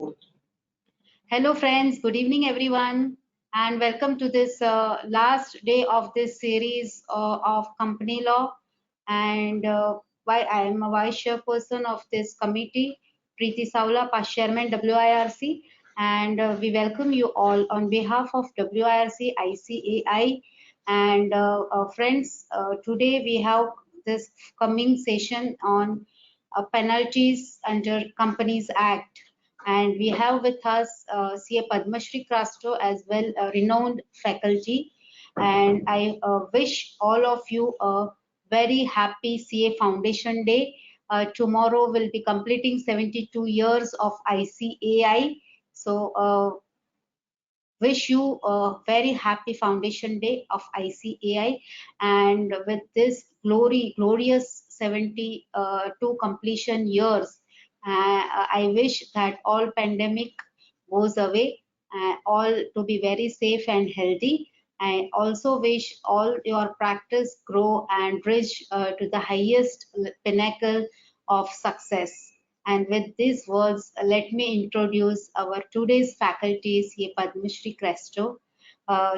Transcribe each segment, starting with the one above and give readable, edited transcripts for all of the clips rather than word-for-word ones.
Hello friends, good evening everyone, and welcome to this last day of this series of company law. And why I am a vice chairperson of this committee, Preeti Saula, past chairman WIRC, and we welcome you all on behalf of WIRC ICAI. And friends, today we have this coming session on penalties under Companies Act, and we have with us CA Padmashree Crasto as well, a renowned faculty. And I wish all of you a very happy CA Foundation Day. Tomorrow will be completing 72 years of ICAI. So wish you a very happy Foundation Day of ICAI. And with this glorious 72 completion years, I wish that all pandemic goes away, all to be very safe and healthy. I also wish all your practice grow and reach to the highest pinnacle of success. And with these words, let me introduce our today's faculty, C. Padmashree Crasto.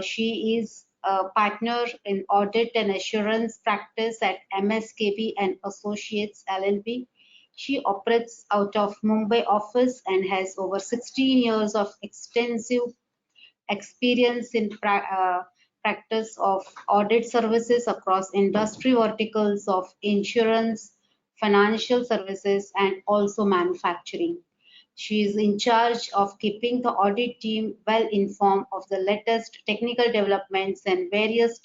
She is a partner in audit and assurance practice at MSKB and Associates LLP. She operates out of Mumbai office and has over 16 years of extensive experience in practice of audit services across industry verticals of insurance, financial services, and also manufacturing. She is in charge of keeping the audit team well informed of the latest technical developments and various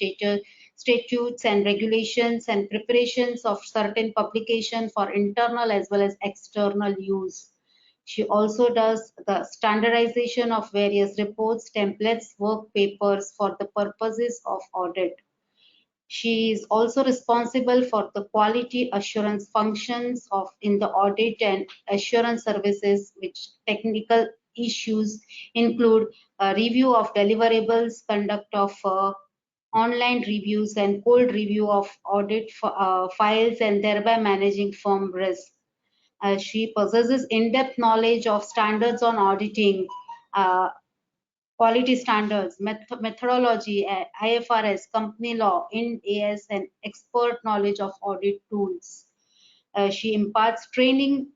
statutes and regulations and preparations of certain publication for internal as well as external use. She also does the standardization of various reports, templates, work papers for the purposes of audit. She is also responsible for the quality assurance functions of in the audit and assurance services, which technical issues include a review of deliverables, conduct of online reviews and cold review of audit files, and thereby managing firm risk. She possesses in-depth knowledge of standards on auditing, uh, quality standards, methodology, IFRS, company law, Ind AS, and expert knowledge of audit tools. She imparts training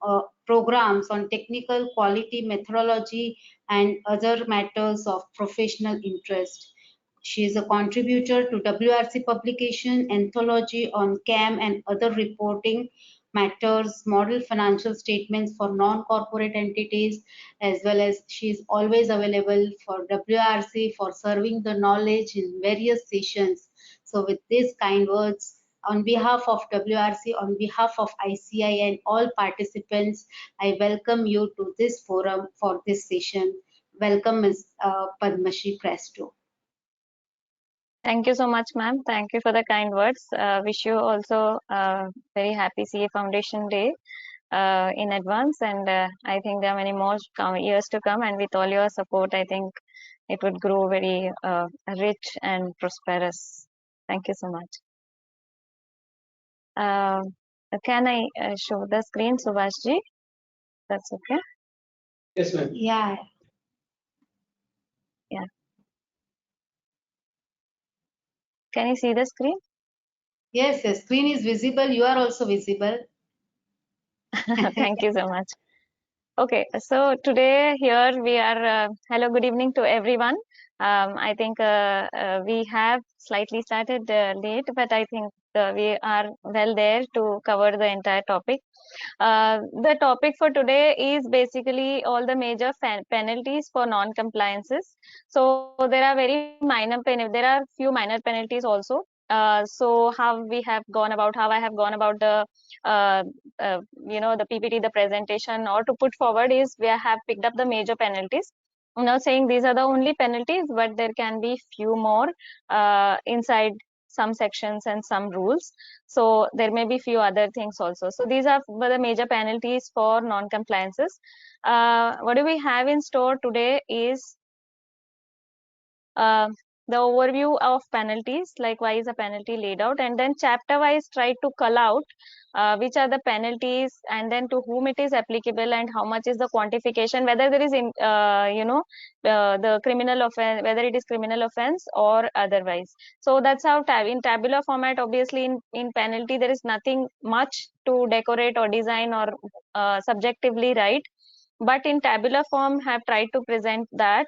programs on technical quality methodology and other matters of professional interest. She is a contributor to WRC publication, anthology on CAM and other reporting matters, model financial statements for non-corporate entities, as well as she is always available for WRC for serving the knowledge in various sessions. So with these kind words, on behalf of WRC, on behalf of ICI and all participants, I welcome you to this forum for this session. Welcome, Ms. Padmashree Crasto. Thank you so much, ma'am. Thank you for the kind words. Wish you also very happy CA Foundation Day in advance. And I think there are many more years to come. And with all your support, I think it would grow very rich and prosperous. Thank you so much. Can I show the screen, Subhashji? That's okay? Yes, ma'am. Yeah. Yeah. Can you see the screen? Yes, the screen is visible. You are also visible. Thank you so much. Okay, so today here we are, hello, good evening to everyone. I think we have slightly started late, but I think we are well there to cover the entire topic. The topic for today is basically all the major penalties for non-compliances. So there are very minor penalties, there are few minor penalties also. So how we have gone about, how I have gone about the the PPT, the presentation, or to put forward is we have picked up the major penalties. I'm not saying these are the only penalties, but there can be few more inside some sections and some rules. So there may be few other things also. So these are the major penalties for non-compliances. What do we have in store today is the overview of penalties, like why is a penalty laid out, and then chapter wise try to cull out which are the penalties, and then to whom it is applicable, and how much is the quantification, whether there is the criminal offense, whether it is criminal offense or otherwise. So that's how in tabular format, obviously in penalty there is nothing much to decorate or design or subjectively write, but in tabular form have tried to present that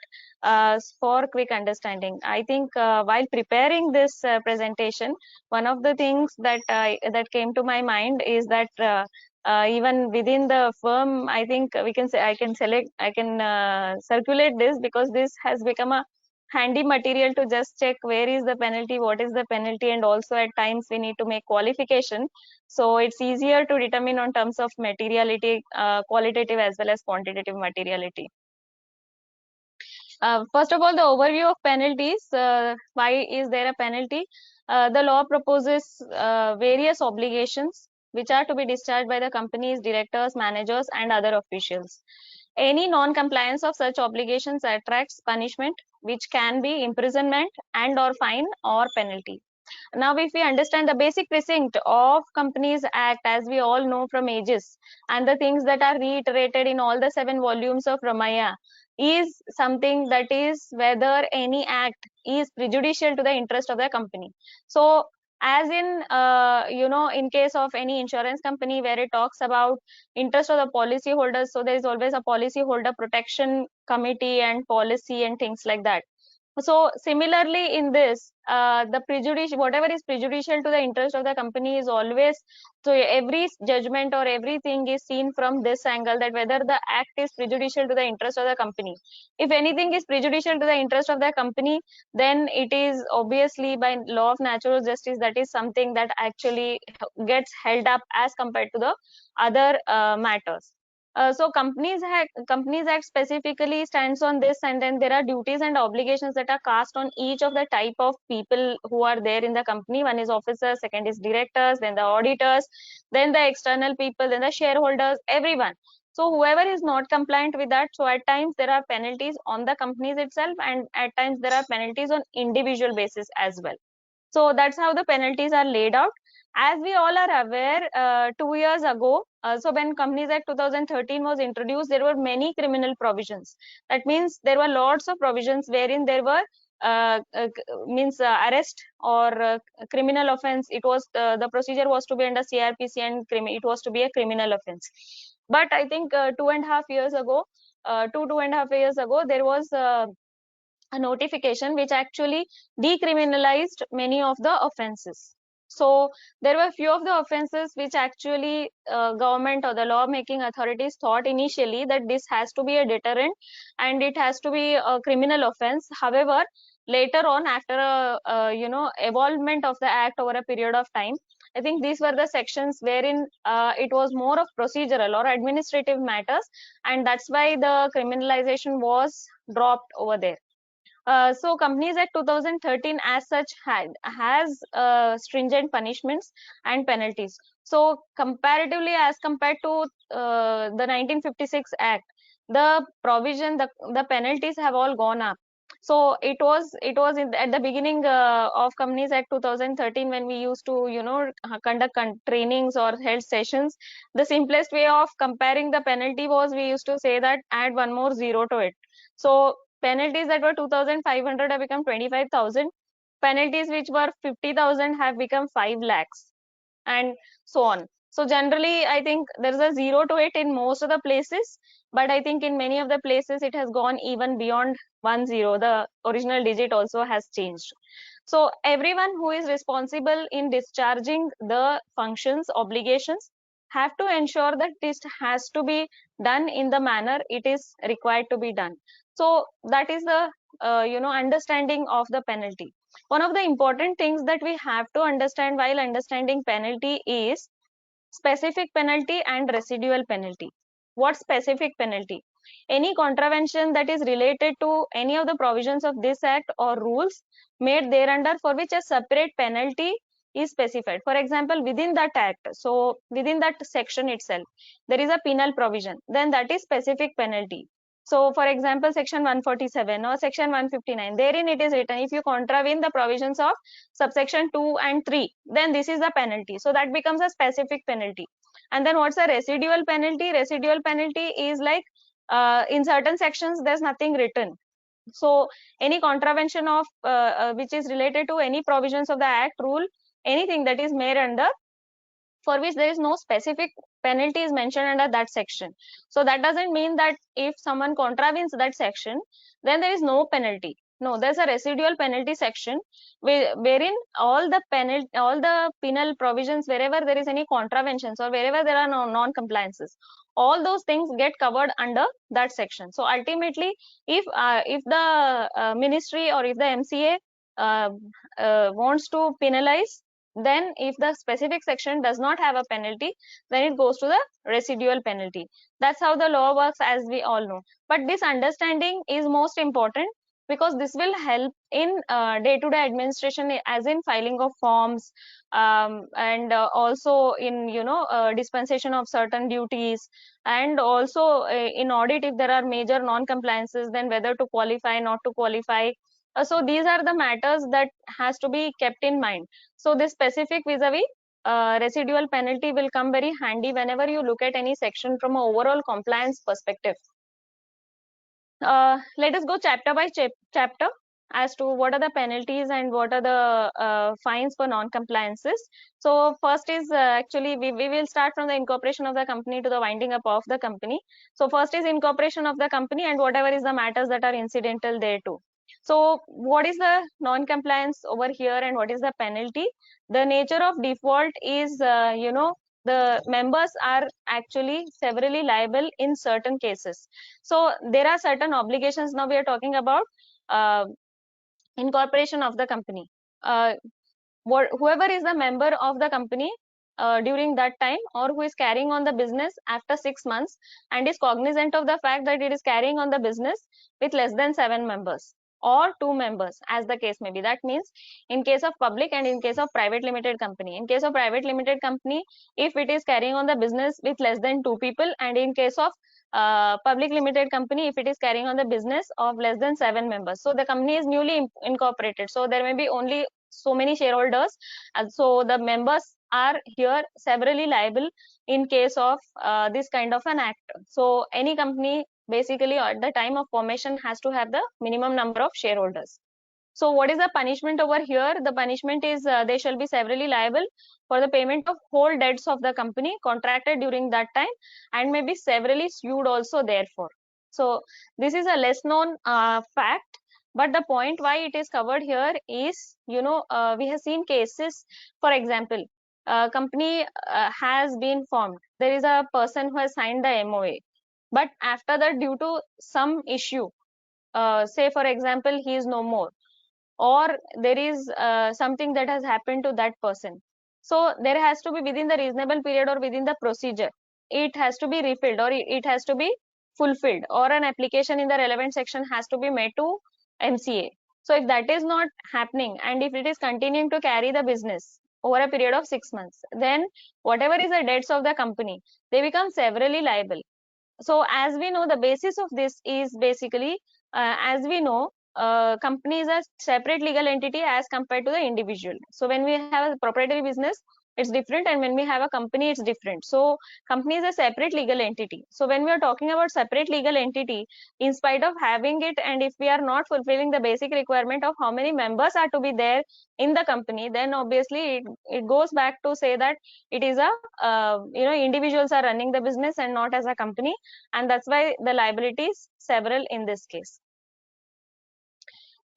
for quick understanding. I think while preparing this presentation, one of the things that that came to my mind is that even within the firm, I think we can say I can circulate this, because this has become a handy material to just check where is the penalty, what is the penalty, and also at times we need to make qualification. So it's easier to determine on terms of materiality, qualitative as well as quantitative materiality. First of all, the overview of penalties. Why is there a penalty? The law proposes various obligations which are to be discharged by the company's directors, managers, and other officials. Any non-compliance of such obligations attracts punishment, which can be imprisonment and/or fine or penalty. Now, if we understand the basic precinct of Companies Act, as we all know from ages, and the things that are reiterated in all the 7 volumes of Ramaya, is something that is whether any act is prejudicial to the interest of the company. So, as in, in case of any insurance company where it talks about interest of the policy holders, so there is always a policy holder protection committee and policy and things like that. So similarly in this, the prejudicial, whatever is prejudicial to the interest of the company is always, so every judgment or everything is seen from this angle, that whether the act is prejudicial to the interest of the company. If anything is prejudicial to the interest of the company, then it is obviously by law of natural justice, that is something that actually gets held up as compared to the other matters. So Companies Act specifically stands on this, and then there are duties and obligations that are cast on each of the type of people who are there in the company. One is officers, second is directors, then the auditors, then the external people, then the shareholders, everyone. So whoever is not compliant with that, so at times there are penalties on the companies itself, and at times there are penalties on individual basis as well. So that's how the penalties are laid out. As we all are aware, 2 years ago, so when Companies Act 2013 was introduced, there were many criminal provisions. That means there were lots of provisions wherein there were arrest or criminal offense. It was the procedure was to be under CRPC, and it was to be a criminal offense. But I think 2.5 years ago, 2.5 years ago, there was a notification which actually decriminalized many of the offenses. So there were few of the offenses which actually government or the law making authorities thought initially that this has to be a deterrent and it has to be a criminal offense. However, later on, after a evolvement of the act over a period of time, I think these were the sections wherein it was more of procedural or administrative matters, and that's why the criminalization was dropped over there. So Companies Act 2013 as such has stringent punishments and penalties. So comparatively, as compared to the 1956 Act, the provision, the penalties have all gone up. So it was at the beginning of Companies Act 2013, when we used to conduct trainings or held sessions. The simplest way of comparing the penalty was, we used to say that add one more zero to it. So penalties that were 2,500 have become 25,000. Penalties which were 50,000 have become 5 lakhs, and so on. So generally, I think there is a zero to it in most of the places, but I think in many of the places it has gone even beyond 10. The original digit also has changed. So everyone who is responsible in discharging the functions, obligations, have to ensure that this has to be done in the manner it is required to be done. So that is the understanding of the penalty. One of the important things that we have to understand while understanding penalty is specific penalty and residual penalty. What specific penalty? Any contravention that is related to any of the provisions of this act or rules made thereunder, for which a separate penalty is specified. For example, within that act, so within that section itself, there is a penal provision, then that is specific penalty. So, for example, section 147 or section 159, therein it is written, if you contravene the provisions of subsection 2 and 3, then this is the penalty. So that becomes a specific penalty. And then what's a residual penalty? Residual penalty is like, in certain sections there's nothing written. So any contravention of which is related to any provisions of the act, rule, anything that is made under, for which there is no specific penalty is mentioned under that section. So that doesn't mean that if someone contravenes that section, then there is no penalty. No, there's a residual penalty section wherein all the penal provisions, wherever there is any contraventions or wherever there are no non-compliances, all those things get covered under that section. So ultimately, if the ministry or if the MCA wants to penalize, then if the specific section does not have a penalty, then it goes to the residual penalty. That's how the law works, as we all know. But this understanding is most important, because this will help in day-to-day administration, as in filing of forms, and also in dispensation of certain duties, and also in audit, if there are major non-compliances, then whether to qualify, not to qualify. So these are the matters that has to be kept in mind. So this specific vis-a-vis residual penalty will come very handy whenever you look at any section from an overall compliance perspective. Let us go chapter by chapter as to what are the penalties and what are the fines for non-compliances. So first is actually we will start from the incorporation of the company to the winding up of the company. So first is incorporation of the company and whatever is the matters that are incidental thereto. So what is the non-compliance over here and what is the penalty? The nature of default is, the members are actually severally liable in certain cases. So there are certain obligations. Now we are talking about uh, incorporation of the company. Whoever is the member of the company during that time, or who is carrying on the business after 6 months and is cognizant of the fact that it is carrying on the business with less than 7 members or 2 members, as the case may be. That means in case of public and in case of private limited company. In case of private limited company, if it is carrying on the business with less than 2 people, and in case of public limited company, if it is carrying on the business of less than 7 members. So the company is newly incorporated, so there may be only so many shareholders, and so the members are here severally liable in case of this kind of an act. So any company basically at the time of formation has to have the minimum number of shareholders. So what is the punishment over here? The punishment is they shall be severally liable for the payment of whole debts of the company contracted during that time, and may be severally sued also therefore. So this is a less known fact, but the point why it is covered here is, we have seen cases. For example, a company has been formed. There is a person who has signed the MOA, but after that, due to some issue, say for example, he is no more, or there is something that has happened to that person. So there has to be, within the reasonable period or within the procedure, it has to be refilled, or it has to be fulfilled, or an application in the relevant section has to be made to MCA. So if that is not happening, and if it is continuing to carry the business over a period of 6 months, then whatever is the debts of the company, they become severally liable. So as we know, the basis of this is basically, as we know, company is a separate legal entity as compared to the individual. So when we have a proprietary business, it's different, and when we have a company, it's different. So company is a separate legal entity. So when we are talking about separate legal entity, in spite of having it, and if we are not fulfilling the basic requirement of how many members are to be there in the company, then obviously it goes back to say that it is a, individuals are running the business and not as a company, and that's why the liability is several in this case.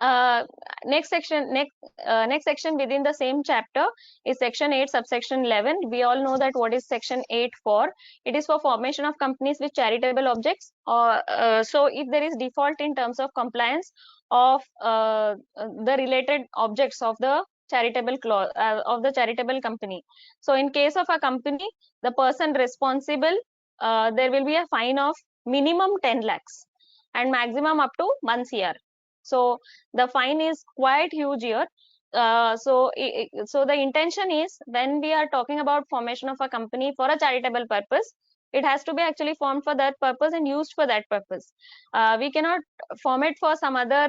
uh, next section within the same chapter is section 8 subsection 11. We all know that what is section 8 for. It is for formation of companies with charitable objects, or so if there is default in terms of compliance of the related objects of the charitable clause of the charitable company. So in case of a company, the person responsible, there will be a fine of minimum 10 lakhs and maximum up to 1 CR. So the fine is quite huge here. So the intention is, when we are talking about formation of a company for a charitable purpose, It has to be actually formed for that purpose and used for that purpose. We cannot form it for some other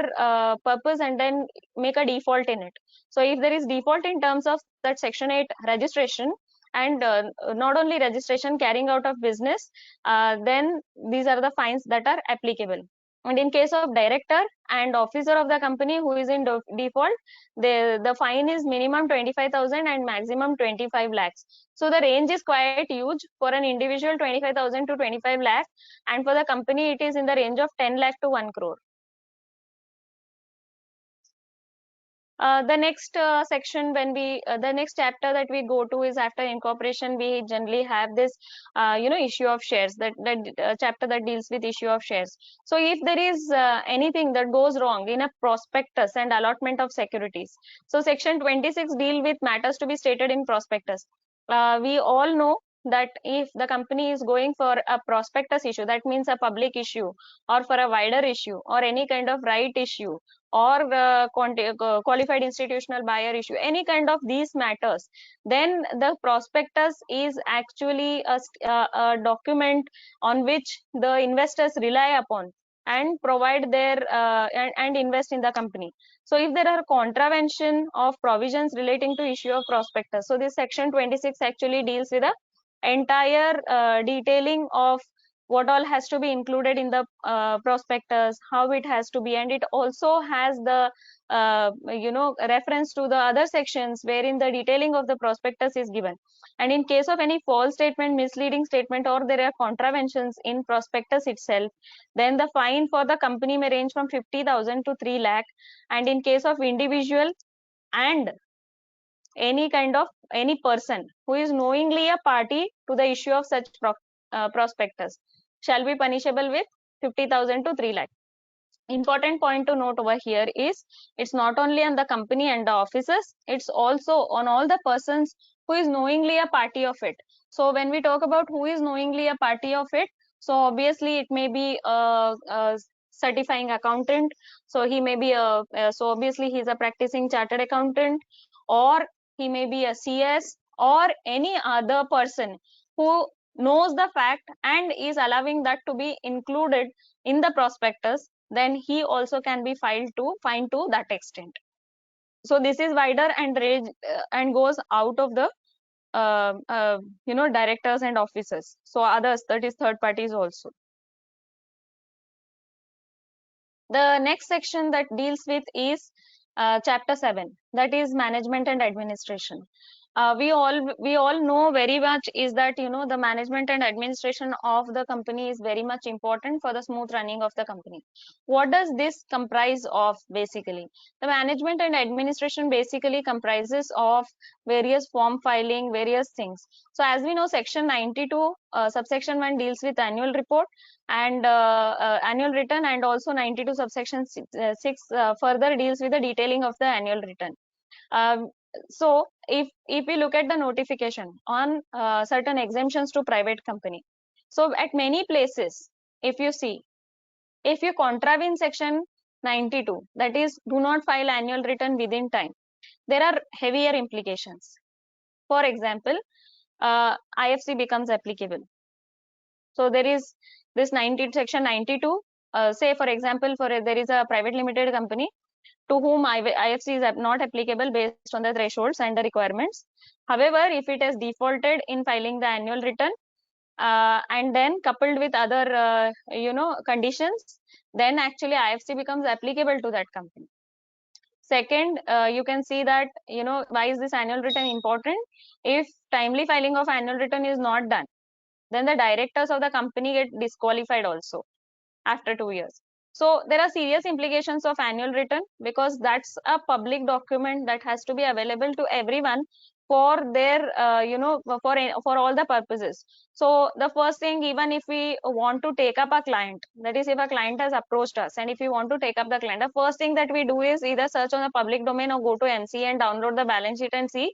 purpose and then make a default in it. So if there is default in terms of that section 8 registration, and not only registration, carrying out of business, then these are the fines that are applicable. And in case of director and officer of the company who is in default, the fine is minimum 25,000 and maximum 25 lakhs. So the range is quite huge. For an individual, 25,000 to 25 lakh, and for the company it is in the range of 10 lakh to 1 crore. The next section, when we the next chapter that we go to is after incorporation. We generally have this issue of shares, that chapter that deals with issue of shares. So if there is anything that goes wrong in a prospectus and allotment of securities, so section 26 deal with matters to be stated in prospectus. We all know that if the company is going for a prospectus issue, that means a public issue, or for a wider issue, or any kind of right issue, or qualified institutional buyer issue, any kind of these matters, then the prospectus is actually a document on which the investors rely upon and provide their and invest in the company. So if there are contravention of provisions relating to issue of prospectus, so this section 26 actually deals with the entire detailing of what all has to be included in the prospectus, how it has to be, and it also has the reference to the other sections wherein the detailing of the prospectus is given. And in case of any false statement, misleading statement, or there are contraventions in prospectus itself, then the fine for the company may range from 50,000 to 3 lakh. And in case of individual and any kind of any person who is knowingly a party to the issue of such prospectus shall be punishable with 50,000 to 3 lakh. Important point to note over here is it's not only on the company and the officers, it's also on all the persons who is knowingly a party of it. So when we talk about who is knowingly a party of it, so obviously it may be a certifying accountant, so he may be so obviously he's a practicing chartered accountant, or he may be a CS, or any other person who knows the fact and is allowing that to be included in the prospectus, then he also can be fined to that extent. So this is wider and and goes out of the directors and officers. So others, that is third parties also. The next section that deals with is chapter 7, that is management and administration. We all know very much is that the management and administration of the company is very much important for the smooth running of the company. What does this comprise of? Basically, the management and administration basically comprises of various form filing, various things. So as we know, section 92 subsection 1 deals with annual report and annual return, and also 92 subsection 6 further deals with the detailing of the annual return. So if we look at the notification on certain exemptions to private company, so at many places, if you see, if you contravene section 92, that is, do not file annual return within time, there are heavier implications. For example, IFC becomes applicable. So there is this section 92. Say for example, there is a private limited company to whom IFC is not applicable based on the thresholds and the requirements. However, if it has defaulted in filing the annual return, and then coupled with other conditions, then actually IFC becomes applicable to that company. Second, you can see that why is this annual return important? If timely filing of annual return is not done, then the directors of the company get disqualified also after 2 years. So there are serious implications of annual return, because that's a public document that has to be available to everyone for their for all the purposes. So the first thing, even if we want to take up a client, that is, if a client has approached us and if we want to take up the client, the first thing that we do is either search on the public domain or go to MC and download the balance sheet and see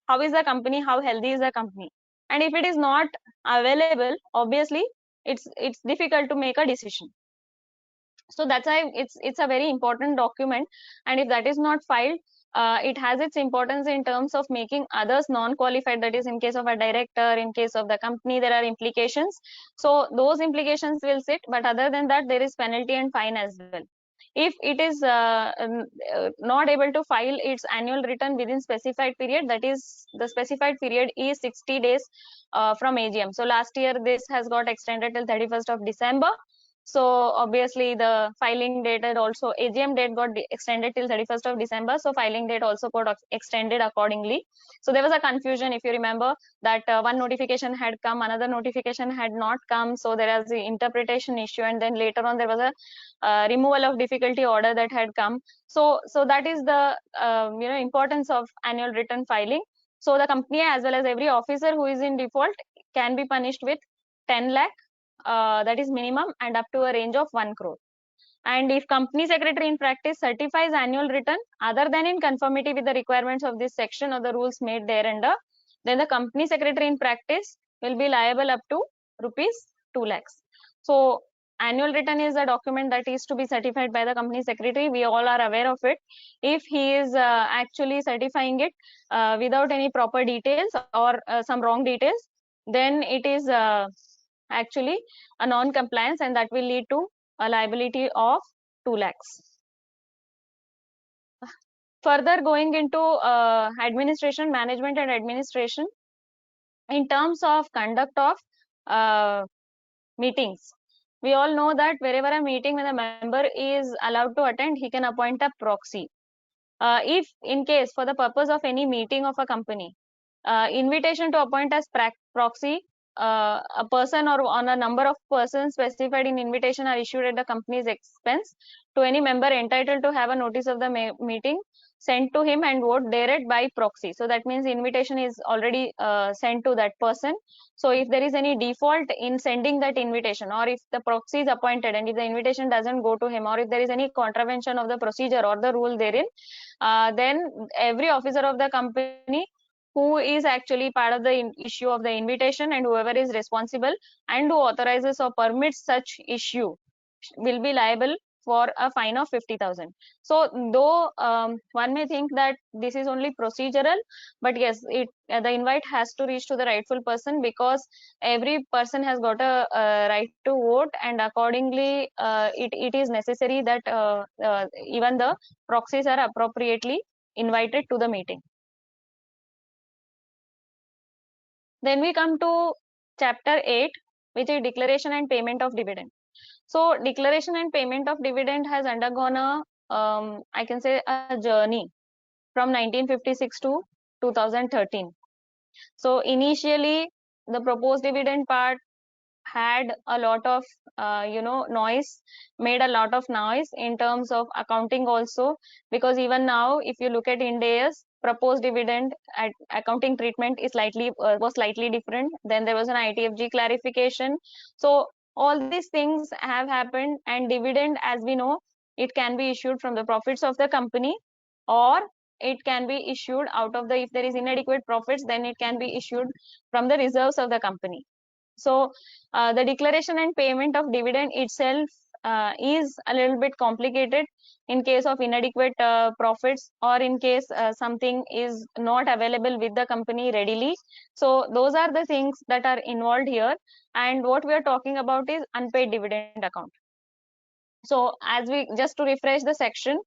how is the company, how healthy is the company. And if it is not available, obviously it's difficult to make a decision. So that's why it's a very important document, and if that is not filed, It has its importance in terms of making others non-qualified. That is, in case of a director, in case of the company, there are implications. So those implications will sit, but other than that, there is penalty and fine as well. If it is not able to file its annual return within specified period, that is, the specified period is 60 days from AGM. So last year, this has got extended till 31st of December. So obviously the filing date and also AGM date got extended till 31st of December. So filing date also got extended accordingly. So there was a confusion, if you remember, that one notification had come, another notification had not come. So there was the interpretation issue, and then later on there was a removal of difficulty order that had come. So that is the importance of annual return filing. So the company as well as every officer who is in default can be punished with 10 lakh, that is minimum, and up to a range of 1 crore. And if company secretary in practice certifies annual return other than in conformity with the requirements of this section or the rules made thereunder, then the company secretary in practice will be liable up to rupees 2 lakhs. So annual return is a document that is to be certified by the company secretary. We all are aware of it. If he is actually certifying it without any proper details or some wrong details, then it is actually a non-compliance, and that will lead to a liability of 2 lakhs. Further going into administration, management and administration, in terms of conduct of meetings, we all know that wherever a meeting when a member is allowed to attend, he can appoint a proxy. If in case for the purpose of any meeting of a company, invitation to appoint as proxy, a person or on a number of persons specified in invitation are issued at the company's expense to any member entitled to have a notice of the meeting sent to him and vote thereat by proxy. So that means invitation is already sent to that person. So if there is any default in sending that invitation, or if the proxy is appointed and if the invitation doesn't go to him, or if there is any contravention of the procedure or the rule therein, then every officer of the company who is actually part of the issue of the invitation and whoever is responsible and who authorizes or permits such issue will be liable for a fine of 50,000. So though one may think that this is only procedural, but yes, the invite has to reach to the rightful person, because every person has got a right to vote, and accordingly it is necessary that even the proxies are appropriately invited to the meeting. Then we come to chapter 8, which is declaration and payment of dividend. So declaration and payment of dividend has undergone a, I can say, a journey from 1956 to 2013. So initially, the proposed dividend part had a lot of noise, made a lot of noise in terms of accounting also, because even now if you look at India's proposed dividend at accounting treatment is slightly was slightly different. Then there was an ITFG clarification. So all these things have happened, and dividend, as we know, it can be issued from the profits of the company, or it can be issued out of the, if there is inadequate profits, then it can be issued from the reserves of the company. So the declaration and payment of dividend itself is a little bit complicated in case of inadequate profits, or in case something is not available with the company readily. So those are the things that are involved here. And what we are talking about is unpaid dividend account. So as we, just to refresh the section,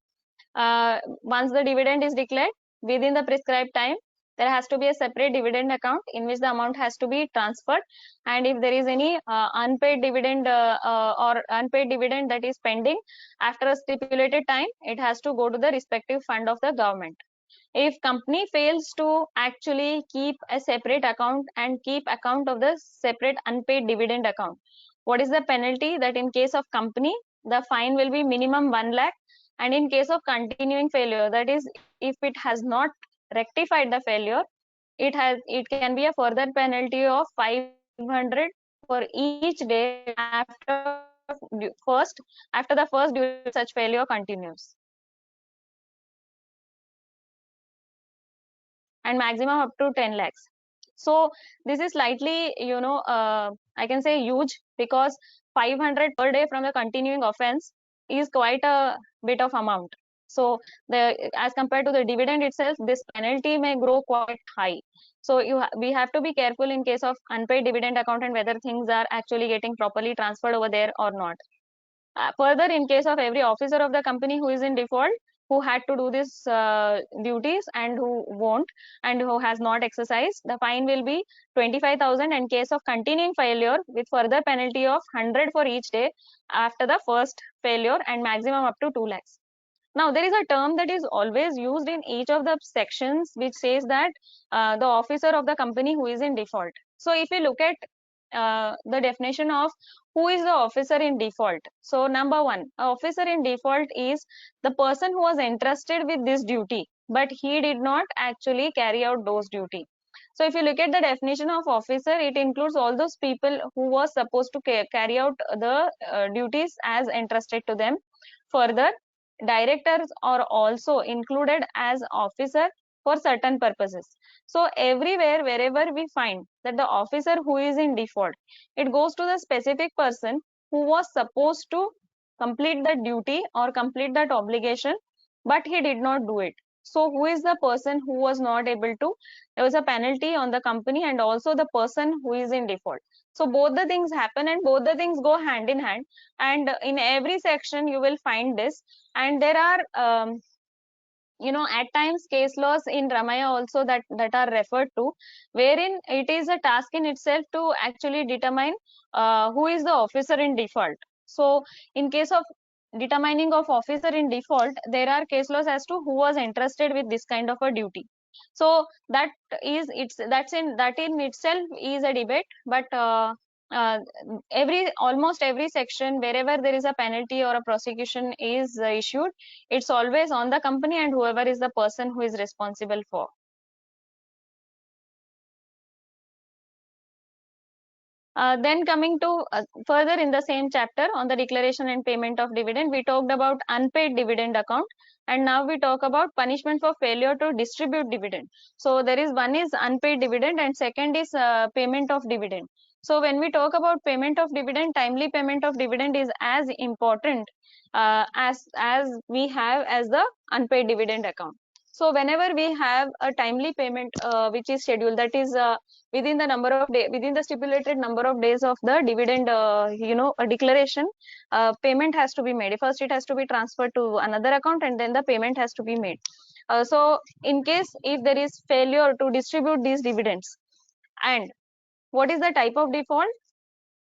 once the dividend is declared within the prescribed time, there has to be a separate dividend account in which the amount has to be transferred. And if there is any unpaid dividend or unpaid dividend that is pending after a stipulated time, it has to go to the respective fund of the government. If company fails to actually keep a separate account and keep account of the separate unpaid dividend account, what is the penalty? That in case of company, the fine will be minimum 1 lakh, and in case of continuing failure, that is, if it has not rectified the failure, it can be a further penalty of 500 for each day after the first during such failure continues, and maximum up to 10 lakhs. So this is slightly, I can say huge, because 500 per day from the continuing offense is quite a bit of amount. So as compared to the dividend itself, this penalty may grow quite high. So we have to be careful in case of unpaid dividend account and whether things are actually getting properly transferred over there or not. Further, in case of every officer of the company who is in default, who had to do this duties and who won't and who has not exercised, the fine will be 25,000 in case of continuing failure, with further penalty of 100 for each day after the first failure, and maximum up to 2 lakhs. Now, there is a term that is always used in each of the sections which says that the officer of the company who is in default. So, if you look at the definition of who is the officer in default. So, number one, officer in default is the person who was entrusted with this duty, but he did not actually carry out those duty. So, if you look at the definition of officer, it includes all those people who was supposed to carry out the duties as entrusted to them. Further, directors are also included as officer for certain purposes. So everywhere, wherever we find that the officer who is in default, it goes to the specific person who was supposed to complete the duty or complete that obligation, but he did not do it. So who is the person who was not able to? There was a penalty on the company and also the person who is in default. So both the things happen and both the things go hand in hand. And in every section you will find this. And there are at times case laws in Ramaya also that are referred to, wherein it is a task in itself to actually determine who is the officer in default. So in case of determining of officer in default, there are case laws as to who was entrusted with this kind of a duty. So that in itself is a debate, but uh, almost every section wherever there is a penalty or a prosecution is issued, it's always on the company and whoever is the person who is responsible for. Then coming to further in the same chapter on the declaration and payment of dividend, we talked about unpaid dividend account, and now we talk about punishment for failure to distribute dividend. So there is one is unpaid dividend and second is payment of dividend. So when we talk about payment of dividend, timely payment of dividend is as important as we have as the unpaid dividend account. So whenever we have a timely payment which is scheduled, that is within the number of day, within the stipulated number of days of the dividend a declaration, payment has to be made. First it has to be transferred to another account and then the payment has to be made. So in case if there is failure to distribute these dividends, and what is the type of default?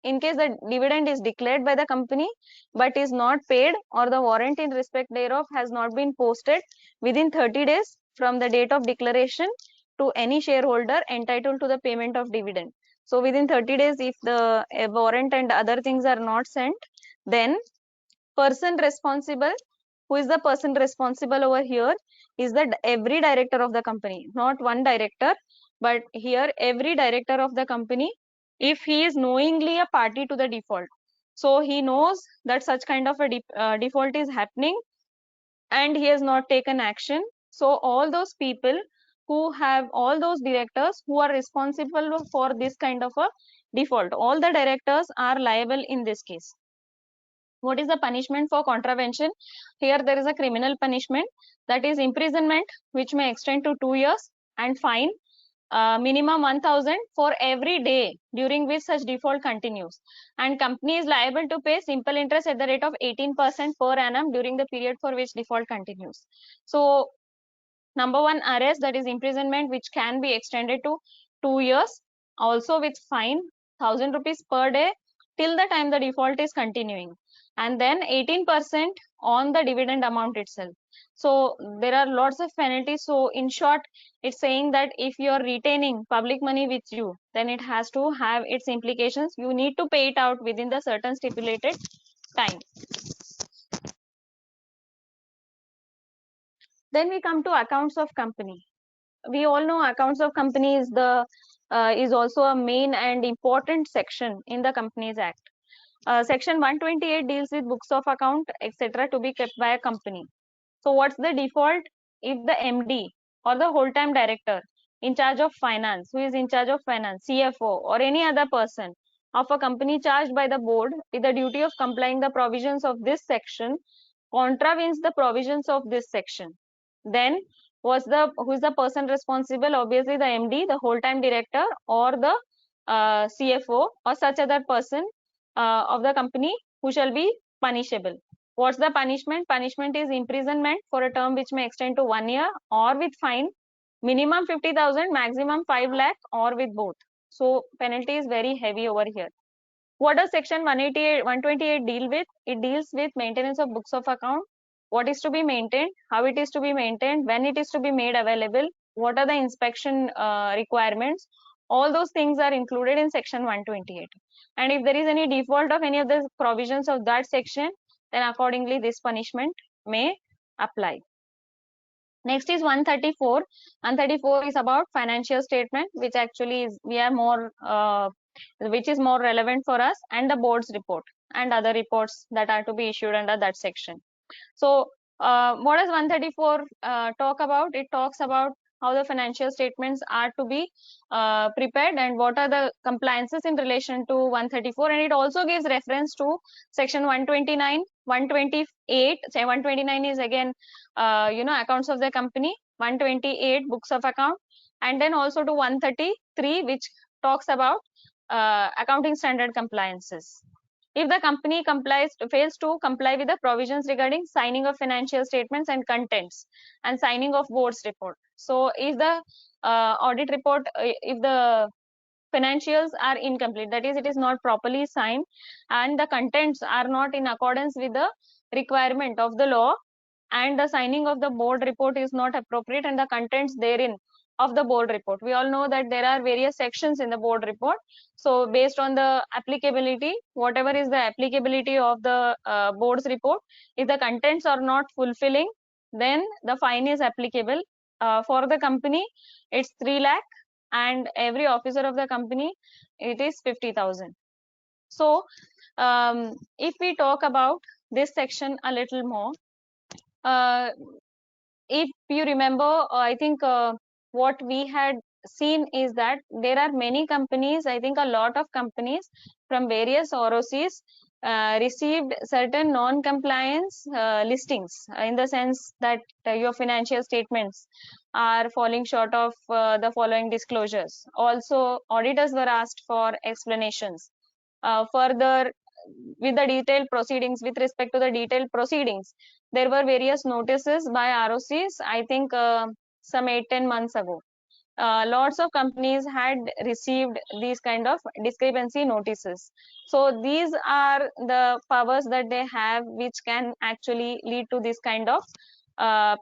In case the dividend is declared by the company but is not paid, or the warrant in respect thereof has not been posted within 30 days from the date of declaration to any shareholder entitled to the payment of dividend. So within 30 days, if the warrant and other things are not sent, then person responsible, who is the person responsible over here, is that every director of the company, not one director, but here every director of the company, if he is knowingly a party to the default, so he knows that such kind of a default is happening and he has not taken action. So all those people who have, all those directors who are responsible for this kind of a default, all the directors are liable in this case. What is the punishment for contravention? Here there is a criminal punishment, that is imprisonment, which may extend to 2 years, and fine minimum 1,000 for every day during which such default continues, and company is liable to pay simple interest at the rate of 18% per annum during the period for which default continues. So number one, arrest, that is imprisonment, which can be extended to 2 years, also with fine 1,000 rupees per day till the time the default is continuing, and then 18% on the dividend amount itself. So there are lots of penalties. So in short, it's saying that if you're retaining public money with you, then it has to have its implications. You need to pay it out within the certain stipulated time. Then we come to accounts of company. We all know accounts of company is also a main and important section in the Companies Act. Section 128 deals with books of account, etc., to be kept by a company. So what's the default? If the MD or the whole-time director in charge of finance, who is in charge of finance, CFO, or any other person of a company charged by the board with the duty of complying the provisions of this section contravenes the provisions of this section, then who is the person responsible? Obviously the MD, the whole time director, or the CFO or such other person of the company who shall be punishable. What's the punishment? Punishment is imprisonment for a term which may extend to 1 year, or with fine, minimum 50,000, maximum 5 lakh, or with both. So penalty is very heavy over here. What does section 128 deal with? It deals with maintenance of books of account, what is to be maintained, how it is to be maintained, when it is to be made available, what are the inspection requirements. All those things are included in section 128. And if there is any default of any of the provisions of that section, then accordingly this punishment may apply. Next is 134. 134 is about financial statement, which actually is which is more relevant for us, and the board's report and other reports that are to be issued under that section. So what does 134 talk about? It talks about how the financial statements are to be prepared and what are the compliances in relation to 134, and it also gives reference to section 129, 128. Say 129 is again accounts of the company, 128 books of account, and then also to 133, which talks about accounting standard compliances. If the company fails to comply with the provisions regarding signing of financial statements and contents and signing of board's report. So if the audit report, if the financials are incomplete, that is, it is not properly signed and the contents are not in accordance with the requirement of the law, and the signing of the board report is not appropriate, and the contents therein of the board report, we all know that there are various sections in the board report. So based on the applicability, whatever is the applicability of the board's report, if the contents are not fulfilling, then the fine is applicable. For the company it's 3 lakh, and every officer of the company it is 50,000. So if we talk about this section a little more, uh, if you remember, I think what we had seen is that there are many companies, I think a lot of companies from various ROCs received certain non-compliance listings, in the sense that your financial statements are falling short of the following disclosures. Also, auditors were asked for explanations. Further, with the detailed proceedings, with respect to the detailed proceedings, there were various notices by ROCs, I think some 8-10 months ago. Lots of companies had received these kind of discrepancy notices. So these are the powers that they have, which can actually lead to this kind of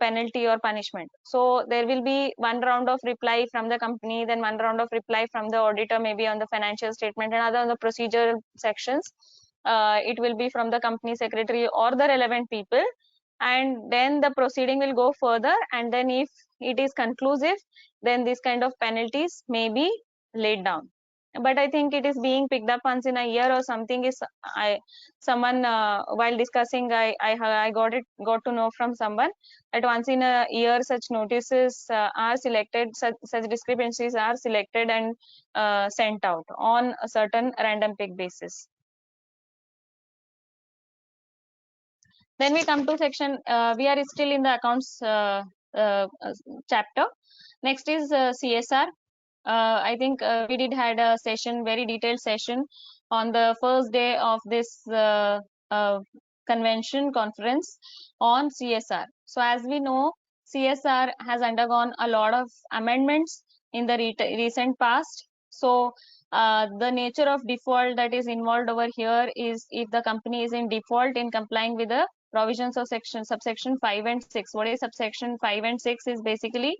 penalty or punishment. So there will be one round of reply from the company, then one round of reply from the auditor, maybe on the financial statement, and other on the procedural sections. It will be from the company secretary or the relevant people, and then the proceeding will go further, and then if it is conclusive, then this kind of penalties may be laid down. But I think it is being picked up once in a year or something. Is someone while discussing, I got to know from someone that once in a year such notices are selected, such discrepancies are selected and sent out on a certain random pick basis. Then we come to section, we are still in the accounts chapter. Next is CSR. I think we did had a session, very detailed session on the first day of this conference on CSR. So as we know, CSR has undergone a lot of amendments in the recent past. So the nature of default that is involved over here is if the company is in default in complying with the provisions of subsection 5 and 6. What is subsection 5 and 6 is basically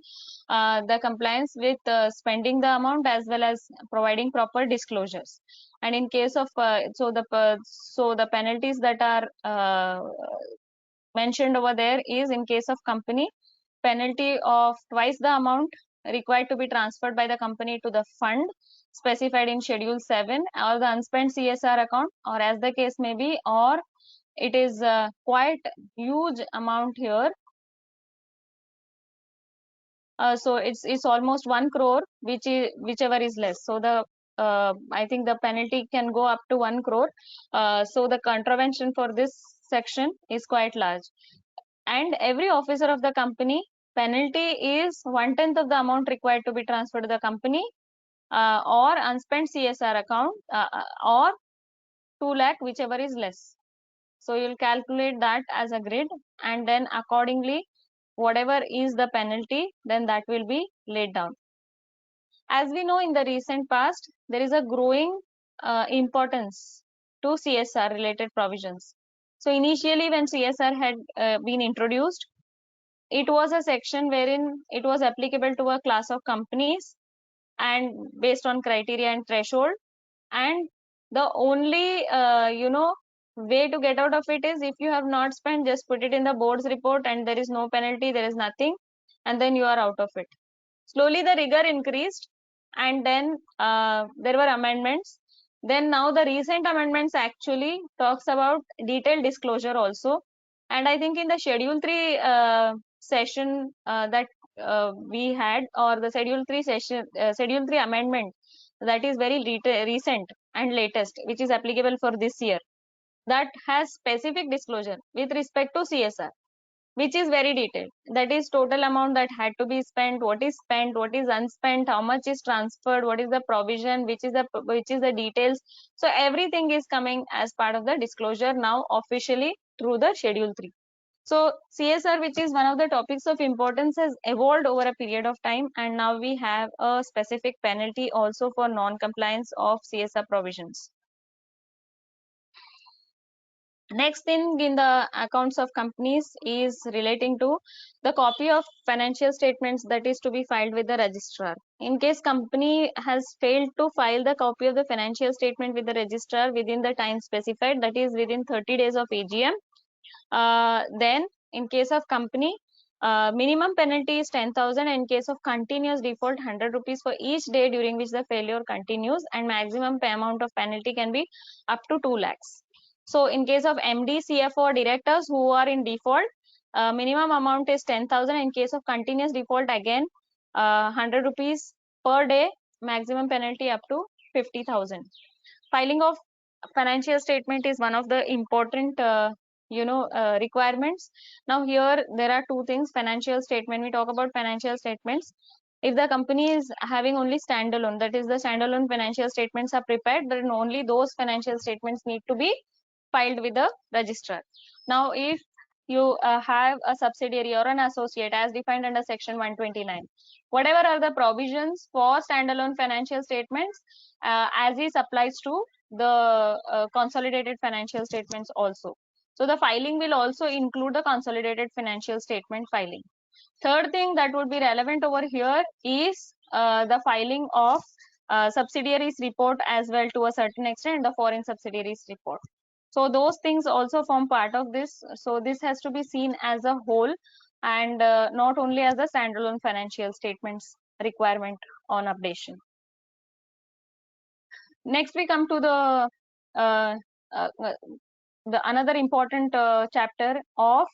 the compliance with spending the amount as well as providing proper disclosures. And in case of so the penalties that are mentioned over there is, in case of company, penalty of twice the amount required to be transferred by the company to the fund specified in schedule 7, or the unspent CSR account, or as the case may be, or it is quite huge amount here. So it's almost 1 crore, whichever is less. So the I think the penalty can go up to 1 crore. So the contravention for this section is quite large. And every officer of the company, penalty is 1/10 of the amount required to be transferred to the company, or unspent CSR account, or 2 lakh, whichever is less. So you'll calculate that as a grid, and then accordingly, whatever is the penalty, then that will be laid down. As we know, in the recent past, there is a growing importance to CSR related provisions. So initially, when CSR had been introduced, it was a section wherein it was applicable to a class of companies and based on criteria and threshold. And the only way to get out of it is, if you have not spent, just put it in the board's report and there is no penalty, there is nothing, and then you are out of it. Slowly the rigor increased, and then there were amendments. Then now the recent amendments actually talks about detailed disclosure also. And I think in the Schedule 3 session that we had, or the Schedule 3 session, Schedule 3 amendment, that is very recent and latest, which is applicable for this year, that has specific disclosure with respect to CSR, which is very detailed. That is total amount that had to be spent, what is spent, what is unspent, how much is transferred, what is the provision, which is the details. So everything is coming as part of the disclosure now officially through the Schedule 3. So CSR, which is one of the topics of importance, has evolved over a period of time, and now we have a specific penalty also for non-compliance of CSR provisions. Next thing in the accounts of companies is relating to the copy of financial statements that is to be filed with the registrar. In case company has failed to file the copy of the financial statement with the registrar within the time specified, that is within 30 days of AGM, then in case of company, minimum penalty is 10,000. In case of continuous default, 100 rupees for each day during which the failure continues, and maximum amount of penalty can be up to 2 lakhs. So in case of MD, CFO, or directors who are in default, minimum amount is 10,000. In case of continuous default, again 100 rupees per day, maximum penalty up to 50,000. Filing of financial statement is one of the important requirements. Now here there are two things. Financial statement, we talk about financial statements. If the company is having only standalone, that is the standalone financial statements are prepared, then only those financial statements need to be filed with the registrar. Now if you have a subsidiary or an associate as defined under section 129, whatever are the provisions for standalone financial statements, as is applies to the consolidated financial statements also. So the filing will also include the consolidated financial statement filing. Third thing that would be relevant over here is the filing of subsidiaries report as well, to a certain extent the foreign subsidiaries report. So those things also form part of this. So this has to be seen as a whole, and not only as a standalone financial statements requirement on updation. Next we come to the uh, uh, another important chapter of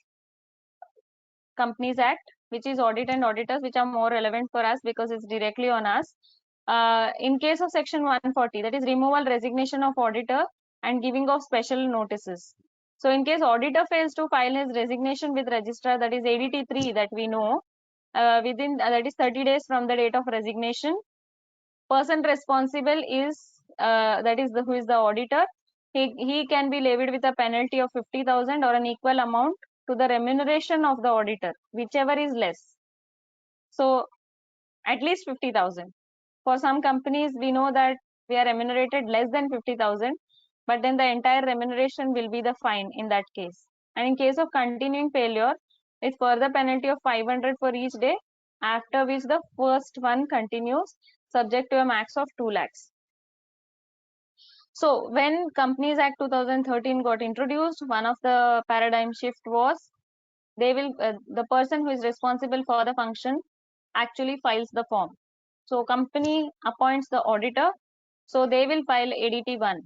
Companies Act, which is audit and auditors, which are more relevant for us because it's directly on us. In case of section 140, that is removal, resignation of auditor and giving of special notices. So in case auditor fails to file his resignation with registrar, that is ADT 3 that we know, within that is 30 days from the date of resignation, person responsible is that is who is the auditor. He can be levied with a penalty of 50,000 or an equal amount to the remuneration of the auditor, whichever is less. So at least 50,000. For some companies, we know that we are remunerated less than 50,000, but then the entire remuneration will be the fine in that case. And in case of continuing failure, it's further penalty of 500 for each day, after which the first one continues, subject to a max of 2 lakhs. So when Companies Act 2013 got introduced, one of the paradigm shift was they will the person who is responsible for the function actually files the form. So company appoints the auditor, so they will file ADT 1,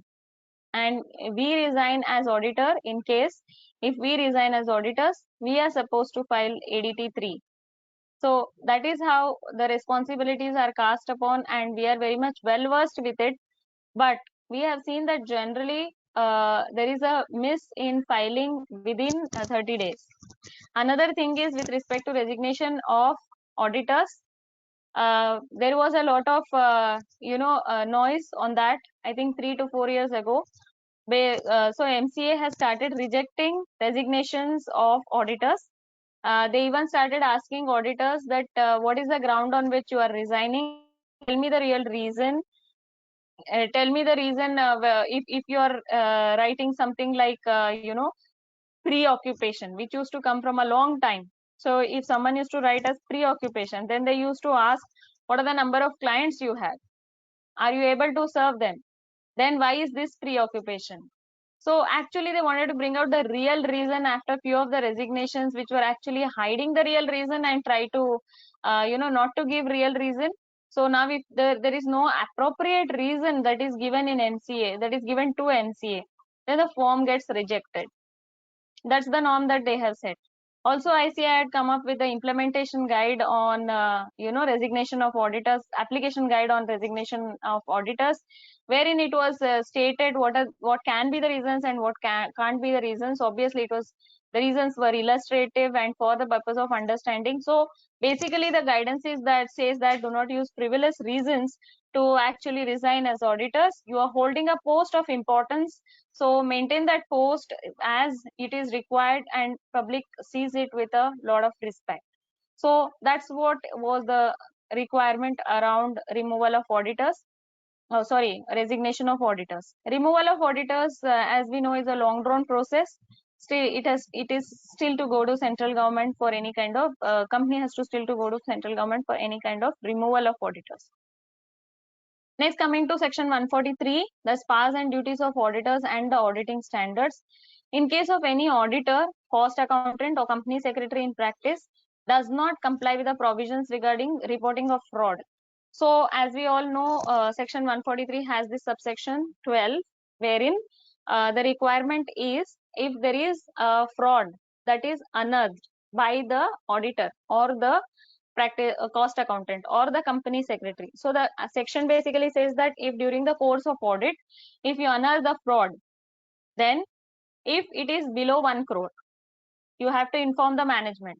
and we resign as auditor. In case if we resign as auditors, we are supposed to file ADT 3. So that is how the responsibilities are cast upon, and we are very much well versed with it. But we have seen that generally there is a miss in filing within 30 days. Another thing is with respect to resignation of auditors. There was a lot of noise on that. I think 3 to 4 years ago. So MCA has started rejecting resignations of auditors. They even started asking auditors that what is the ground on which you are resigning? Tell me the real reason. Tell me the reason if you are writing something like preoccupation, which used to come from a long time. So if someone used to write as preoccupation, then they used to ask, what are the number of clients you have? Are you able to serve them? Then why is this preoccupation? So actually they wanted to bring out the real reason after few of the resignations, which were actually hiding the real reason and try to, not to give real reason. So now if there is no appropriate reason that is given in MCA, that is given to MCA, then the form gets rejected. That's the norm that they have set. Also, ICI had come up with the implementation guide on, resignation of auditors, application guide on resignation of auditors, wherein it was stated what can be the reasons and what can't be the reasons. Obviously, it was the reasons were illustrative and for the purpose of understanding. So basically, the guidance is that says that do not use frivolous reasons to actually resign as auditors. You are holding a post of importance, so maintain that post as it is required and public sees it with a lot of respect. So that's what was the requirement around removal of auditors. Oh, sorry, resignation of auditors. Removal of auditors, as we know, is a long drawn process. Still, it is still to go to central government for any kind of company has to still to go to central government for any kind of removal of auditors. Next, coming to section 143, the powers and duties of auditors and the auditing standards. In case of any auditor, cost accountant or company secretary in practice does not comply with the provisions regarding reporting of fraud. So as we all know, section 143 has this subsection 12, wherein the requirement is if there is a fraud that is unearthed by the auditor or the practice cost accountant or the company secretary. So the section basically says that if during the course of audit, if you unearth the fraud, then if it is below 1 crore, you have to inform the management.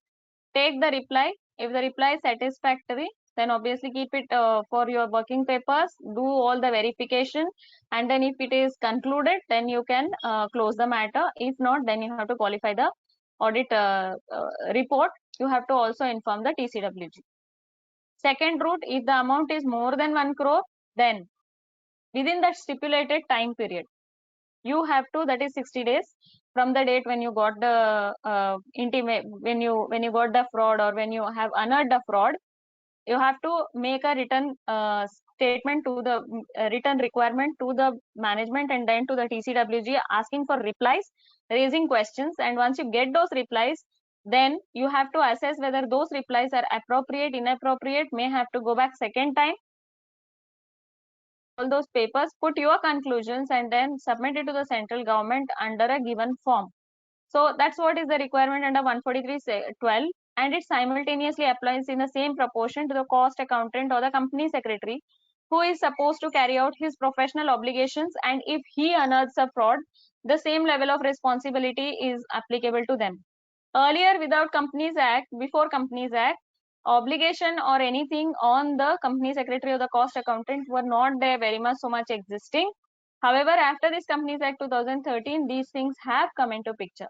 Take the reply. If the reply is satisfactory, then obviously keep it for your working papers, do all the verification, and then if it is concluded, then you can close the matter. If not, then you have to qualify the audit report. You have to also inform the TCWG. Second route, if the amount is more than 1 crore, then within that stipulated time period, you have to, that is 60 days from the date when you got the intimate, when you got the fraud or when you have unearthed the fraud, you have to make a written statement to the written requirement to the management and then to the TCWG asking for replies, raising questions, and once you get those replies, then you have to assess whether those replies are appropriate, inappropriate, may have to go back second time, all those papers, put your conclusions and then submit it to the central government under a given form. So that's what is the requirement under 143.12, and it simultaneously applies in the same proportion to the cost accountant or the company secretary who is supposed to carry out his professional obligations, and if he unearths a fraud, the same level of responsibility is applicable to them. Earlier, without Companies Act, before Companies Act, obligation or anything on the company secretary or the cost accountant were not there very much so much existing. However, after this Companies Act 2013, these things have come into picture.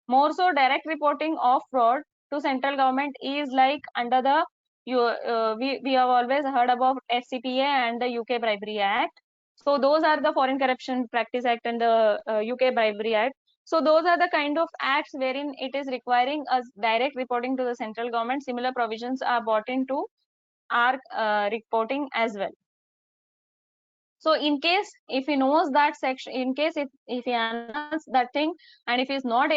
More so, direct reporting of fraud to central government is like under the we have always heard about FCPA and the UK Bribery Act. So those are the Foreign Corruption Practice Act and the UK Bribery Act. So those are the kind of acts wherein it is requiring us direct reporting to the central government. Similar provisions are brought into our reporting as well. So in case if he knows that section, in case if he unearths that thing and if he is not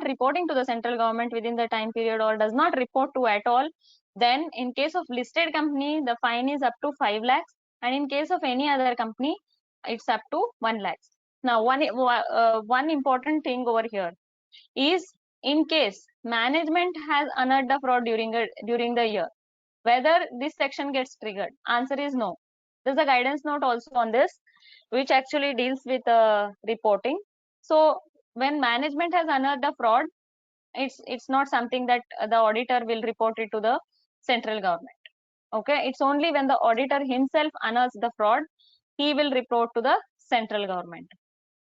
reporting to the central government within the time period or does not report to at all, then in case of listed company, the fine is up to 5 lakhs, and in case of any other company, it's up to 1 lakhs. Now, one important thing over here is in case management has unearthed the fraud during the year, whether this section gets triggered. Answer is no. There's a guidance note also on this. which actually deals with reporting. So when management has unearthed a fraud, it's not something that the auditor will report it to the central government. Okay, it's only when the auditor himself unearths the fraud, he will report to the central government.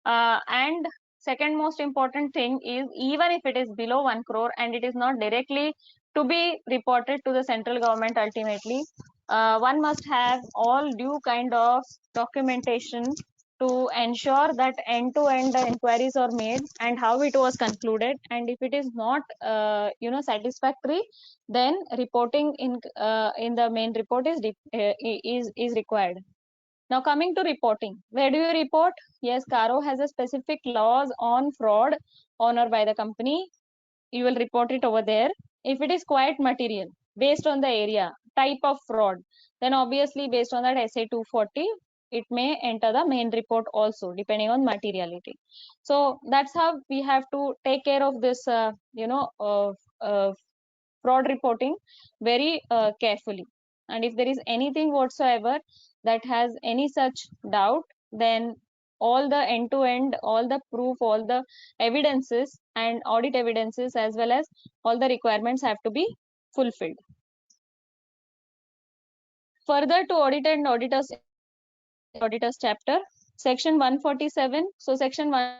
And second most important thing is, even if it is below 1 crore and it is not directly to be reported to the central government ultimately, one must have all due kind of documentation to ensure that end-to-end the inquiries are made and how it was concluded. And if it is not, satisfactory, then reporting in the main report is required. Now coming to reporting, where do you report? Yes, Caro has a specific laws on fraud on or by the company. You will report it over there. If it is quiet material based on the area, type of fraud, then obviously based on that SA 240, it may enter the main report also, depending on materiality. So that's how we have to take care of this, fraud reporting very carefully. And if there is anything whatsoever that has any such doubt, then all the end to end, all the proof, all the evidences and audit evidences, as well as all the requirements have to be fulfilled. Further to audit and auditors auditors chapter, section 147. So section 1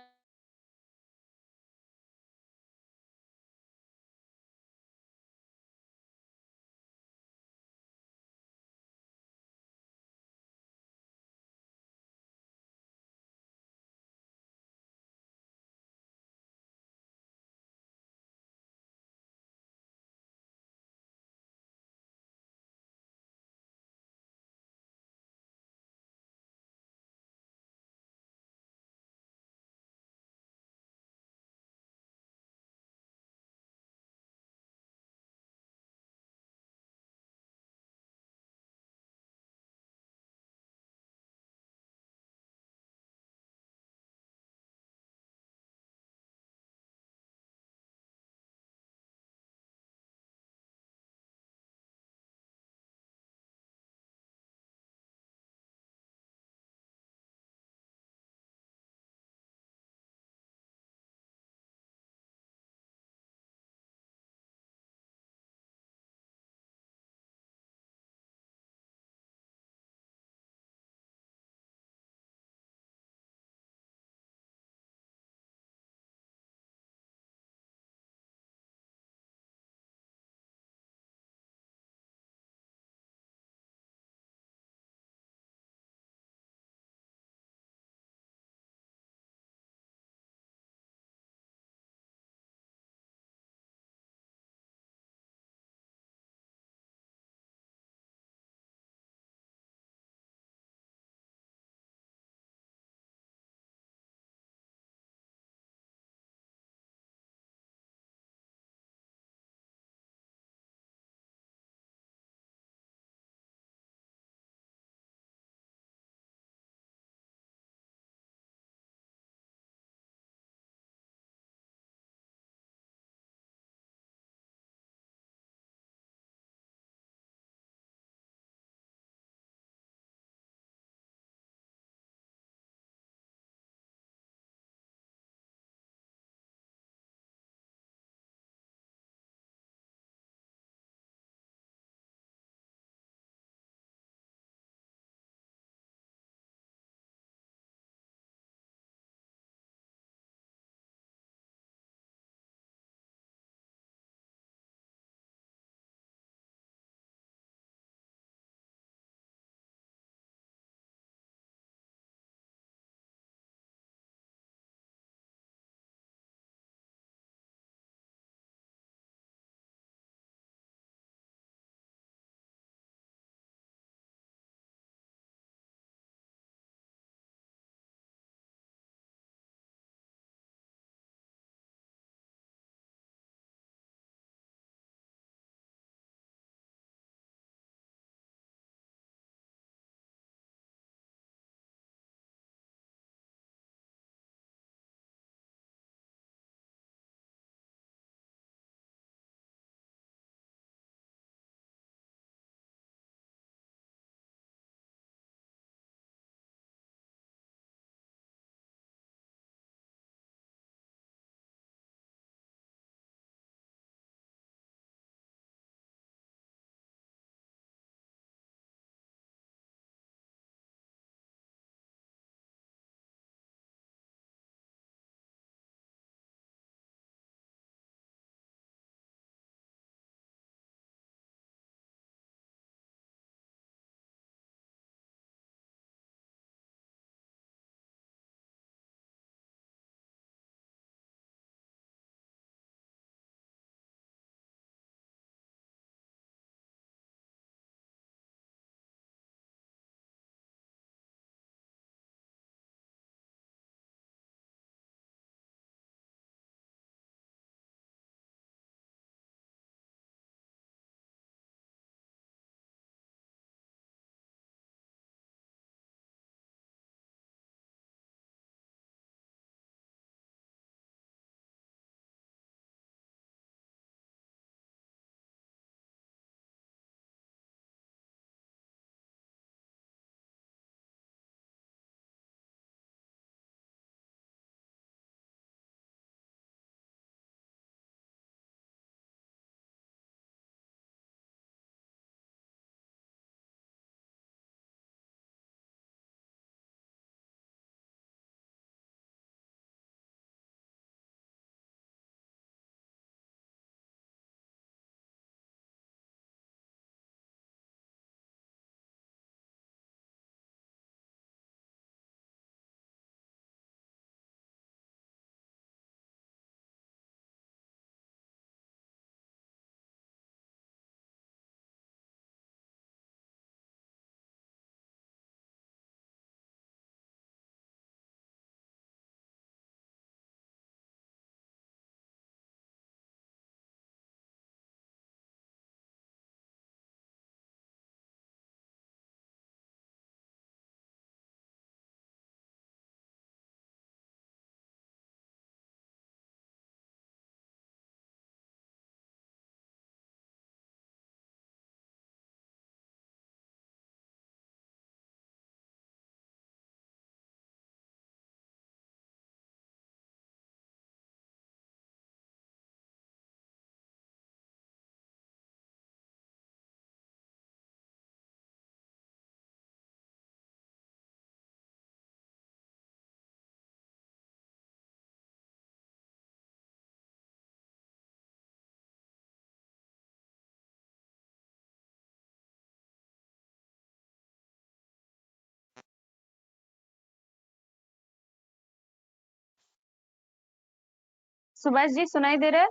Subhash ji सुनाई दे रहा है?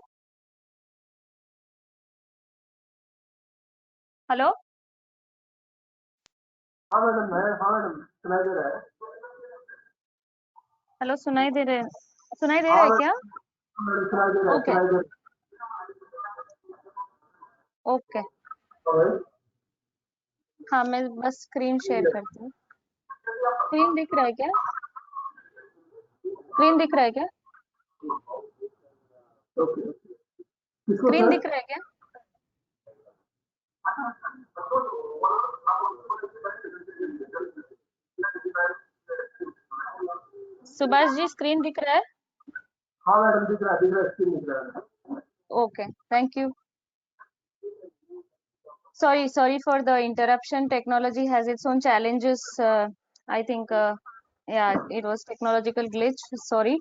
Hello हाँ madam सुनाई दे रहा है। Hello सुनाई दे रहा है हाँ क्या? मैडम सुनाई दे रहा है, ओके सुनाई दे ओके रहा है। हाँ मैं बस स्क्रीन शेयर करती हूँ। स्क्रीन दिख रहा है क्या? स्क्रीन दिख रहा है क्या? ओके, किसको स्क्रीन सर? दिख रहा है क्या? सुभाष जी स्क्रीन दिख रहा है? हाँ मैडम दिख रहा है, स्क्रीन दिख रहा है। Okay thank you. Sorry for the interruption. Technology has its own challenges. I think, yeah, it was technological glitch. Sorry,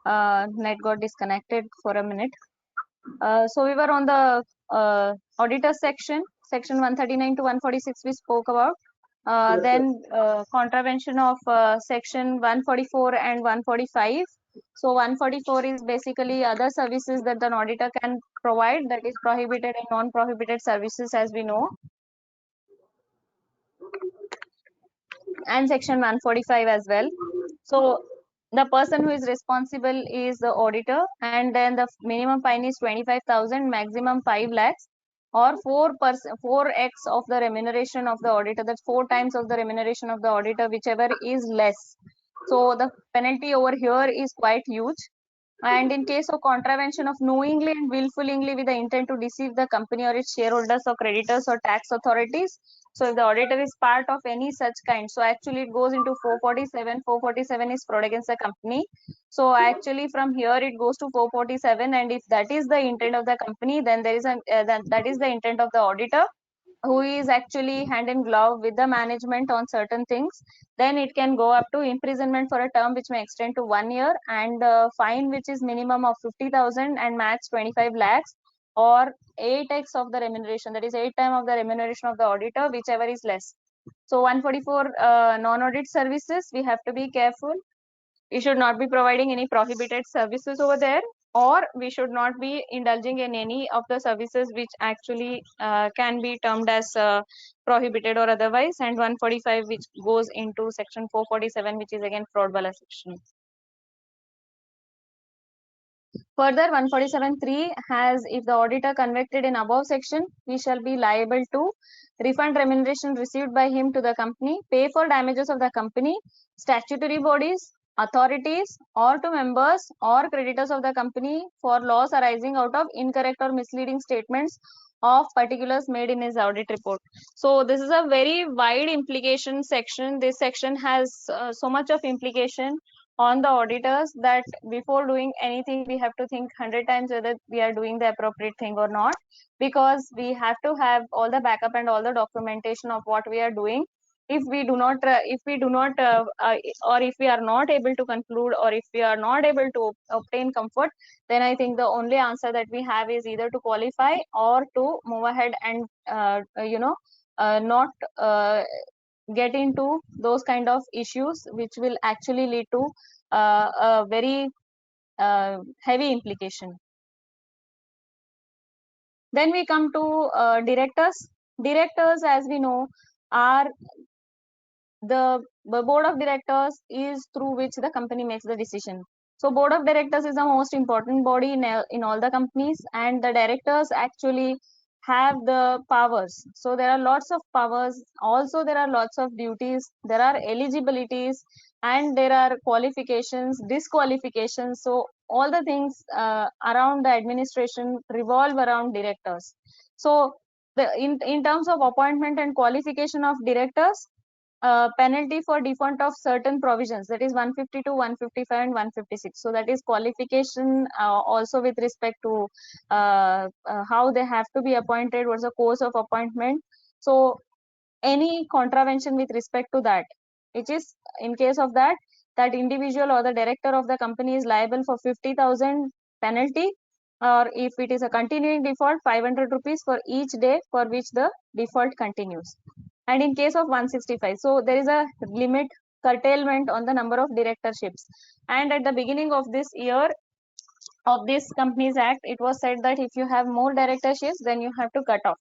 net got disconnected for a minute. So we were on the auditor section, section 139 to 146 we spoke about. Yes, Then contravention of section 144 and 145. So 144 is basically other services that an auditor can provide, that is prohibited and non-prohibited services as we know. And section 145 as well. So the person who is responsible is the auditor, and then the minimum fine is 25,000, maximum 5 lakhs, or 4x of the remuneration of the auditor. That's 4 times of the remuneration of the auditor, whichever is less. So the penalty over here is quite huge. And in case of contravention of knowingly and willfully with the intent to deceive the company or its shareholders or creditors or tax authorities, so if the auditor is part of any such kind, so actually it goes into 447. 447 is fraud against the company. So actually from here it goes to 447, and if that is the intent of the company, then there is that is the intent of the auditor, who is actually hand in glove with the management on certain things, then it can go up to imprisonment for a term which may extend to 1 year, and fine which is minimum of 50,000 and max 25 lakhs, or 8x of the remuneration, that is 8 times of the remuneration of the auditor, whichever is less. So 144 non-audit services, we have to be careful. We should not be providing any prohibited services over there, or we should not be indulging in any of the services which actually can be termed as prohibited or otherwise, and 145 which goes into section 447, which is again fraud wala section. Further, 147(3) has, if the auditor convicted in above section, he shall be liable to refund remuneration received by him to the company, pay for damages of the company, statutory bodies, authorities, or to members or creditors of the company for loss arising out of incorrect or misleading statements of particulars made in his audit report. So this is a very wide implication section. This section has so much of implication on the auditors that before doing anything we have to think 100 times whether we are doing the appropriate thing or not, because we have to have all the backup and all the documentation of what we are doing. If we do not or if we are not able to conclude, or if we are not able to obtain comfort, then I think the only answer that we have is either to qualify or to move ahead and not get into those kind of issues which will actually lead to a very heavy implication. Then we come to directors. Directors, as we know, are the board of directors is through which the company makes the decision. So board of directors is the most important body in all the companies, and the directors actually have the powers. So there are lots of powers. Also there are lots of duties. There are eligibilities, and there are qualifications, disqualifications. So all the things around the administration revolve around directors. So in terms of appointment and qualification of directors, penalty for default of certain provisions, that is 152, 155 and 156. So that is qualification also with respect to how they have to be appointed, what's the course of appointment. So any contravention with respect to that, which is in case of that, that individual or the director of the company is liable for 50,000 penalty, or if it is a continuing default, 500 rupees for each day for which the default continues. And in case of 165, so there is a limit curtailment on the number of directorships. And at the beginning of this year, of this Companies Act, it was said that if you have more directorships, then you have to cut off.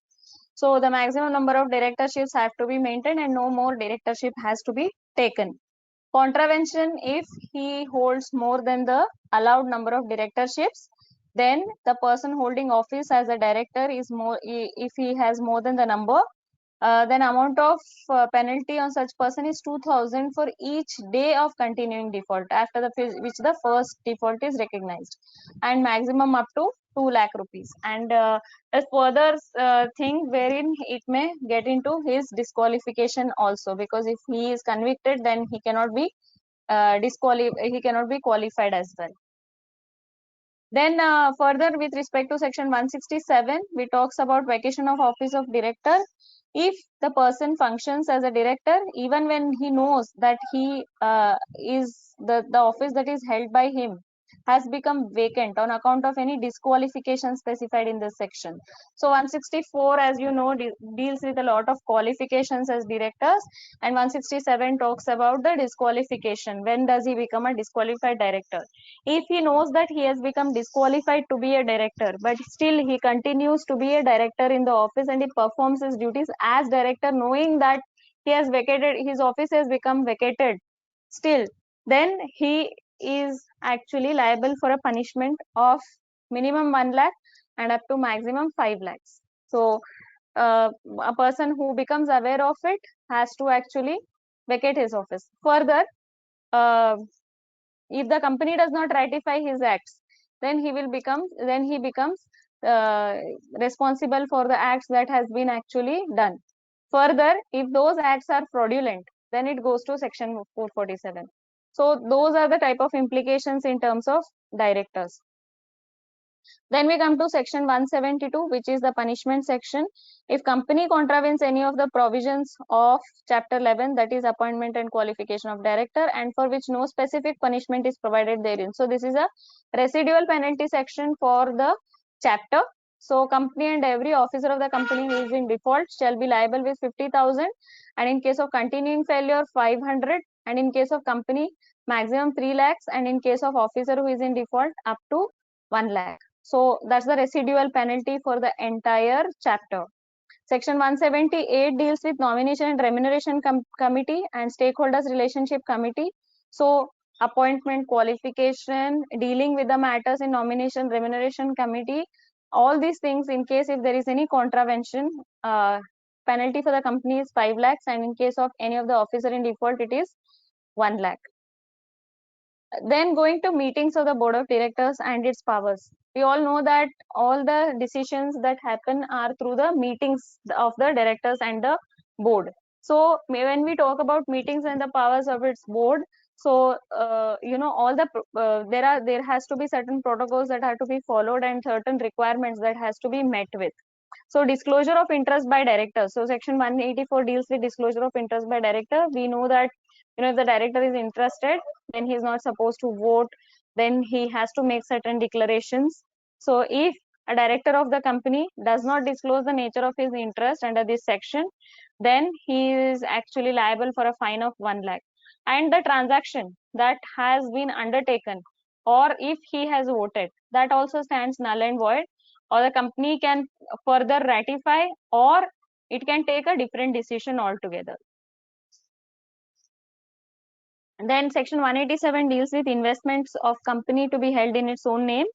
So the maximum number of directorships have to be maintained and no more directorship has to be taken. Contravention, if he holds more than the allowed number of directorships, then the person holding office as a director is more, if he has more than the number, then amount of penalty on such person is 2,000 for each day of continuing default after which the first default is recognized, and maximum up to 2 lakh rupees. And a further thing wherein it may get into his disqualification also, because if he is convicted, then he cannot be he cannot be qualified as well. Then further, with respect to section 167, we talks about vacation of office of director. If the person functions as a director, even when he knows that he is the office that is held by him has become vacant on account of any disqualification specified in this section. So 164, as you know, deals with a lot of qualifications as directors, and 167 talks about the disqualification. When does he become a disqualified director? If he knows that he has become disqualified to be a director, but still he continues to be a director in the office and he performs his duties as director, knowing that he has vacated, his office has become vacated still, then he is actually liable for a punishment of minimum 1 lakh and up to maximum 5 lakhs. So a person who becomes aware of it has to actually vacate his office. Further, if the company does not ratify his acts, then he becomes responsible for the acts that has been actually done. Further, if those acts are fraudulent, then it goes to section 447. So those are the type of implications in terms of directors. Then we come to section 172, which is the punishment section. If company contravenes any of the provisions of chapter 11, that is appointment and qualification of director, and for which no specific punishment is provided therein. So this is a residual penalty section for the chapter. So company and every officer of the company who is in default shall be liable with 50,000, and in case of continuing failure 500, and in case of company maximum 3 lakhs, and in case of officer who is in default up to 1 lakh. So that's the residual penalty for the entire chapter. Section 178 deals with nomination and remuneration committee and stakeholders relationship committee. So appointment, qualification, dealing with the matters in nomination remuneration committee, all these things, in case if there is any contravention, penalty for the company is 5 lakhs, and in case of any of the officer in default, it is 1 lakh. Then going to meetings of the board of directors and its powers. We all know that all the decisions that happen are through the meetings of the directors and the board. So when we talk about meetings and the powers of its board, so all the there has to be certain protocols that have to be followed and certain requirements that has to be met with. So disclosure of interest by director. So section 184 deals with disclosure of interest by director. We know that if the director is interested, then he is not supposed to vote. Then he has to make certain declarations. So if a director of the company does not disclose the nature of his interest under this section, then he is actually liable for a fine of 1 lakh. And the transaction that has been undertaken, or if he has voted, that also stands null and void, or the company can further ratify, or it can take a different decision altogether. And then section 187 deals with investments of company to be held in its own name.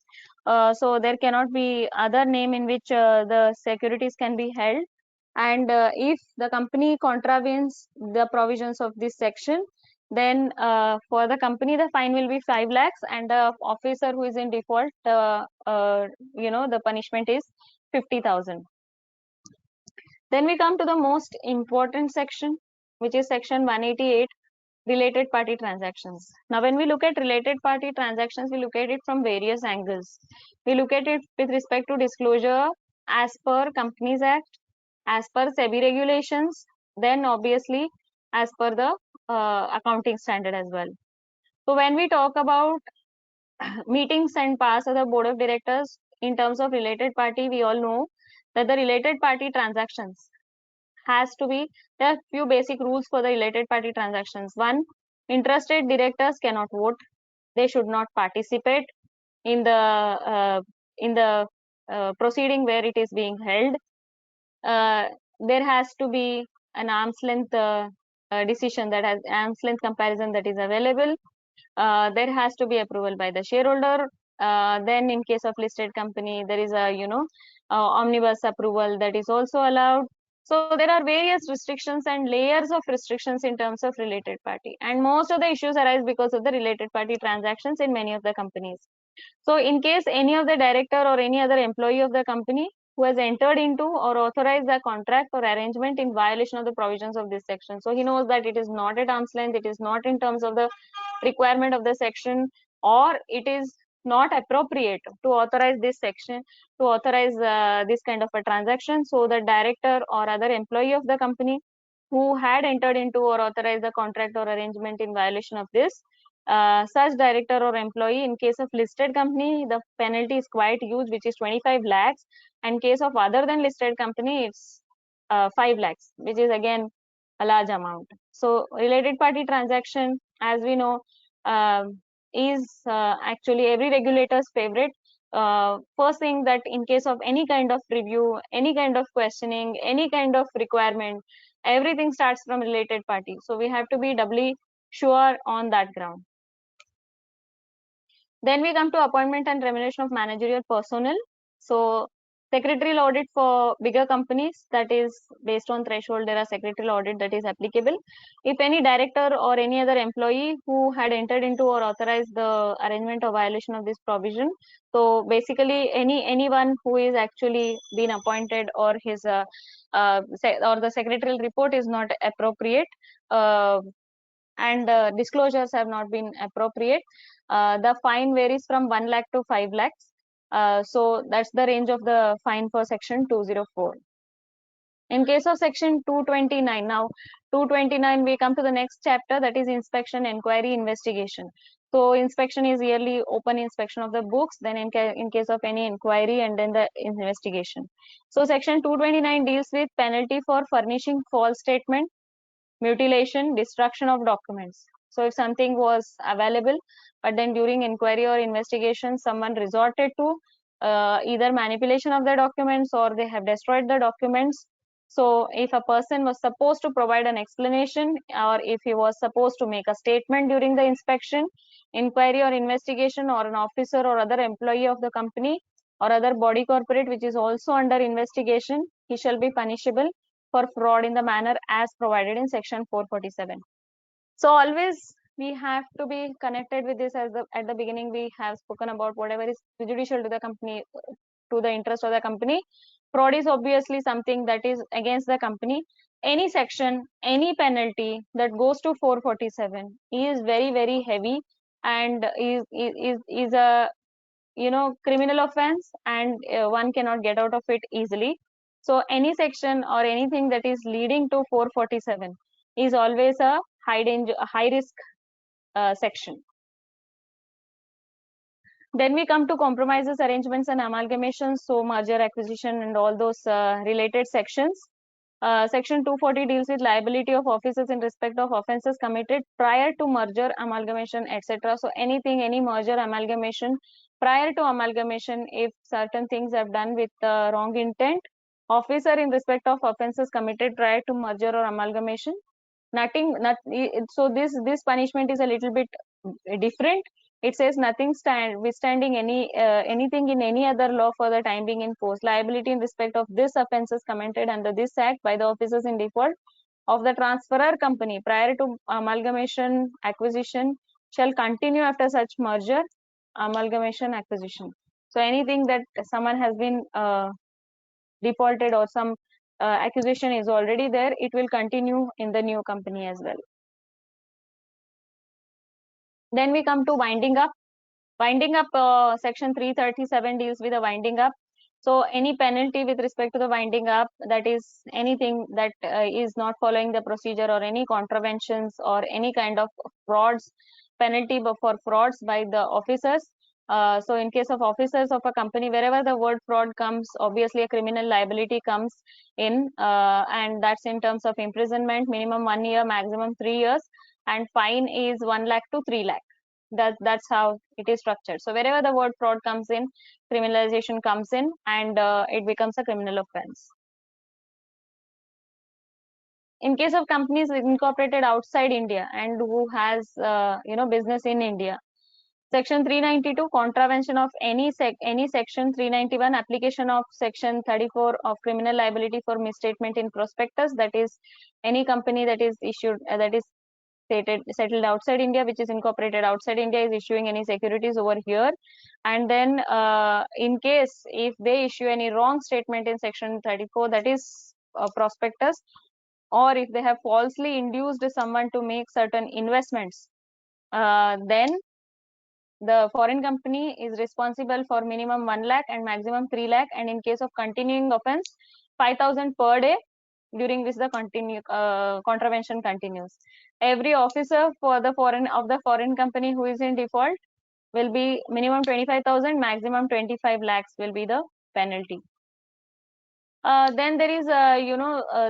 So there cannot be other name in which the securities can be held. And if the company contravenes the provisions of this section, then for the company the fine will be 5 lakhs, and the officer who is in default, the punishment is 50,000. Then we come to the most important section, which is section 188, related party transactions. Now when we look at related party transactions, we look at it from various angles. We look at it with respect to disclosure as per Companies Act, as per SEBI regulations, then obviously as per the accounting standard as well. So when we talk about meetings and powers of the board of directors in terms of related party, we all know that the related party transactions has to be, there are few basic rules for the related party transactions. One, interested directors cannot vote, they should not participate, in the proceeding where it is being held. There has to be an arm's length decision, that has arm's length comparison, that is available. There has to be approval by the shareholder. Then in case of listed company, there is a omnibus approval that is also allowed. So there are various restrictions and layers of restrictions in terms of related party, and most of the issues arise because of the related party transactions in many of the companies. So in case any of the director or any other employee of the company who has entered into or authorized the contract or arrangement in violation of the provisions of this section, so he knows that it is not at arm's length, it is not in terms of the requirement of the section, or it is not appropriate to authorize this section, to authorize this kind of a transaction. So the director or other employee of the company who had entered into or authorized the contract or arrangement in violation of this, such director or employee, in case of listed company, the penalty is quite huge, which is 25 lakhs. And case of other than listed company, it's 5 lakhs, which is again a large amount. So related party transaction, as we know, is actually every regulator's favorite. First thing, that in case of any kind of review, any kind of questioning, any kind of requirement, everything starts from related party. So we have to be doubly sure on that ground. Then we come to appointment and remuneration of managerial personnel. So secretarial audit for bigger companies, that is based on threshold, there are secretarial audit that is applicable. If any director or any other employee who had entered into or authorized the arrangement or violation of this provision, so basically anyone who is actually been appointed or his or the secretarial report is not appropriate, and disclosures have not been appropriate, the fine varies from 1 lakh to 5 lakhs. So that's the range of the fine for section 204. In case of section 229, now 229, we come to the next chapter, that is inspection, inquiry, investigation. So inspection is yearly open inspection of the books, then in case of any inquiry, and then the investigation. So section 229 deals with penalty for furnishing false statement, mutilation, destruction of documents. So if something was available, but then during inquiry or investigation, someone resorted to either manipulation of the documents or they have destroyed the documents. So if a person was supposed to provide an explanation, or if he was supposed to make a statement during the inspection, inquiry or investigation, or an officer or other employee of the company or other body corporate which is also under investigation, he shall be punishable for fraud in the manner as provided in section 447. So always we have to be connected with this, as at the beginning we have spoken about whatever is prejudicial to the company, to the interest of the company. Fraud is obviously something that is against the company. Any section, any penalty that goes to 447 is very, very heavy, and is a criminal offense, and one cannot get out of it easily. So any section or anything that is leading to 447 is always a high danger, high risk section. Then we come to compromises, arrangements, and amalgamations. So merger, acquisition, and all those related sections. Section 240 deals with liability of officers in respect of offences committed prior to merger, amalgamation, etc. So anything, any merger, amalgamation, prior to amalgamation, if certain things are done with wrong intent, officer in respect of offences committed prior to merger or amalgamation, so this punishment is a little bit different. It says nothing withstanding anything in any other law for the time being in force. Liability in respect of this offences committed under this act by the officers in default of the transferor company prior to amalgamation, acquisition shall continue after such merger, amalgamation, acquisition. So anything that someone has been defaulted, or some accusation is already there, it will continue in the new company as well. Then we come to winding up. Winding up, section 337 deals with the winding up. So any penalty with respect to the winding up, that is anything that is not following the procedure, or any contraventions, or any kind of frauds, penalty for frauds by the officers. So in case of officers of a company, wherever the word fraud comes, obviously a criminal liability comes in, and that's in terms of imprisonment, minimum 1 year, maximum 3 years, and fine is 1 lakh to 3 lakh. That's how it is structured. So wherever the word fraud comes in, criminalization comes in, and it becomes a criminal offense. In case of companies incorporated outside India and who has business in India, Section 392, contravention of any section. 391, application of Section 34 of criminal liability for misstatement in prospectus. That is, any company that is issued that is settled outside India, which is incorporated outside India, is issuing any securities over here, and then in case if they issue any wrong statement in Section 34, that is prospectus, or if they have falsely induced someone to make certain investments, then the foreign company is responsible for minimum 1 lakh and maximum 3 lakh, and in case of continuing offense, 5,000 per day, during which the contravention continues. Every officer for the foreign company who is in default will be minimum 25,000, maximum 25 lakhs will be the penalty. Then there is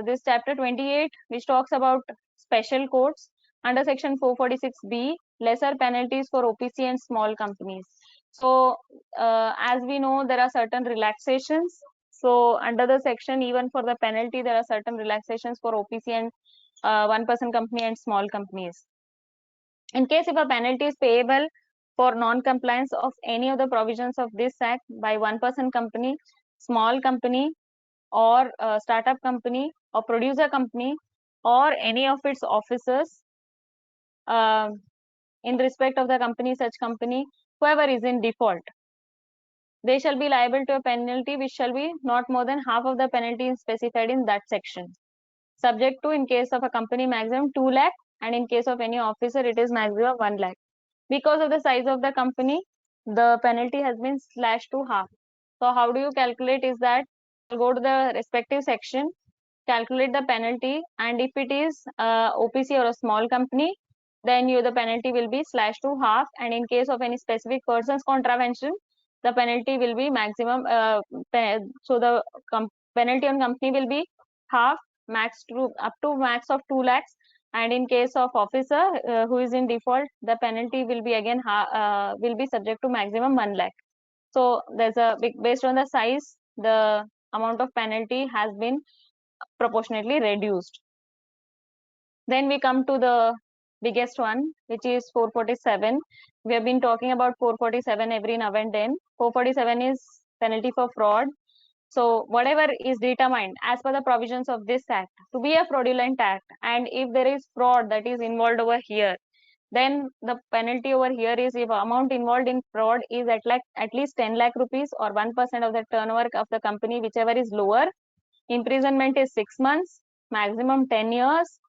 this chapter 28, which talks about special courts under section 446B, lesser penalties for OPC and small companies. So as we know, there are certain relaxations. So under the section, even for the penalty, there are certain relaxations for OPC and one-person company and small companies. In case if a penalty is payable for non-compliance of any of the provisions of this act by one-person company, small company, or startup company, or producer company, or any of its officers, in respect of the company, such company, whoever is in default, they shall be liable to a penalty which shall be not more than half of the penalty specified in that section, subject to, in case of a company, maximum 2 lakh, and in case of any officer, it is maximum 1 lakh. Because of the size of the company, the penalty has been slashed to half. So how do you calculate is that go to the respective section, calculate the penalty, and if it is OPC or a small company, then the penalty will be slashed to half, and in case of any specific person's contravention, the penalty will be maximum. So the penalty on company will be half, max to up to max of 2 lakhs, and in case of officer who is in default, the penalty will be again will be subject to maximum 1 lakh. So there's a based on the size, the amount of penalty has been proportionately reduced. Then we come to the biggest one, which is 447. We have been talking about 447 every now and then. 447 is penalty for fraud. So whatever is determined as per the provisions of this act to be a fraudulent act, and if there is fraud that is involved over here, then the penalty over here is, if amount involved in fraud is at least 10 lakh rupees or 1% of the turnover of the company, whichever is lower, imprisonment is 6 months, maximum 10 years,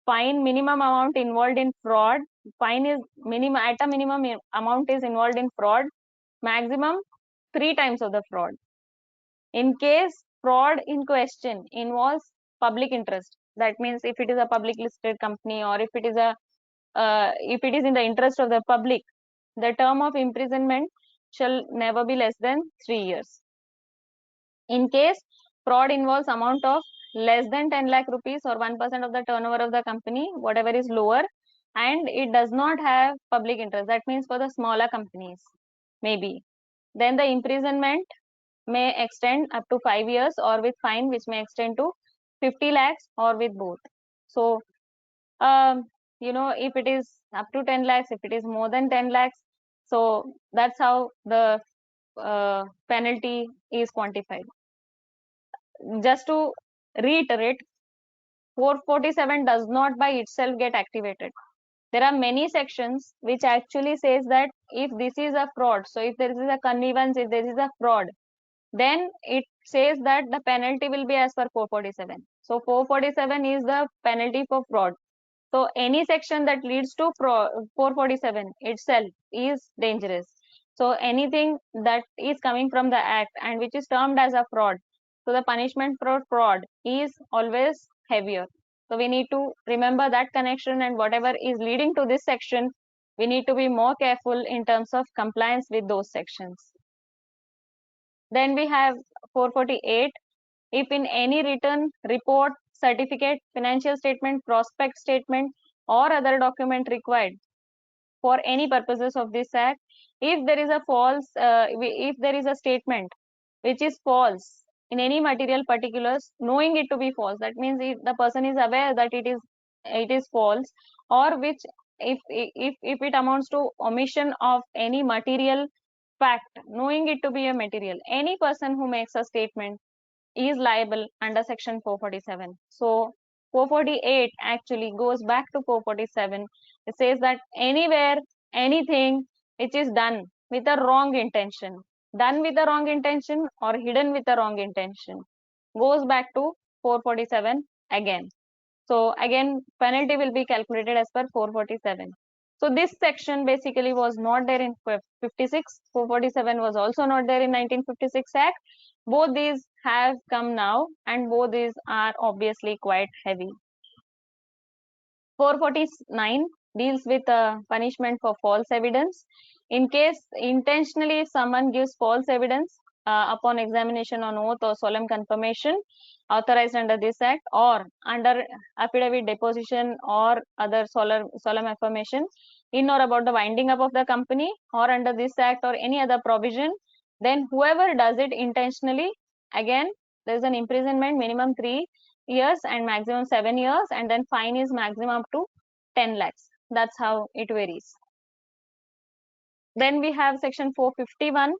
fine minimum amount involved in fraud, fine is minimum, at a minimum amount is involved in fraud, maximum 3 times of the fraud. In case fraud in question involves public interest, that means if it is a public listed company, or if it is in the interest of the public, the term of imprisonment shall never be less than 3 years. In case fraud involves amount of less than 10 lakh rupees or 1% of the turnover of the company, whatever is lower, and it does not have public interest, that means for the smaller companies, maybe, then the imprisonment may extend up to 5 years, or with fine which may extend to 50 lakhs, or with both. So if it is up to 10 lakhs, if it is more than 10 lakhs, so that's how the penalty is quantified. Just to reiterate, 447 does not by itself get activated. There are many sections which actually says that if this is a fraud, so if there is a connivance, if there is a fraud, then it says that the penalty will be as per 447. So 447 is the penalty for fraud. So any section that leads to 447 itself is dangerous. So anything that is coming from the act and which is termed as a fraud, so the punishment for fraud is always heavier. So we need to remember that connection, and whatever is leading to this section, we need to be more careful in terms of compliance with those sections. Then we have 448. If in any written report, certificate, financial statement, prospect statement, or other document required for any purposes of this act. If there is a false, if there is a statement which is false in any material particulars, knowing it to be false, that means if the person is aware that it is false, or which if it amounts to omission of any material fact, knowing it to be a material, any person who makes a statement is liable under section 447. So 448 actually goes back to 447. It says that anywhere, anything which is done with a wrong intention, done with a wrong intention or hidden with a wrong intention, goes back to 447 again. So again, penalty will be calculated as per 447. So this section basically was not there in 56. 447 was also not there in 1956 Act. Both these have come now, and both these are obviously quite heavy. 449 deals with punishment for false evidence. In case intentionally someone gives false evidence upon examination on oath or solemn confirmation authorized under this act, or under affidavit deposition or other solemn affirmation in or about the winding up of the company, or under this act or any other provision, then whoever does it intentionally, again there is an imprisonment minimum 3 years and maximum 7 years, and then fine is maximum up to 10 lakhs. That's how it varies. Then we have section 451,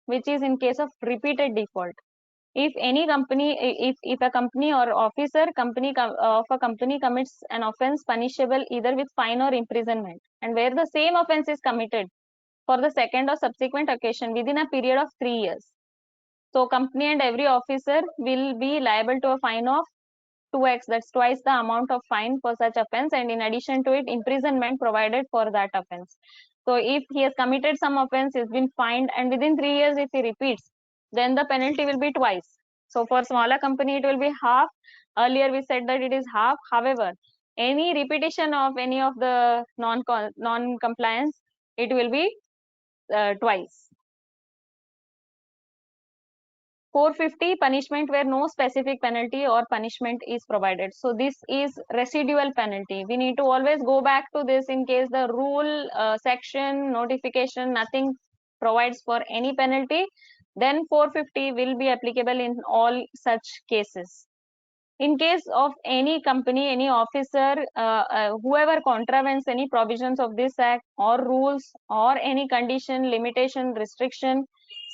which is in case of repeated default. If any company, if a company or officer of a company commits an offense punishable either with fine or imprisonment, and where the same offense is committed for the second or subsequent occasion within a period of 3 years, so company and every officer will be liable to a fine of 2x, that's twice the amount of fine for such offense, and in addition to it, imprisonment provided for that offense. So if he has committed some offense, he's been fined, and within 3 years if he repeats, then the penalty will be twice. So for smaller company it will be half. Earlier we said that it is half. However, any repetition of any of the non-compliance, it will be twice. 450, punishment where no specific penalty or punishment is provided. So this is residual penalty. We need to always go back to this in case the rule, section, notification, nothing provides for any penalty. Then 450 will be applicable in all such cases. In case of any company, any officer, whoever contravenes any provisions of this act or rules or any condition, limitation, restriction,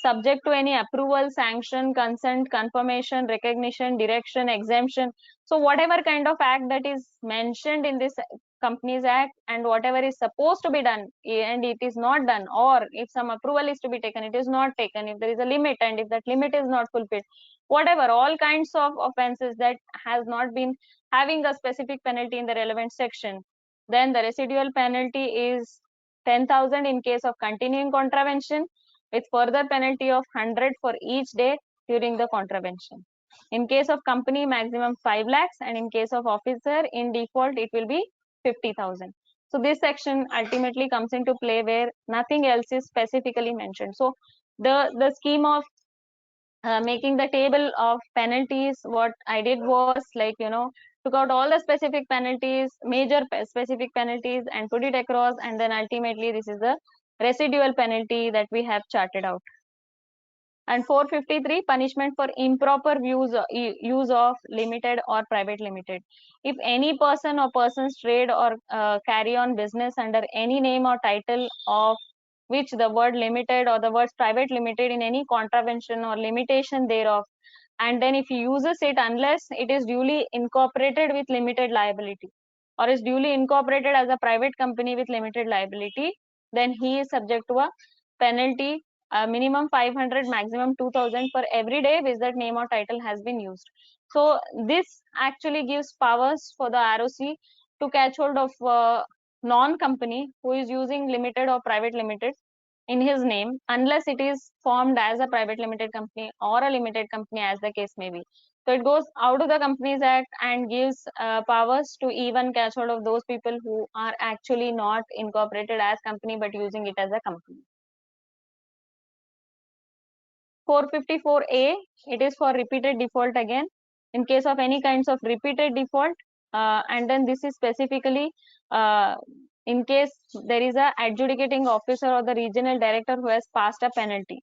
subject to any approval, sanction, consent, confirmation, recognition, direction, exemption. So whatever kind of act that is mentioned in this Companies Act, and whatever is supposed to be done and it is not done, or if some approval is to be taken, it is not taken, if there is a limit and if that limit is not fulfilled, whatever, all kinds of offenses that has not been having a specific penalty in the relevant section, then the residual penalty is 10,000 in case of continuing contravention, with further penalty of 100 for each day during the contravention. In case of company, maximum 5 lakhs, and in case of officer in default, it will be 50,000. So this section ultimately comes into play where nothing else is specifically mentioned. So the scheme of making the table of penalties, what I did was, like, took out all the specific penalties, major specific penalties, and put it across, and then ultimately this is the residual penalty that we have charted out. And 453, punishment for improper use of limited or private limited. If any person or persons trade or carry on business under any name or title of which the word limited or the words private limited in any contravention or limitation thereof, and then if he uses it unless it is duly incorporated with limited liability or is duly incorporated as a private company with limited liability, then he is subject to a penalty, minimum 500, maximum 2,000 for every day which that name or title has been used. So this actually gives powers for the ROC to catch hold of non-company who is using limited or private limited in his name, unless it is formed as a private limited company or a limited company, as the case may be. So it goes out of the Companies Act and gives powers to even catch hold of those people who are actually not incorporated as company but using it as a company. 454A, it is for repeated default again. In case of any kinds of repeated default, and then this is specifically in case there is a adjudicating officer or the regional director who has passed a penalty.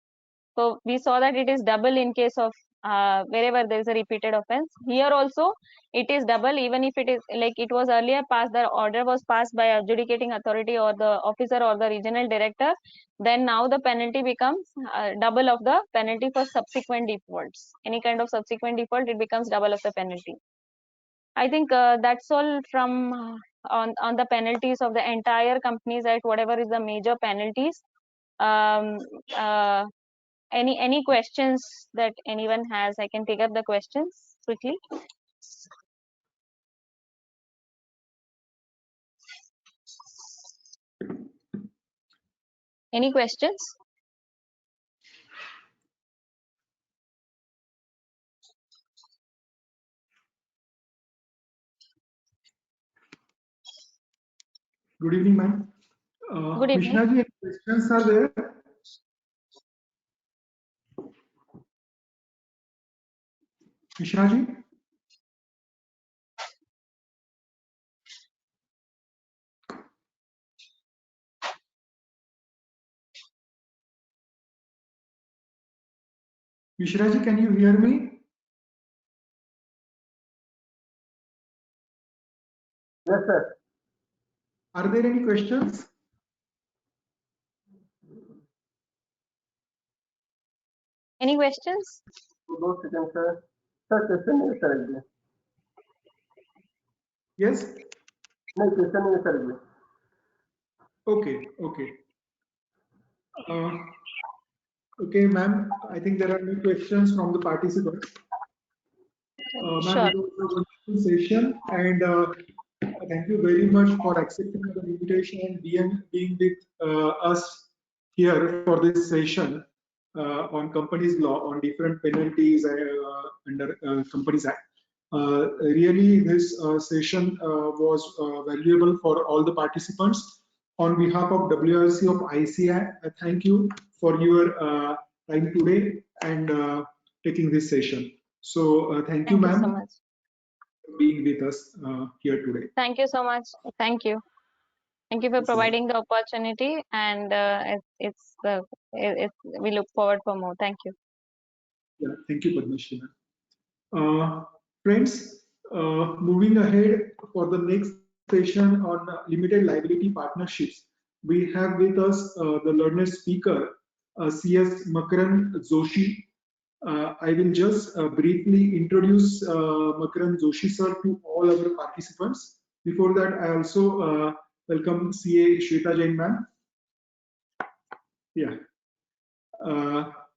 So we saw that it is double in case of wherever there is a repeated offense. Here also it is double, even if it is like it was earlier passed, the order was passed by adjudicating authority or the officer or the regional director, then now the penalty becomes double of the penalty for subsequent defaults. Any kind of subsequent default, it becomes double of the penalty. I think that's all from on the penalties of the entire companies at whatever is the major penalties. Um, uh, any questions that anyone has? I can take up the questions quickly. Any questions? Good evening, ma'am. Good evening. Mishnaji, any questions are there? Mishnaji? Mishnaji, can you hear me? Yes, sir. Are there any questions? Any questions? 2 seconds, sir. Sir, question नहीं है sir इसमें. Yes? नहीं, question नहीं है sir इसमें. Okay, okay. Okay, ma'am. I think there are no questions from the participants. Ma'am, Sure. it was a wonderful session, and thank you very much for accepting the invitation and being with us here for this session on companies law on different penalties under Companies Act. Really, this session was valuable for all the participants. On behalf of WRC of ICI, I thank you for your time today and taking this session. So thank you, Thank you so ma'am, much. for being with us here today. Thank you so much. Thank you. Thank you for Yes, sir. providing the opportunity, and we look forward for more. Thank you. Yeah, thank you, Padmashree. Friends, moving ahead for the next session on limited liability partnerships, we have with us the learned speaker, CS Makarand Joshi. I will just briefly introduce Makarand Joshi sir to all our participants. Before that, I also welcome CA Shweta Jain ma'am. Yeah.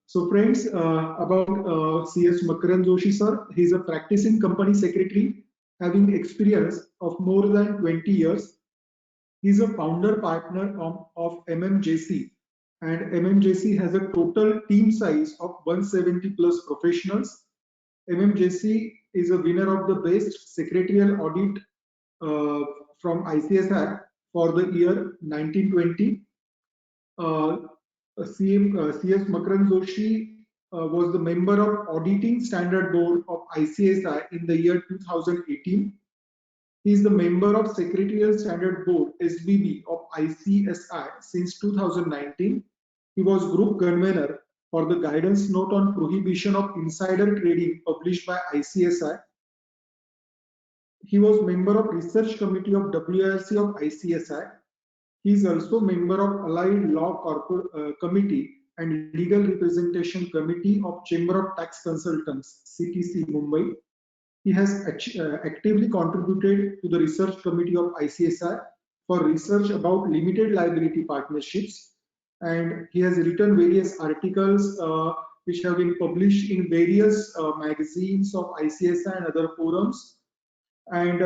So friends, about CS Makarand Joshi sir, he is a practicing company secretary having experience of more than 20 years. He is a founder partner of MMJC, and MMJC has a total team size of 170 plus professionals. MMJC is a winner of the best secretarial audit uh, from ICSI for the year 1920. CS Makarand Joshi was the member of Auditing Standard Board of ICSI in the year 2018. He is the member of Secretarial Standard Board SBB of ICSI since 2019. He was group convener for the guidance note on prohibition of insider trading published by ICSI. He was member of Research Committee of WRC of ICSI. He is also member of Allied Law Committee and Legal Representation Committee of Chamber of Tax Consultants, CTC Mumbai. He has actively contributed to the Research Committee of ICSI for research about limited liability partnerships, and he has written various articles which have been published in various magazines of ICSI and other forums. And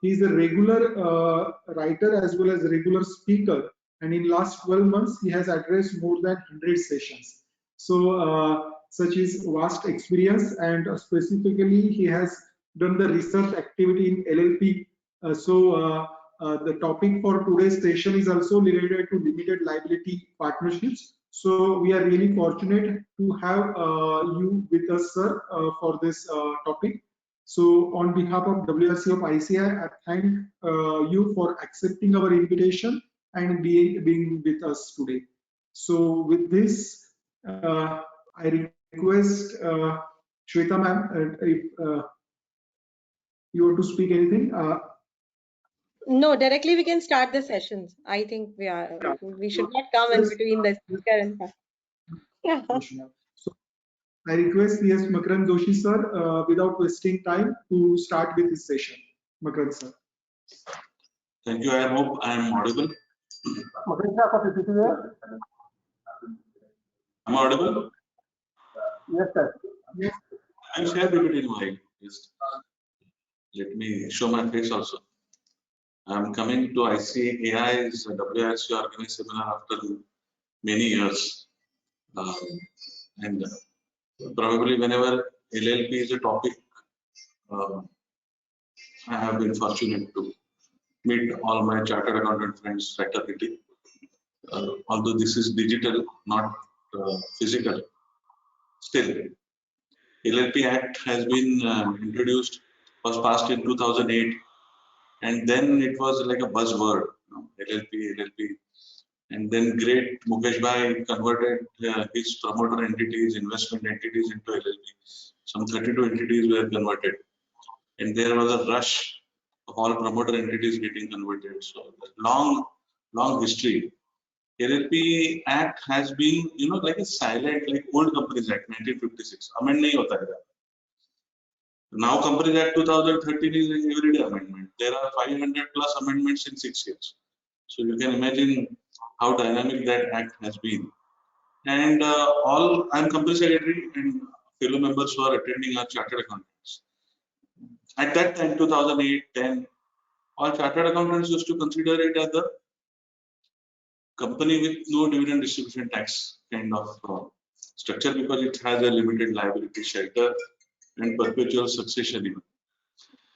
he is a regular writer as well as a regular speaker, and in last 12 months he has addressed more than 100 sessions. So such is vast experience, and specifically he has done the research activity in LLP. The topic for today's session is also related to limited liability partnerships. So we are really fortunate to have you with us, sir, for this topic. So on behalf of WRC of ICI, I thank you for accepting our invitation and being with us today. So with this, I request Shweta ma'am, if you want to speak anything. No, directly we can start the sessions. I think we should not come in between the speaker and yeah. So I request yes, Makarand Joshi sir, without wasting time, to start with this session. Makarand sir. Thank you. I hope I am audible. Am I audible? Yes, sir. Yes. I'll share PPT in my list. Let me show my face also. I'm coming to ICAI's WRC organized seminar after many years. And probably whenever LLP is a topic, I have been fortunate to meet all my chartered accountant friends fraternity. Although this is digital, not physical, still LLP Act has been introduced, was passed in 2008, and then it was like a buzzword, LLP, and then great Mukesh Bhai converted his promoter entities, investment entities into LLP. Some 32 entities were converted, and there was a rush of all promoter entities getting converted. So long history. LLP Act has been, like a silent, like old Companies Act, 1956. Amend nahi hota hai. Now Companies Act 2013 is an everyday amendment. There are 500 plus amendments in 6 years. So you can imagine how dynamic that act has been. And I'm company secretary and fellow members who are attending are chartered accountants. At that time, 2008-10, all chartered accountants used to consider it as the company with no dividend distribution tax kind of structure because it has a limited liability shelter and perpetual succession even.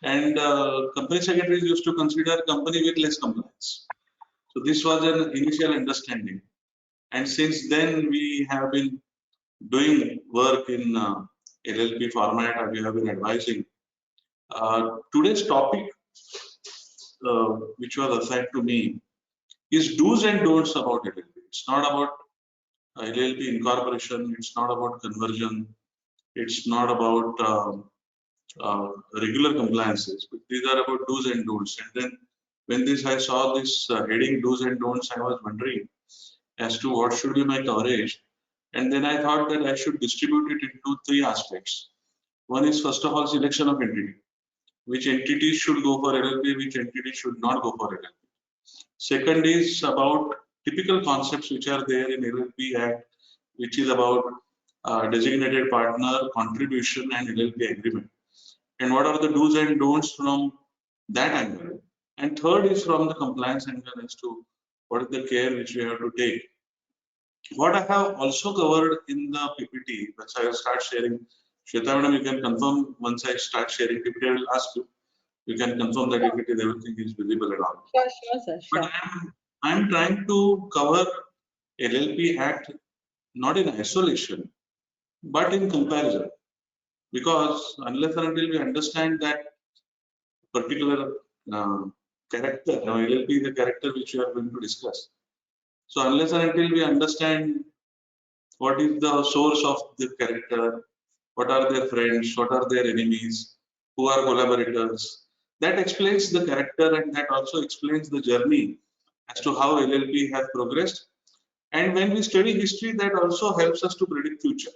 And company secretaries used to consider company with less compliance. So this was an initial understanding. And since then, we have been doing work in LLP format and we have been advising. Today's topic, which was assigned to me, is do's and don'ts about LLP. It's not about LLP incorporation, it's not about conversion, it's not about regular compliances, but these are about do's and don'ts. And then when I saw this heading do's and don'ts, I was wondering as to what should be my coverage. And then I thought that I should distribute it into 3 aspects. One is first of all selection of entity. Which entities should go for LLP, which entities should not go for LLP. Second is about typical concepts which are there in LLP Act, which is about designated partner, contribution and LLP agreement. And what are the do's and don'ts from that angle. And third is from the compliance angle as to what is the care which we have to take. What I have also covered in the PPT, which I will start sharing. Shweta madam, you can confirm once I start sharing PPT, I will ask you. You can confirm that if it is everything is visible at all. Sure, sir. Sure. But I'm trying to cover LLP Act not in isolation, but in comparison. Because unless and until we understand that particular character, now LLP is a character which we are going to discuss. So unless and until we understand what is the source of the character, what are their friends, what are their enemies, who are collaborators, that explains the character and that also explains the journey as to how LLP has progressed. And when we study history, that also helps us to predict future.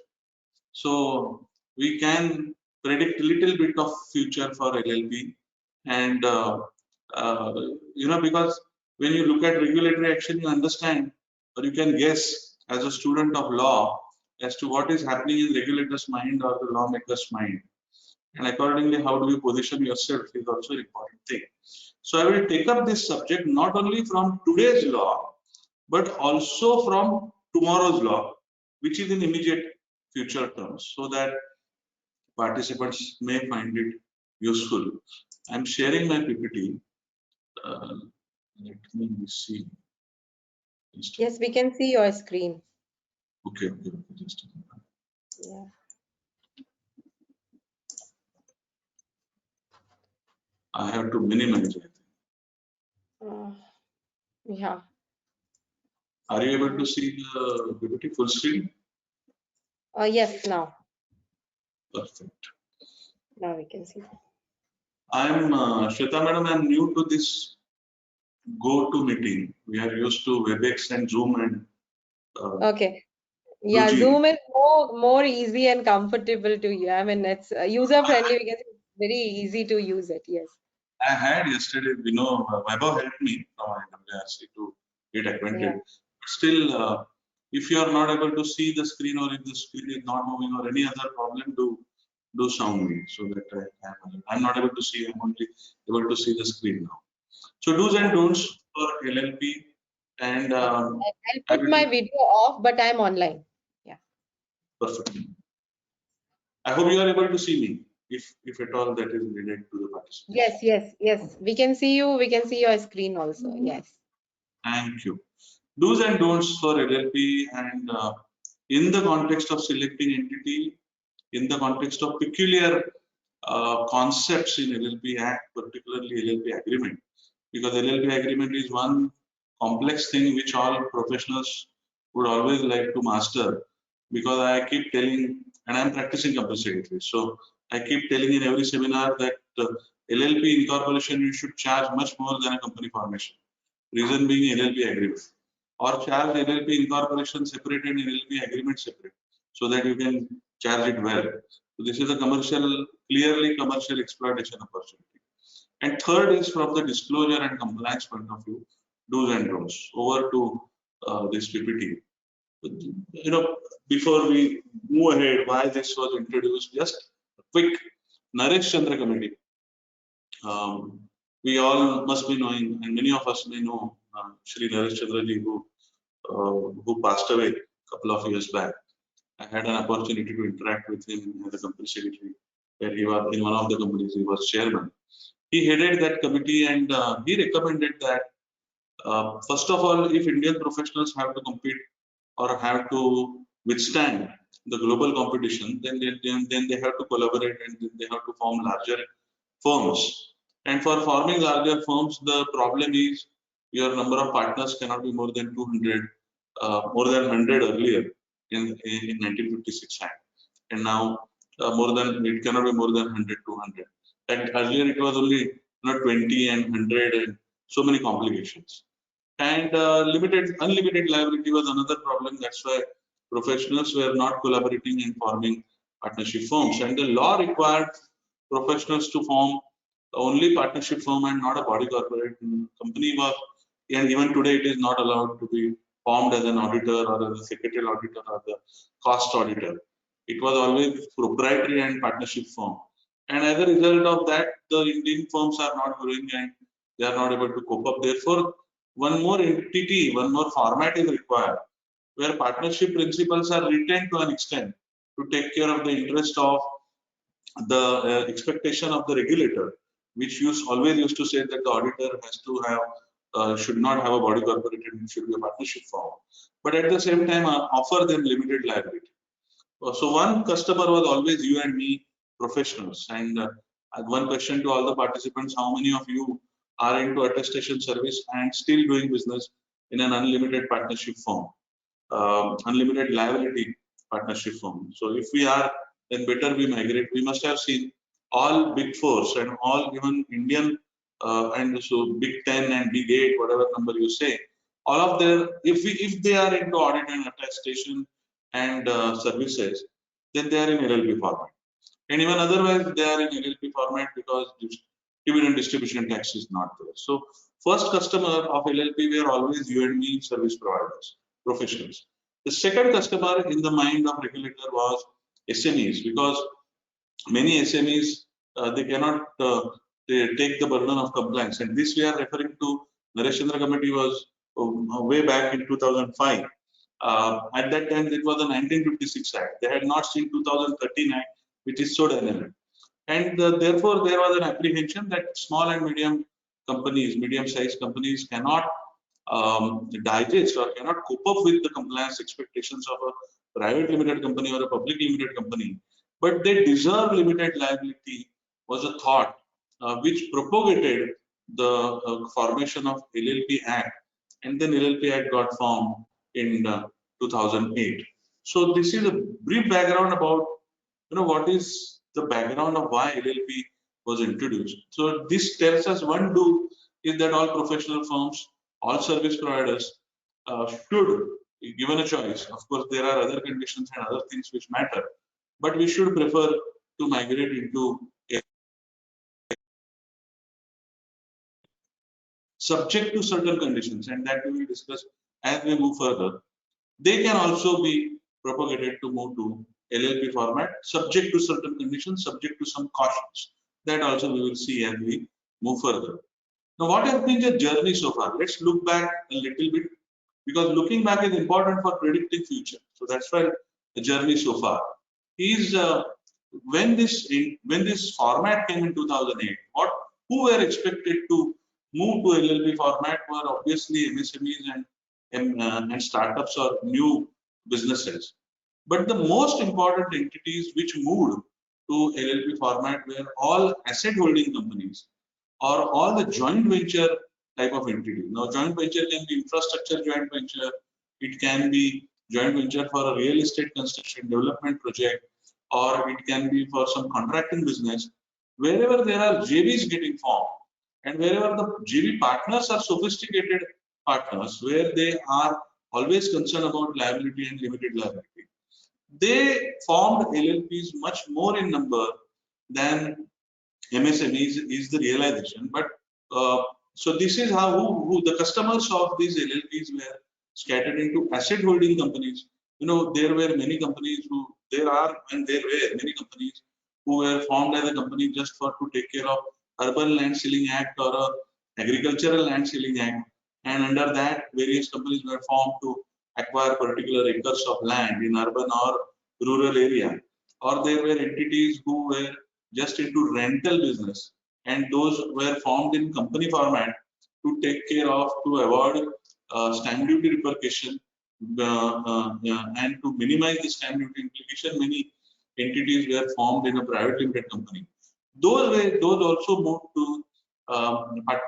So we can predict little bit of future for LLP. And because when you look at regulatory action, you understand or you can guess as a student of law as to what is happening in regulator's mind or the lawmaker's mind. And accordingly, how do you position yourself is also an important thing. So I will take up this subject not only from today's law, but also from tomorrow's law, which is in immediate future terms, so that participants may find it useful. I'm sharing my PPT. Let me see. Yes, we can see your screen. Okay. Just yeah. I have to minimize it. Yeah. Are you able to see the PPT full screen? Yes, now Perfect. we can see. I'm Shweta madam. I'm new to this go-to meeting. We are used to WebEx and Zoom and Okay. Yeah, Ruchi. Zoom is more easy and comfortable to you. I mean, it's user friendly because it's very easy to use it. Yes. I had yesterday, Vaibhav helped me from IWRC to get acquainted. Yeah. But still, if you are not able to see the screen or if the screen is not moving or any other problem, do sound me so that I'm not able to see. I'm only able to see the screen now. So do's and don'ts for LLP and I'll I put my will video off, but I'm online. Yeah. perfect. I hope you are able to see me if at all that is needed to the participants. Yes. We can see you. We can see your screen also. Yes. Thank you. Do's and don'ts for LLP and in the context of selecting entity, in the context of peculiar concepts in LLP Act, particularly LLP agreement, because LLP agreement is one complex thing which all professionals would always like to master. Because I keep telling, and I'm practicing company secretary, so I keep telling in every seminar that LLP incorporation you should charge much more than a company formation. Reason being LLP agreement, or charge LLP incorporation separate and LLP agreement separate, so that you can charge it well. So this is a clearly commercial exploitation opportunity. And third is from the disclosure and compliance point of view, do's and don'ts. Over to this PPT. Before we move ahead, why this was introduced, just a quick Naresh Chandra committee. We all must be knowing, and many of us may know, Shri Naresh Chandra ji, who passed away a couple of years back. I had an opportunity to interact with him as a company secretary, where he was in one of the companies, he was chairman. He headed that committee and he recommended that first of all, if Indian professionals have to compete or have to withstand the global competition, then they have to collaborate and they have to form larger firms. And for forming larger firms, the problem is your number of partners cannot be more than 200, more than 100 earlier in 1956 Act. And now it cannot be more than 100, 200. And earlier it was only 20 and 100 and so many complications. And unlimited liability was another problem. That's why professionals were not collaborating and forming partnership firms. And the law required professionals to form only partnership firm and not a body corporate company was, and even today it is not allowed to be formed as an auditor or as a secretarial auditor or the cost auditor. It was always proprietary and partnership firm. And as a result of that, the Indian firms are not growing and they are not able to cope up. Therefore, one more entity, one more format is required, where partnership principles are retained to an extent to take care of the interest of the expectation of the regulator, which always used to say that the auditor has to have should not have a body corporate and should be a partnership firm, but at the same time offer them limited liability. So one customer was always you and me professionals, and one question to all the participants: how many of you are into attestation service and still doing business in an unlimited partnership firm? Unlimited liability partnership firm. So if we are, then better we migrate. We must have seen all big fours and all even Indian and so big 10 and big 8, whatever number you say, all of their, if they are into audit and attestation and services, then they are in LLP format. And even otherwise, they are in LLP format because dividend distribution tax is not there. So first customer of LLP were always you and me service providers, professionals. The second customer in the mind of regulator was SMEs, because many SMEs they cannot they take the burden of compliance. And this we are referring to. Naresh Chandra committee was way back in 2005. At that time, it was the 1956 Act. They had not seen 2013 Act, which is so dynamic. And therefore, there was an apprehension that small and medium companies, medium-sized companies cannot digest or cannot cope up with the compliance expectations of a private limited company or a public limited company. But they deserve limited liability was a thought which propagated the formation of LLP Act, and then LLP Act got formed in 2008. So this is a brief background about what is the background of why LLP was introduced. So this tells us one do is that all professional firms, all service providers should, given a choice, of course there are other conditions and other things which matter, but we should prefer to migrate into a subject to certain conditions, and that we will discuss as we move further. They can also be propagated to move to LLP format, subject to certain conditions, subject to some cautions. That also we will see as we move further. Now, what has been the journey so far? Let's look back a little bit, because looking back is important for predicting future. So that's why the journey so far is when this format came in 2008. Who were expected to move to LLP format were obviously MSMEs and startups or new businesses. But the most important entities which moved to LLP format were all asset holding companies or all the joint venture type of entity. Now, joint venture can be infrastructure joint venture, it can be joint venture for a real estate construction development project, or it can be for some contracting business. Wherever there are JVs getting formed, and wherever the JV partners are sophisticated partners, where they are always concerned about liability and limited liability, they formed LLPs much more in number than MSMEs is the realization. But so this is how who the customers of these LLPs were scattered into asset holding companies. There were many companies there were many companies who were formed as a company just for to take care of urban land ceiling act or agricultural land ceiling act, and under that various companies were formed to acquire particular acres of land in urban or rural area, or there were entities who were just into rental business, and those were formed in company format to take care of, to avoid stamp duty repercussion, and to minimize the stamp duty implication. Many entities were formed in a private limited company. Those also moved to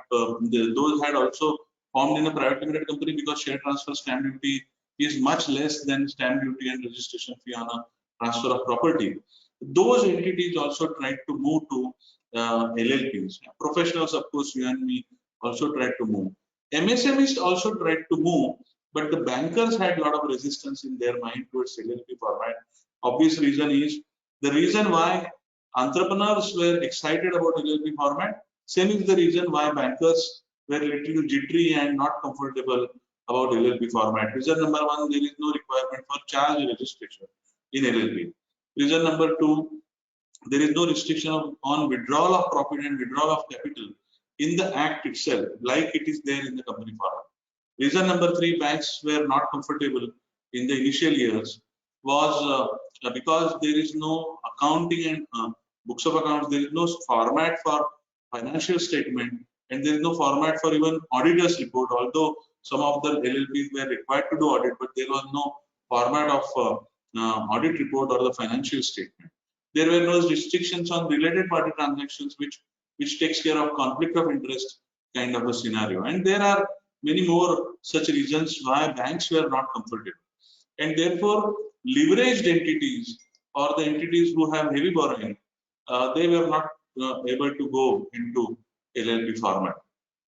those had also formed in a private limited company, because share transfer stamp duty is much less than stamp duty and registration fee on a transfer of property. Those entities also tried to move to LLPs. Professionals, of course, you and me also tried to move. MSMEs also tried to move, but the bankers had a lot of resistance in their mind towards LLP format. Obvious reason is the reason why entrepreneurs were excited about LLP format. Same is the reason why bankers were little jittery and not comfortable about LLP format. Reason number one, there is no requirement for charge registration in LLP. Reason number two, there is no restriction on withdrawal of profit and withdrawal of capital in the act itself, like it is there in the company format. Reason number three, banks were not comfortable in the initial years was because there is no accounting and books of accounts, there is no format for financial statement, and there is no format for even auditor's report, although some of the LLPs were required to do audit, but there was no format of audit report or the financial statement. There were no restrictions on related party transactions, which takes care of conflict of interest kind of a scenario. And there are many more such reasons why banks were not comfortable. And therefore, leveraged entities or the entities who have heavy borrowing, they were not able to go into LLP format.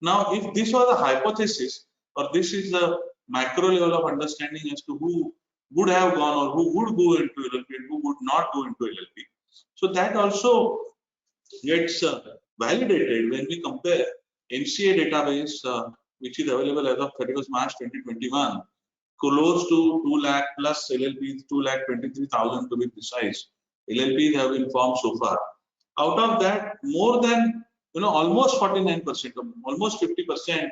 Now, if this was a hypothesis, or this is the macro level of understanding as to who would have gone or who would go into LLP and who would not go into LLP. So that also gets validated when we compare MCA database, which is available as of 31st March 2021, close to 2 lakh plus LLPs, 2,23,000 to be precise. LLPs have been formed so far. Out of that, more than almost 49%, almost 50%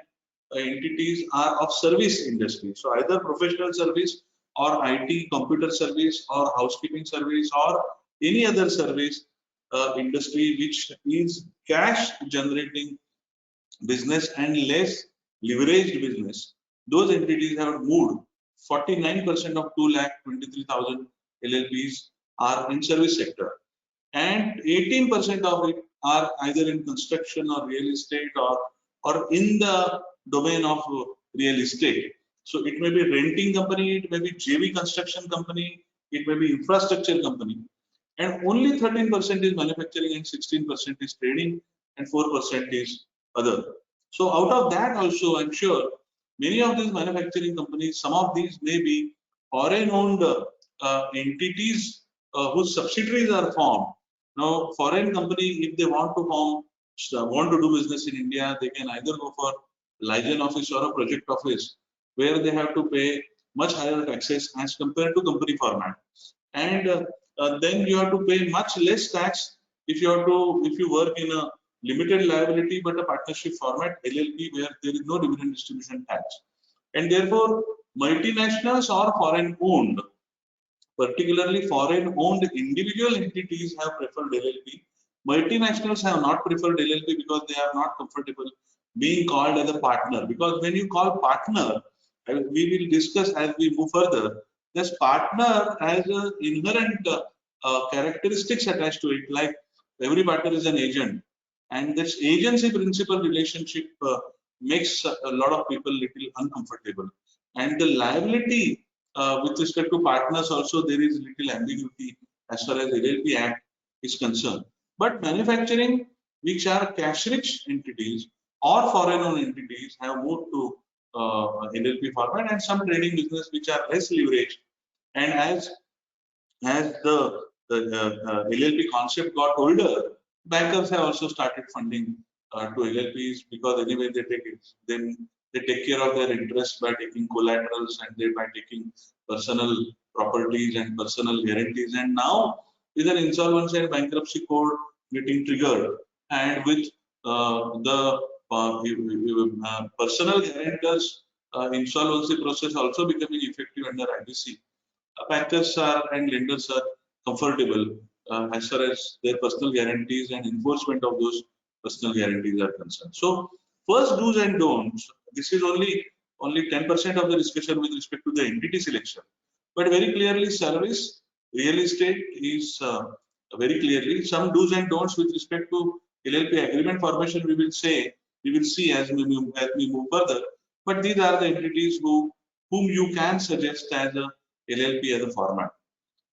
entities are of service industry. So either professional service or IT, computer service or housekeeping service or any other service industry which is cash generating business and less leveraged business. Those entities have moved. 49% of 2,23,000 LLPs are in service sector, and 18% of it are either in construction or real estate or in the domain of real estate. So it may be renting company, it may be JV construction company, it may be infrastructure company, and only 13% is manufacturing and 16% is trading and 4% is other. So out of that also, I'm sure many of these manufacturing companies, some of these may be foreign-owned entities whose subsidiaries are formed. Now, foreign company, if they want to want to do business in India, they can either go for license office or a project office, where they have to pay much higher taxes as compared to company format, and then you have to pay much less tax if you work in a limited liability but a partnership format LLP, where there is no dividend distribution tax, and therefore multinationals or foreign owned, particularly foreign-owned individual entities, have preferred LLP. Multinationals have not preferred LLP because they are not comfortable being called as a partner. Because when you call partner, we will discuss as we move further, this partner has an inherent characteristics attached to it, like every partner is an agent. And this agency principal relationship makes a lot of people little uncomfortable. And the liability with respect to partners also, there is little ambiguity as far as LLP Act is concerned. But manufacturing, which are cash-rich entities or foreign-owned entities, have moved to LLP format, and some trading business which are less leveraged. And as the LLP concept got older, bankers have also started funding to LLPs, because anyway they take it, then they take care of their interest by taking collaterals and they by taking personal properties and personal guarantees. And now with an insolvency and bankruptcy code getting triggered, and with the personal guarantors insolvency process also becoming effective under IBC, bankers are and lenders are comfortable as far as their personal guarantees and enforcement of those personal guarantees are concerned. So first do's and don'ts, this is only 10% of the discussion with respect to the entity selection, but very clearly service, real estate is very clearly some do's and don'ts with respect to LLP agreement formation. We will see as we move further, but these are the entities whom you can suggest as a LLP as a format.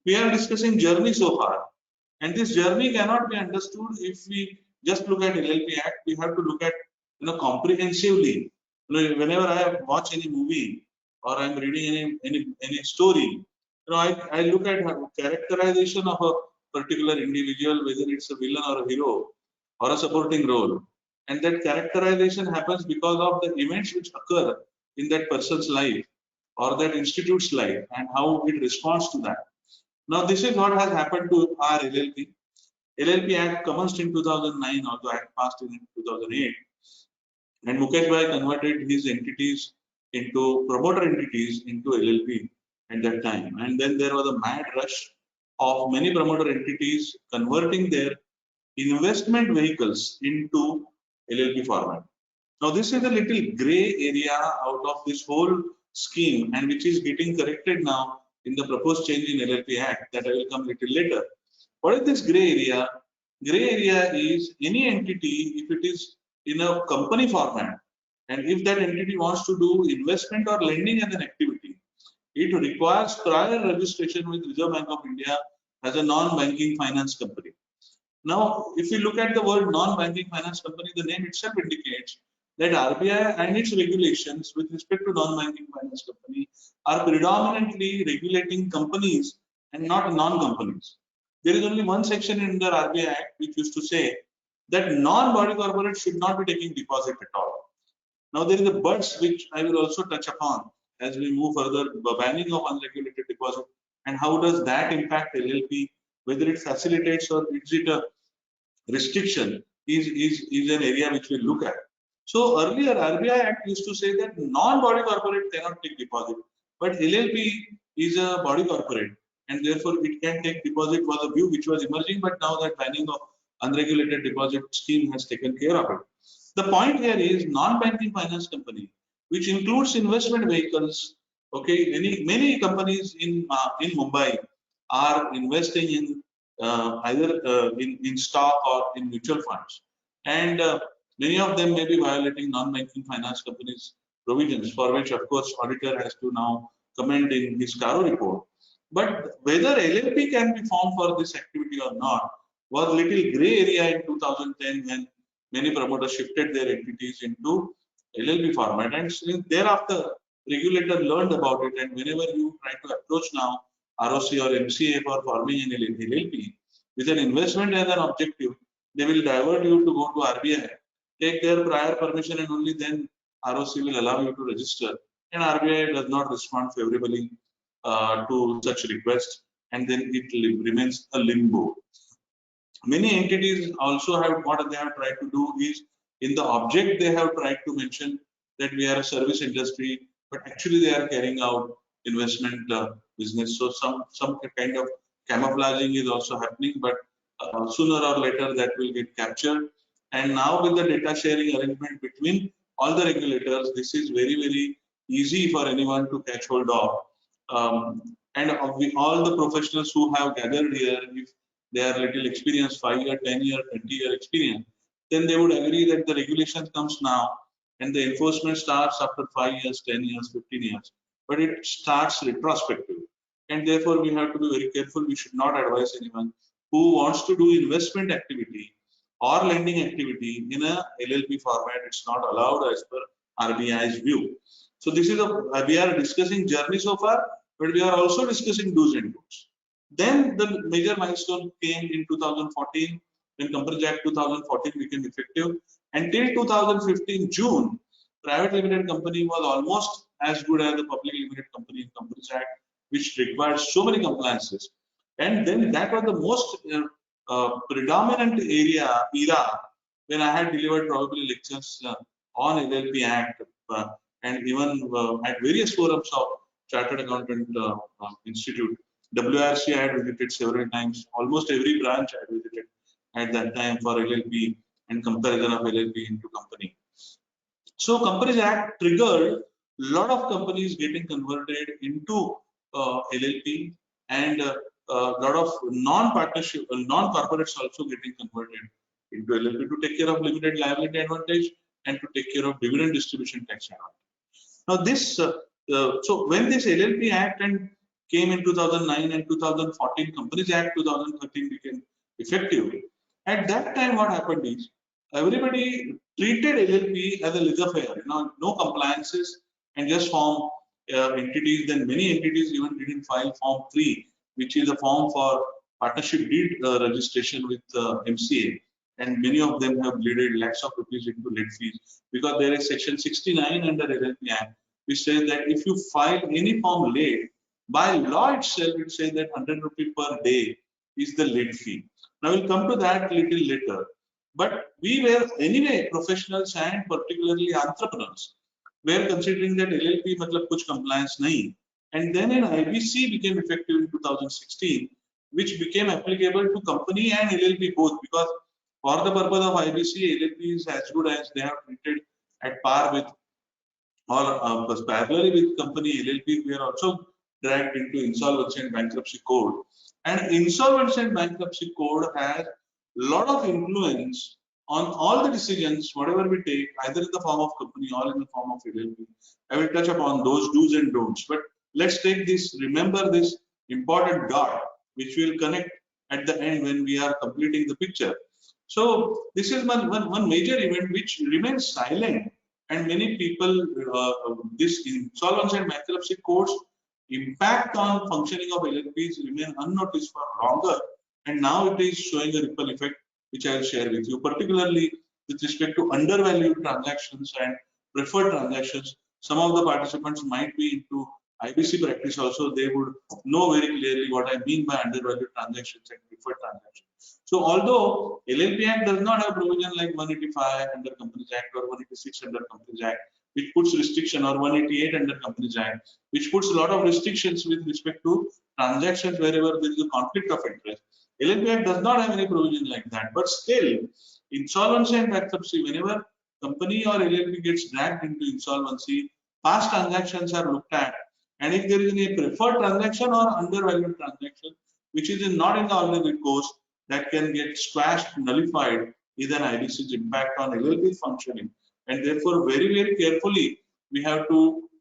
We are discussing journey so far, and this journey cannot be understood if we just look at LLP Act. We have to look at comprehensively. Whenever I watch any movie or I'm reading any story, I look at characterization of a particular individual, whether it's a villain or a hero or a supporting role, and that characterization happens because of the events which occur in that person's life or that institute's life and how it responds to that. Now, this is what has happened to our LLP. LLP Act commenced in 2009, although Act passed in 2008. And Mukesh Bhai converted his entities into promoter entities into LLP at that time. And then there was a mad rush of many promoter entities converting their investment vehicles into LLP format. Now, this is a little gray area out of this whole scheme, and which is getting corrected now in the proposed change in LLP Act that I will come a little later. What is this gray area? Gray area is any entity, if it is in a company format, and if that entity wants to do investment or lending as an activity, it requires prior registration with Reserve Bank of India as a non-banking finance company. Now, if you look at the word non-banking finance company, the name itself indicates that RBI and its regulations with respect to non-banking finance company are predominantly regulating companies and not non-companies. There is only one section in the RBI Act which used to say that non-body corporate should not be taking deposit at all. Now, there is a buts which I will also touch upon as we move further, the banning of unregulated deposit and how does that impact LLP, whether it facilitates or is it a restriction is an area which we look at. So earlier RBI Act used to say that non-body corporate cannot take deposit, but LLP is a body corporate and therefore it can take deposit, was a view which was emerging, but now that banning of unregulated deposit scheme has taken care of it. The point here is non-banking finance company, which includes investment vehicles. Okay, many companies in Mumbai are investing in either in stock or in mutual funds. And many of them may be violating non-banking finance companies provisions, for which of course auditor has to now comment in his Caro report. But whether LLP can be formed for this activity or not was little gray area in 2010 when many promoters shifted their entities into LLP format, and since thereafter regulator learned about it, and whenever you try to approach now ROC or MCA for forming an LLP with an investment as an objective, they will divert you to go to RBI, take their prior permission, and only then ROC will allow you to register. And RBI does not respond favorably to such requests, and then it remains a limbo. Many entities also have, what they have tried to do is, in the object they have tried to mention that we are a service industry, but actually they are carrying out investment business. So some kind of camouflaging is also happening, but sooner or later that will get captured. And now with the data sharing arrangement between all the regulators, this is very easy for anyone to catch hold of. And all the professionals who have gathered here, if they are little experienced, 5-year, 10-year, 20-year experience, then they would agree that the regulation comes now and the enforcement starts after 5 years, 10 years, 15 years, but it starts retrospective. And therefore we have to be very careful. We should not advise anyone who wants to do investment activity or lending activity in a LLP format. It's not allowed as per RBI's view. So this is we are discussing journey so far, but we are also discussing do's and don'ts. Then the major milestone came in 2014 when Companies Act 2014 became effective. Until 2015 June, private limited company was almost as good as the public limited company in Companies Act, which required so many compliances. And then that was the most predominant era when I had delivered probably lectures on LLP Act and even at various forums of Chartered Accountant Institute. WRC I had visited several times. Almost every branch I had visited at that time for LLP and comparison of LLP into company. So Companies Act triggered a lot of companies getting converted into LLP, and a lot of non-partnership, non-corporates also getting converted into LLP to take care of limited liability advantage and to take care of dividend distribution tax advantage. Now this, so when this LLP Act and came in 2009 and 2014, Companies Act 2013 became effective. At that time, what happened is everybody treated LLP as a laissez-faire, no compliances, and just form entities. Then many entities even didn't file Form 3, which is a form for partnership deed registration with MCA. And many of them have bleeded lakhs of rupees into late fees because there is Section 69 under LLP Act, which says that if you file any form late, by law itself, it says that 100 rupees per day is the late fee. Now we'll come to that a little later. But we were anyway professionals and particularly entrepreneurs were considering that LLP matlab kuch compliance nahi. And then an IBC became effective in 2016, which became applicable to company and LLP both, because for the purpose of IBC, LLP is as good as they have treated at par with, or parallelly with company LLP. We are also dragged into Insolvency and Bankruptcy Code. And Insolvency and Bankruptcy Code has a lot of influence on all the decisions, whatever we take, either in the form of company or in the form of LLP. I will touch upon those do's and don'ts. But let's take this, remember this important dot, which will connect at the end when we are completing the picture. So this is one major event which remains silent, and many people, this Insolvency and Bankruptcy Codes impact on functioning of LLPs remain unnoticed for longer, and now it is showing a ripple effect, which I will share with you, particularly with respect to undervalued transactions and preferred transactions. Some of the participants might be into IBC practice also. They would know very clearly what I mean by undervalued transactions and preferred transactions. So although LLP Act does not have provision like 185 under Companies Act or 186 under Companies Act, which puts restriction, or 188 under Companies Act, which puts a lot of restrictions with respect to transactions wherever there is a conflict of interest. LLP Act does not have any provision like that, but still, insolvency and bankruptcy, whenever company or LLP gets dragged into insolvency, past transactions are looked at, and if there is any preferred transaction or undervalued transaction, which is not in the ordinary course, that can get squashed, nullified, is an IBC's impact on LLP functioning. And therefore, very, very carefully, we have to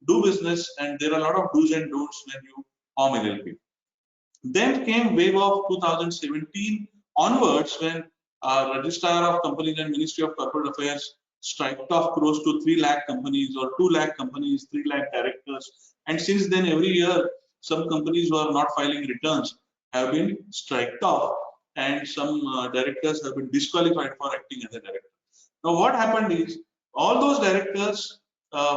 do business, and there are a lot of do's and don'ts when you form LLP. Then came wave of 2017 onwards, when Registrar of Companies and Ministry of Corporate Affairs striked off close to 3 lakh companies or 2 lakh companies, 3 lakh directors. And since then, every year, some companies who are not filing returns have been striked off, and some directors have been disqualified for acting as a director. Now, what happened is, all those directors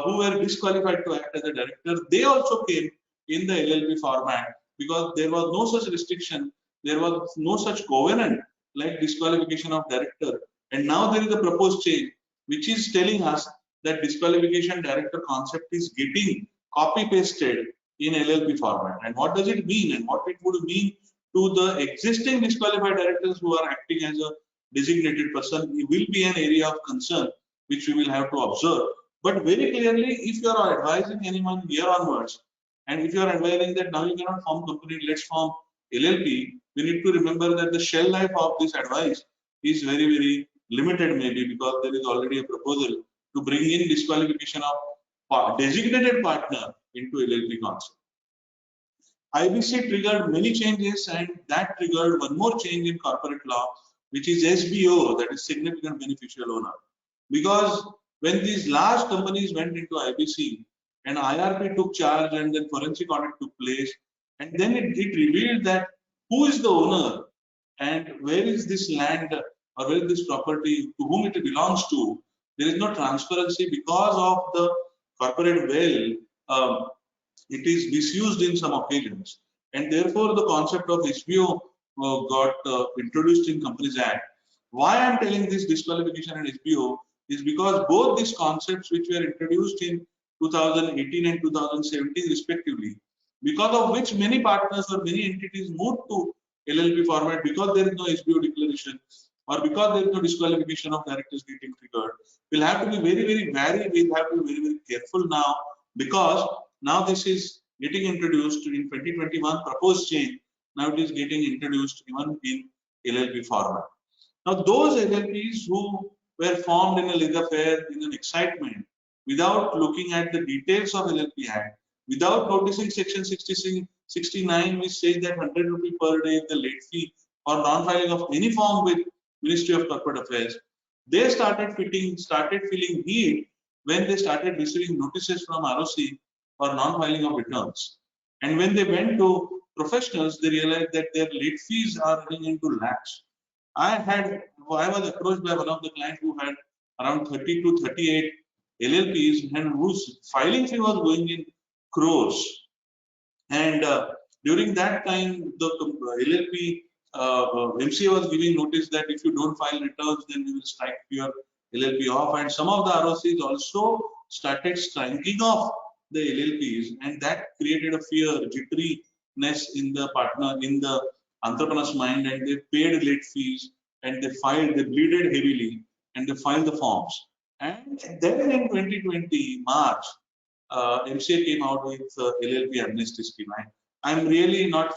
who were disqualified to act as a director, they also came in the LLP format, because there was no such restriction, there was no such covenant like disqualification of director. And now there is a proposed change which is telling us that disqualification director concept is getting copy pasted in LLP format. And what does it mean, and what it would mean to the existing disqualified directors who are acting as a designated person? It will be an area of concern which we will have to observe. But very clearly, if you are advising anyone here onwards, and if you are advising that now you cannot form company, let's form LLP, we need to remember that the shell life of this advice is very, very limited, maybe, because there is already a proposal to bring in disqualification of designated partner into LLP concept. IBC triggered many changes, and that triggered one more change in corporate law, which is SBO, that is significant beneficial owner. Because when these large companies went into IBC and IRP took charge, and then forensic audit took place, and then it revealed that who is the owner and where is this land or where is this property, to whom it belongs to, there is no transparency because of the corporate veil. It is misused in some occasions, and therefore the concept of SBO got introduced in Companies Act. Why I am telling this disqualification and SBO is because both these concepts, which were introduced in 2018 and 2017 respectively, because of which many partners or many entities moved to LLP format, because there is no SBO declaration or because there is no disqualification of directors getting triggered, we'll have to be very, very wary. We'll have to be very, very careful now, because now this is getting introduced in 2021 proposed change. Now it is getting introduced even in LLP format. Now those LLPs who were formed in a laissez-faire, in an excitement, without looking at the details of LLP Act, without noticing section 69, which says that 100 rupee per day is the late fee or non-filing of any form with Ministry of Corporate Affairs, they started feeling heat when they started receiving notices from ROC for non-filing of returns. And when they went to professionals, they realized that their late fees are running into lakhs. I was approached by one of the clients who had around 30 to 38 LLPs and whose filing fee was going in crores. And during that time, the LLP MCA was giving notice that if you don't file returns, then we will strike your LLP off. And some of the ROCs also started striking off the LLPs, and that created a fear, jitteriness in the partner, in the entrepreneur's mind, and they paid late fees, and they bleeded heavily, and they filed the forms. And then in 2020 March, MCA came out with LLP amnesty scheme. I'm really not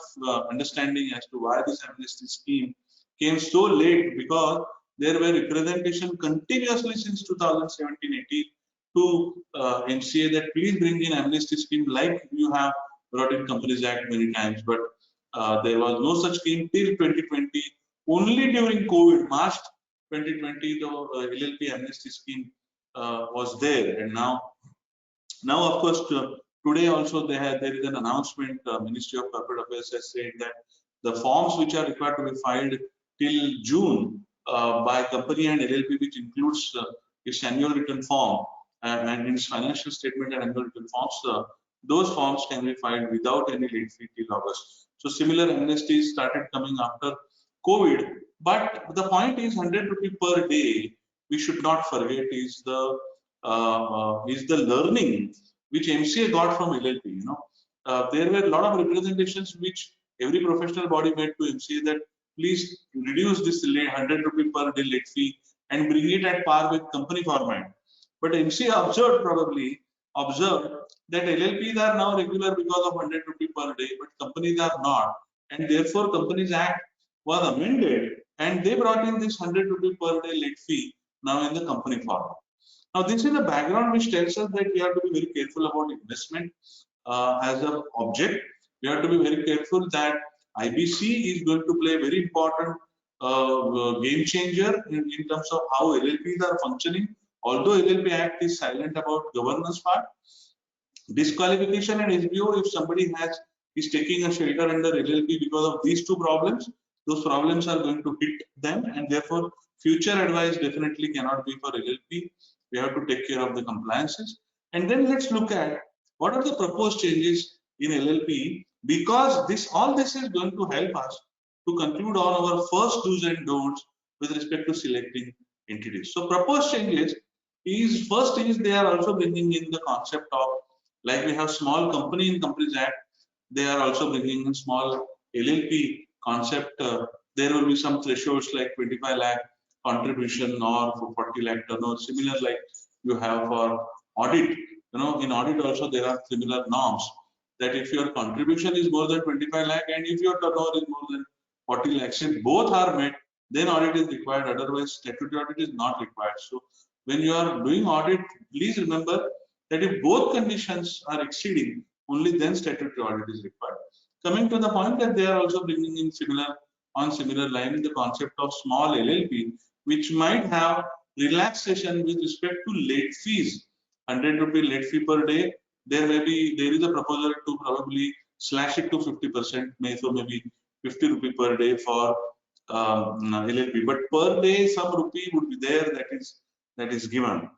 understanding as to why this amnesty scheme came so late, because there were representation continuously since 2017-18 to MCA that please bring in amnesty scheme like you have brought in Companies Act many times, but there was no such scheme till 2020. Only during COVID, March 2020, the LLP amnesty scheme was there, and now of course, today also there is an announcement. Ministry of Corporate Affairs has said that the forms which are required to be filed till June by company and LLP, which includes its annual return form and its financial statement and annual return forms, those forms can be filed without any late fee till August. So similar amnesties started coming after COVID. But the point is, 100 rupee per day, we should not forget, is the learning which MCA got from LLP. There were a lot of representations which every professional body made to MCA that please reduce this 100 rupee per day late fee and bring it at par with company format. But MCA observed that LLPs are now regular because of 100 rupee per day, but companies are not. and therefore Companies Act was amended, and they brought in this 100 rupee per day late fee now in the company form. Now, this is the background which tells us that we have to be very careful about investment as an object. We have to be very careful that IBC is going to play a very important game changer in terms of how LLPs are functioning. Although LLP Act is silent about governance part, disqualification and SBO, if somebody is taking a shelter under LLP because of these two problems, those problems are going to hit them, and therefore future advice definitely cannot be for LLP. We have to take care of the compliances. And then let's look at what are the proposed changes in LLP, because all this is going to help us to conclude on our first do's and don'ts with respect to selecting entities. So proposed changes is, first is they are also bringing in the concept of, like we have small company in Companies Act, they are also bringing in small LLP concept. There will be some thresholds like 25 lakh contribution or for 40 lakh turnover, similar like you have for audit. In audit also there are similar norms that if your contribution is more than 25 lakh and if your turnover is more than 40 lakhs, if both are met, then audit is required. Otherwise, statutory audit is not required. So when you are doing audit, please remember that if both conditions are exceeding, only then statutory audit is required. Coming to the point that they are also bringing in similar line the concept of small LLP, which might have relaxation with respect to late fees. 100 rupee late fee per day. There is a proposal to probably slash it to 50%, so maybe 50 rupee per day for LLP. But per day, some rupee would be there that is given.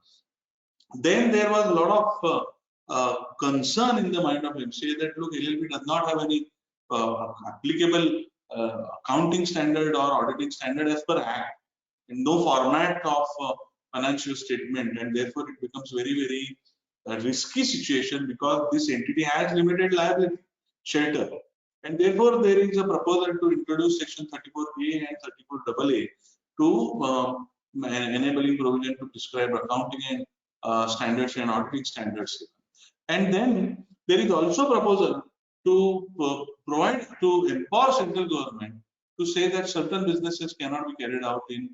Then there was a lot of concern in the mind of MCA that look, LLP does not have any applicable accounting standard or auditing standard as per Act, and no format of financial statement, and therefore it becomes very risky situation because this entity has limited liability shelter, and therefore there is a proposal to introduce section 34A and 34AA to enabling provision to prescribe accounting and standards and auditing standards. And then there is also proposal to empower central government to say that certain businesses cannot be carried out in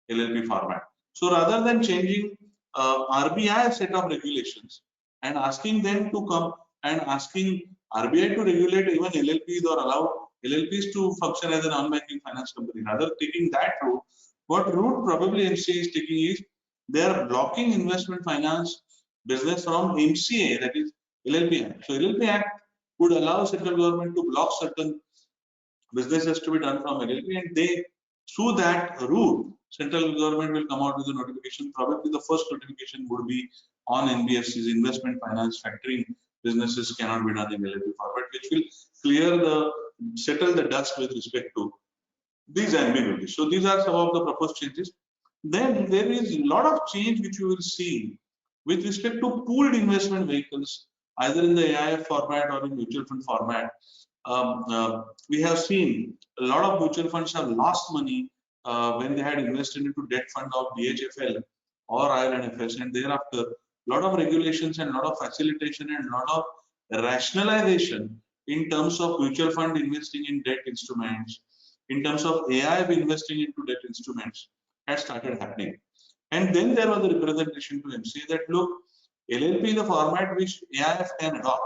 LLP format. So rather than changing RBI set of regulations and asking them to come and asking RBI to regulate even LLPs or allow LLPs to function as a non-banking finance company, rather taking that route, what route probably MCA is taking is they are blocking investment finance business from MCA, that is LLP Act. So LLP Act would allow central government to block certain businesses to be done from LLP, and they, through that route, central government will come out with a notification. Probably the first notification would be on NBFCs, investment finance factoring businesses cannot be done in LLP format, which will settle the dust with respect to these ambiguities. So these are some of the proposed changes. Then there is a lot of change which you will see with respect to pooled investment vehicles, either in the AIF format or in mutual fund format. We have seen a lot of mutual funds have lost money when they had invested into debt fund of DHFL or IRNFS, and thereafter a lot of regulations and a lot of facilitation and a lot of rationalization in terms of mutual fund investing in debt instruments, in terms of AIF investing into debt instruments had started happening. And then there was a representation to MCA that look, LLP is the format which AIF can adopt.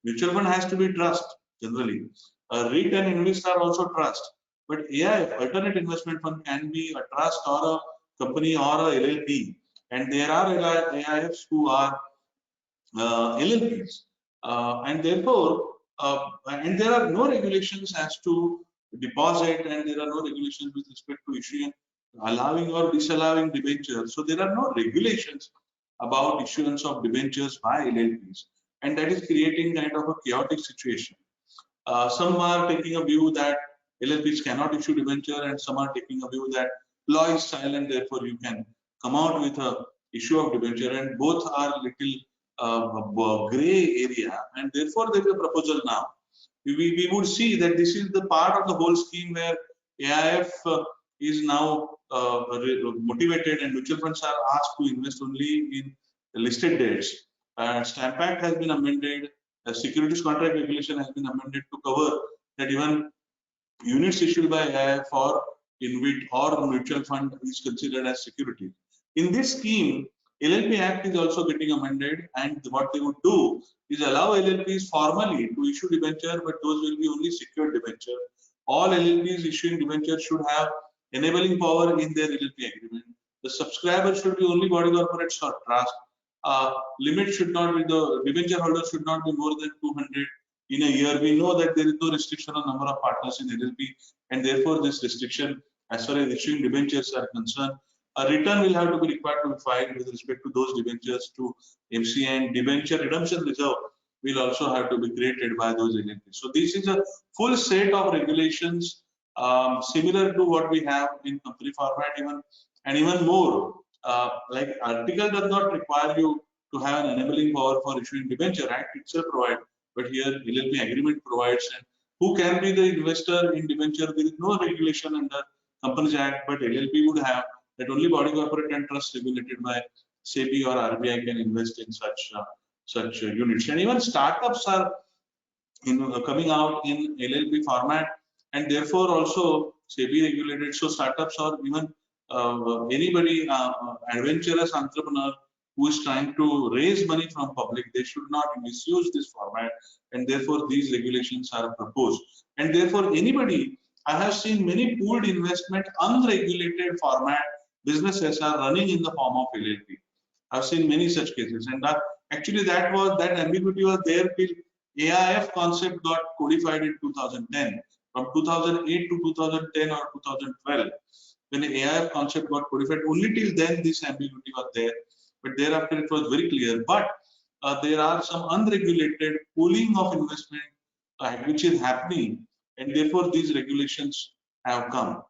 Mutual fund has to be trust generally. A REIT and InvIT are also trust. But AIF, alternate investment fund, can be a trust or a company or a LLP. And there are AIFs who are LLPs. And therefore, and there are no regulations as to deposit, and there are no regulations with respect to issuing, allowing or disallowing debentures. So there are no regulations about issuance of debentures by LLPs, and that is creating kind of a chaotic situation. Some are taking a view that LLPs cannot issue debenture, and some are taking a view that law is silent, therefore you can come out with a issue of debenture, and both are little gray area, and therefore there is a proposal now. We would see that this is the part of the whole scheme where AIF is now motivated, and mutual funds are asked to invest only in listed debts. Stamp Act has been amended, securities contract regulation has been amended to cover that even units issued by AIF or InvIT or mutual fund is considered as security. In this scheme, LLP Act is also getting amended, and what they would do is allow LLPs formally to issue debenture, but those will be only secured debenture. All LLPs issuing debenture should have enabling power in their LLP agreement. The subscriber should be only body corporates or trust. Limit should not be, the debenture holder should not be more than 200 in a year. We know that there is no restriction on number of partners in LLP, and therefore this restriction as far as issuing debentures are concerned, a return will have to be required to be filed with respect to those debentures to MC, and debenture redemption reserve will also have to be created by those LLPs. So this is a full set of regulations similar to what we have in company format, even more. Like article does not require you to have an enabling power for issuing debenture. Act itself provides, but here LLP agreement provides. And who can be the investor in debenture? There is no regulation under Companies Act, but LLP would have that only body corporate and trust regulated by SEBI or RBI can invest in such units. And even startups are coming out in LLP format, and therefore also SEBI regulated. So startups or even anybody adventurous entrepreneur who is trying to raise money from public, they should not misuse this format, and therefore these regulations are proposed. And therefore anybody, I have seen many pooled investment unregulated format businesses are running in the form of LLP. I've seen many such cases, and actually that ambiguity was there till AIF concept got codified in 2010. From 2008 to 2010 or 2012, when the AIF concept got codified, only till then this ambiguity was there. But thereafter it was very clear. But there are some unregulated pooling of investment which is happening, and therefore these regulations have come.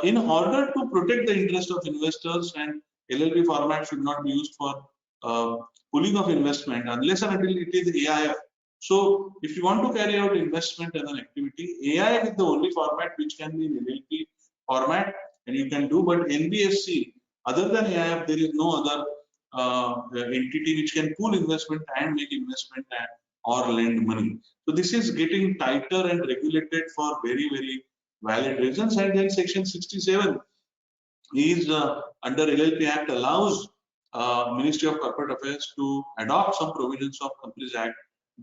In order to protect the interest of investors, and LLP format should not be used for pooling of investment unless and until it is AIF. So if you want to carry out investment as an activity, AIF is the only format which can be in LLP format, and you can do. But NBFC, other than AIF, there is no other entity which can pool investment and make investment or lend money. So this is getting tighter and regulated for very, very valid reasons. And then Section 67 is under LLP Act allows Ministry of Corporate Affairs to adopt some provisions of Companies Act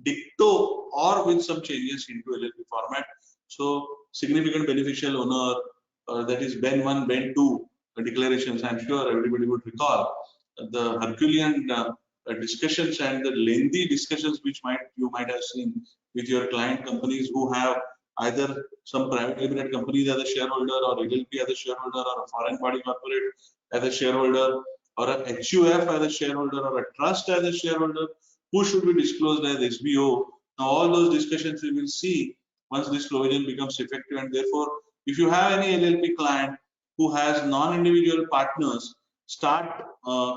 dicto or with some changes into LLP format. So significant beneficial owner, that is Ben 1, Ben 2 declarations. I'm sure everybody would recall the Herculean discussions and the lengthy discussions which you might have seen with your client companies who have either some private limited companies as a shareholder, or LLP as a shareholder, or a foreign body corporate as a shareholder, or a HUF as a shareholder, or a trust as a shareholder, who should be disclosed as SBO. Now all those discussions we will see once this provision becomes effective, and therefore if you have any LLP client who has non-individual partners, start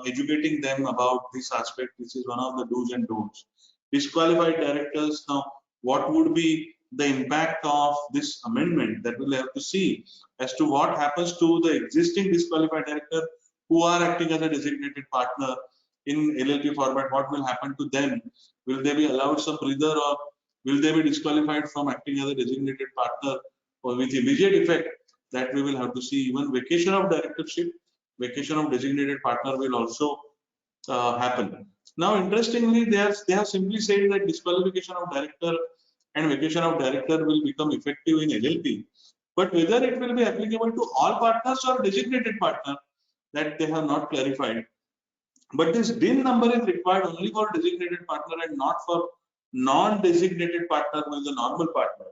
educating them about this aspect. This is one of the do's and don'ts. Disqualified directors, now what would be the impact of this amendment? That we'll have to see as to what happens to the existing disqualified director who are acting as a designated partner in LLP format. What will happen to them? Will they be allowed some breather, or will they be disqualified from acting as a designated partner or with immediate effect? That we will have to see. Even vacation of directorship, vacation of designated partner will also happen. Now, interestingly, they have simply said that disqualification of director and vacation of director will become effective in LLP. But whether it will be applicable to all partners or designated partner, that they have not clarified. But this DIN number is required only for designated partner and not for non-designated partner who is a normal partner.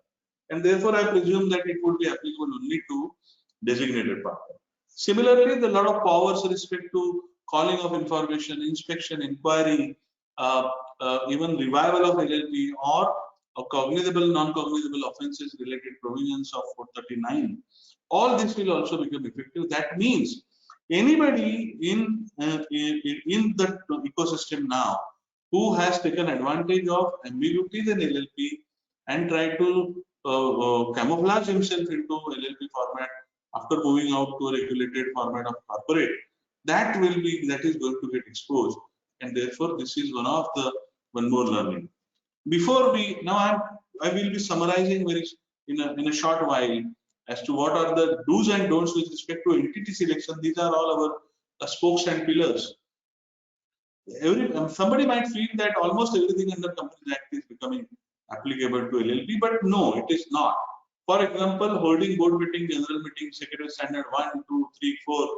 And therefore, I presume that it would be applicable only to designated partner. Similarly, there are a lot of powers with respect to calling of information, inspection, inquiry, even revival of LLP, or cognizable, non-cognizable offences related provisions of 439. All this will also become effective. That means anybody in the ecosystem now who has taken advantage of ambiguities in LLP and tried to camouflage himself into LLP format after moving out to a regulated format of corporate, that is going to get exposed, and therefore this is one more learning. Before we now, I will be summarizing very in a short while as to what are the do's and don'ts with respect to entity selection. These are all our spokes and pillars. Somebody might feel that almost everything under Companies Act is becoming applicable to LLP, but no, it is not. For example, holding board meeting, general meeting, secretary standard 1, 2, 3, 4,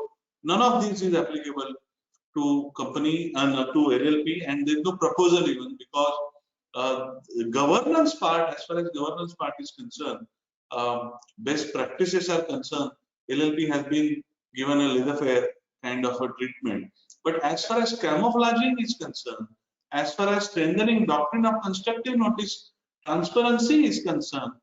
none of these is applicable to company and to LLP, and there is no proposal even, because governance part, as far as governance part is concerned, best practices are concerned, LLP has been given a laissez-faire kind of a treatment. But as far as camouflaging is concerned, as far as strengthening doctrine of constructive notice transparency is concerned,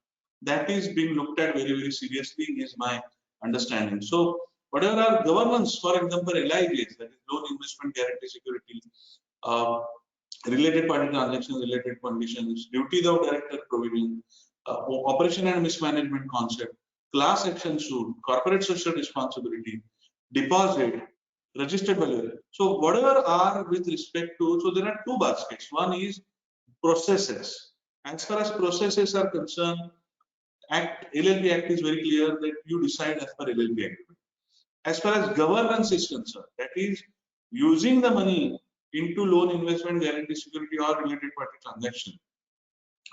that is being looked at very, very seriously, is my understanding. So whatever are governance, for example, LIGs, that is loan investment guarantee security, related party transactions, related conditions, duties of director provision, operation and mismanagement concept, class action suit, corporate social responsibility, deposit, registered value. So whatever are with respect to, so there are two baskets. One is processes. As far as processes are concerned, LLP Act is very clear that you decide as per LLP Act. As far as governance is concerned, that is using the money into loan investment guarantee security or related party transaction,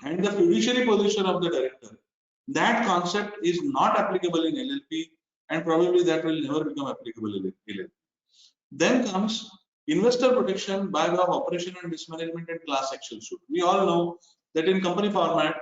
and the fiduciary position of the director, that concept is not applicable in LLP, and probably that will never become applicable in LLP. Then comes investor protection by way of operation and mismanagement and class action suit. We all know that in company format,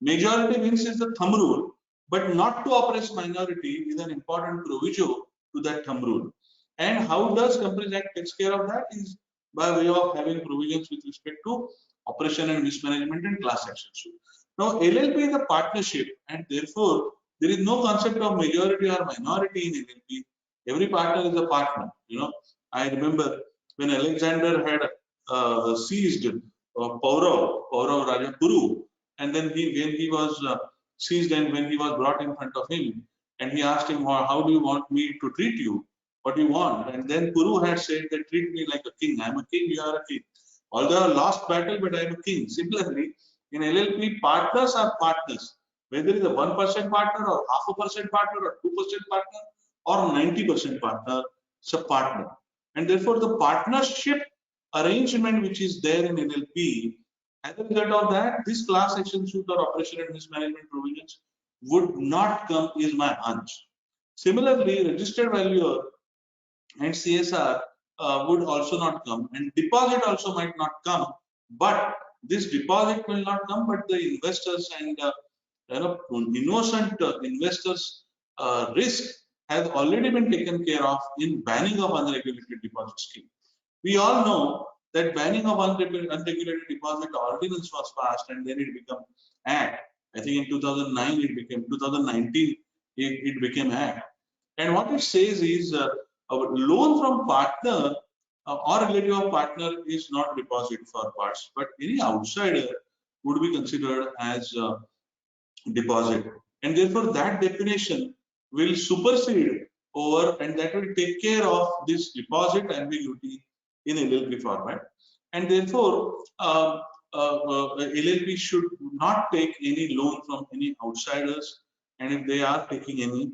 majority wins is the thumb rule, but not to oppress minority is an important proviso to that thumb rule. And how does Companies Act takes care of that is by way of having provisions with respect to operation and mismanagement and class action suit. Now LLP is a partnership, and therefore there is no concept of majority or minority in LLP. Every partner is a partner. I remember when Alexander had seized Paurav Raja Kuru, and then when he was seized and when he was brought in front of him, and he asked him, how do you want me to treat you? What do you want? And then Kuru had said that treat me like a king. I am a king, you are a king. Although I lost battle, but I am a king. Similarly, in LLP, partners are partners. Whether it is a 1% partner or 0.5% partner or 2% partner or 90% partner, it's a partner. And therefore, the partnership arrangement which is there in LLP, as a result of that, this class action suit or operation and mismanagement provisions would not come, is my hunch. Similarly, registered valuer and CSR would also not come, and deposit also might not come. But this deposit will not come, but the investors and innocent investors' risk has already been taken care of in banning of unregulated deposit scheme. We all know that banning of unregulated deposit ordinance was passed, and then it became Act. I think in 2009 it became 2019 it became Act. And what it says is a loan from partner or relative of partner is not deposit for parts, but any outsider would be considered as deposit, and therefore that definition will supersede over, and that will take care of this deposit ambiguity in LLP format. And therefore LLP should not take any loan from any outsiders, and if they are taking any,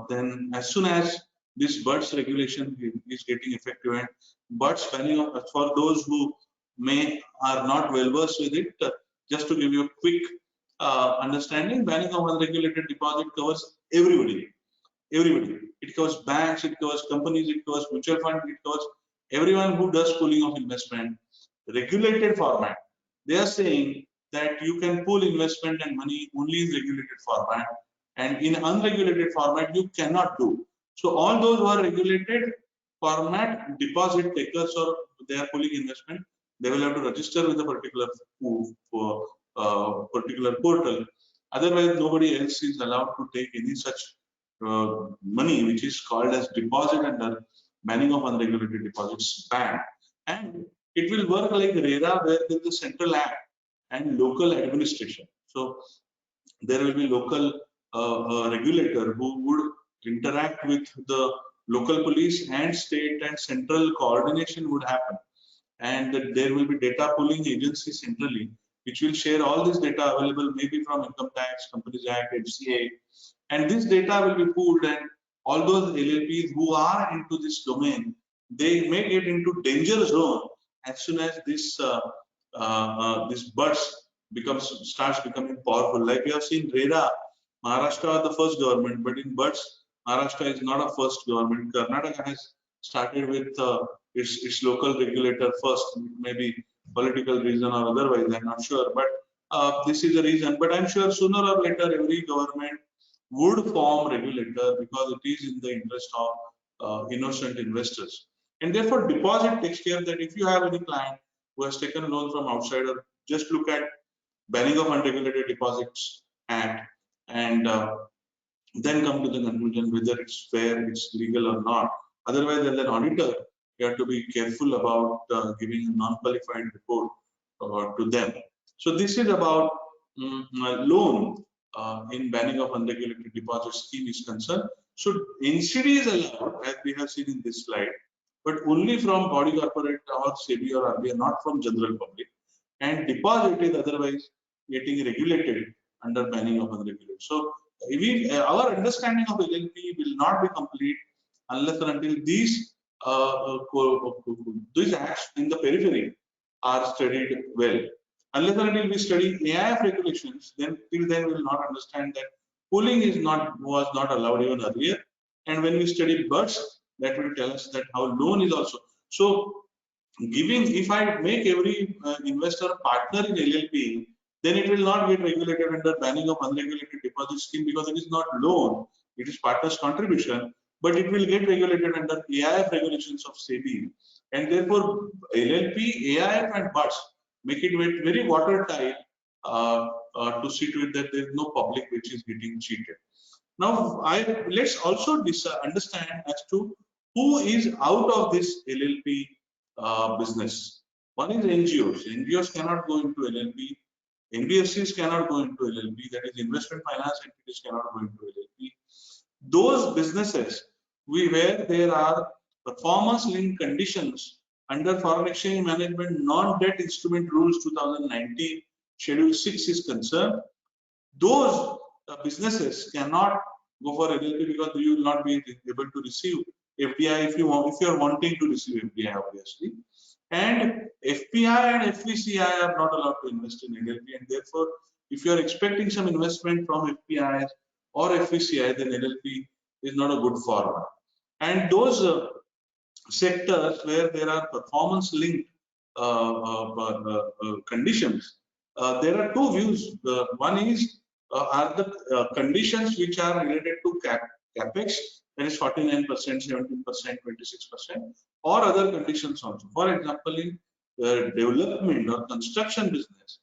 then as soon as this BUDS regulation is getting effective, and BUDS banning for those who are not well versed with it, just to give you a quick understanding, banning of unregulated deposit covers everybody. It covers banks, it covers companies, it covers mutual funds, it covers everyone who does pooling of investment. Regulated format, they are saying that you can pool investment and money only in regulated format, and in unregulated format you cannot do. So all those who are regulated format deposit takers, or they are pooling investment, they will have to register with a particular particular portal. Otherwise, nobody else is allowed to take any such money which is called as deposit under banning of unregulated deposits ban. And it will work like RERA, where there is a central act and local administration. So there will be local regulator who would interact with the local police, and state and central coordination would happen, and there will be data pooling agency centrally which will share all this data available maybe from Income Tax, Companies Act, FCA, and this data will be pooled, and all those LLPs who are into this domain, they may get into danger zone as soon as this BUDS starts becoming powerful. Like we have seen RERA, Maharashtra was the first government, but in BUDS, Maharashtra is not a first government. Karnataka has started with its local regulator first, maybe political reason or otherwise, I'm not sure. But this is the reason. But I'm sure sooner or later every government would form regulator because it is in the interest of innocent investors. And therefore, deposit takes care that if you have any client who has taken a loan from outsider, just look at Banning of Unregulated Deposits Act and then come to the conclusion whether it's fair, it's legal or not. Otherwise, as an auditor, you have to be careful about giving a non-qualified report to them. So this is about loan in banning of unregulated deposit scheme is concerned. So NCD is allowed, as we have seen in this slide, but only from body corporate or SEBI or RBI, not from general public. And deposit is otherwise getting regulated under banning of unregulated. So our understanding of LLP will not be complete unless and until these acts in the periphery are studied well. Unless and until we study AIF regulations, then till then we will not understand that pooling was not allowed even earlier. And when we study BUDS, that will tell us that how loan is also. So if I make every investor partner in LLP, then it will not get regulated under banning of unregulated deposit scheme because it is not loan, it is partner's contribution, but it will get regulated under AIF regulations of SEBI. And therefore, LLP, AIF and BUDS make it very watertight to see to it that there is no public which is getting cheated. Now, let's also understand as to who is out of this LLP business. One is NGOs. NGOs cannot go into LLP. NBFCs cannot go into LLP. That is, investment finance entities cannot go into LLP. Those businesses where there are performance-linked conditions under Foreign Exchange Management Non-Debt Instrument Rules 2019, Schedule 6 is concerned, those businesses cannot go for LLP because you will not be able to receive FDI if you are wanting to receive FDI, obviously. And FPI and FVCI are not allowed to invest in LLP, and therefore, if you are expecting some investment from FPIs or FVCI, then LLP is not a good format. And those sectors where there are performance-linked conditions, there are two views. One is are the conditions which are related to capex, that is 49%, 17%, 26%, or other conditions also. For example, in development or construction business,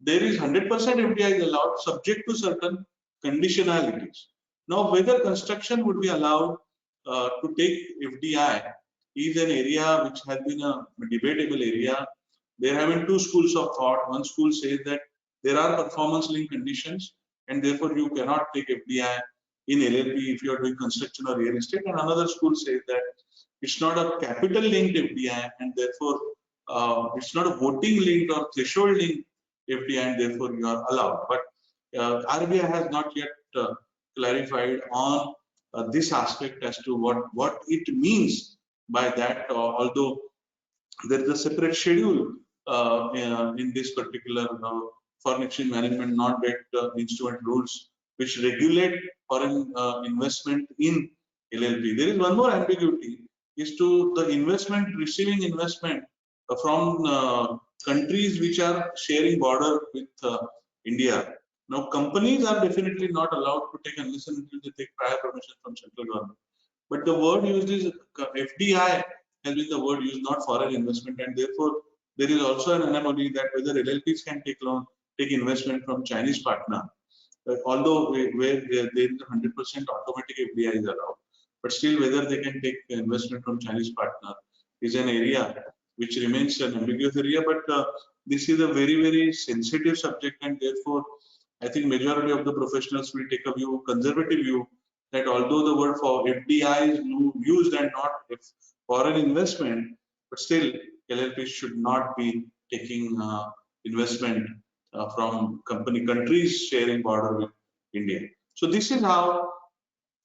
there is 100% FDI is allowed subject to certain conditionalities. Now, whether construction would be allowed to take FDI is an area which has been a debatable area. There have been two schools of thought. One school says that there are performance-linked conditions and therefore you cannot take FDI in LLP if you are doing construction or real estate. And another school says that it's not a capital-linked FDI and therefore it's not a voting-linked or threshold-linked FDI and therefore you are allowed. But RBI has not yet clarified on this aspect as to what it means by that, although there is a separate schedule in this particular foreign exchange management non-debt instrument rules which regulate foreign investment in LLP. There is one more ambiguity is to the investment, receiving investment from countries which are sharing border with India. Now, companies are definitely not allowed to take unless and until they take prior permission from central government. But the word used is FDI has been the word used, not foreign investment, and therefore there is also an anomaly that whether LLPs can take investment from Chinese partner, although where there is 100% automatic FDI is allowed, but still whether they can take investment from Chinese partner is an area which remains an ambiguous area. But this is a very sensitive subject, and therefore I think majority of the professionals will take a conservative view, that although the word for FDI is used and not foreign investment, but still LLP should not be taking investment from countries sharing border with India. So this is how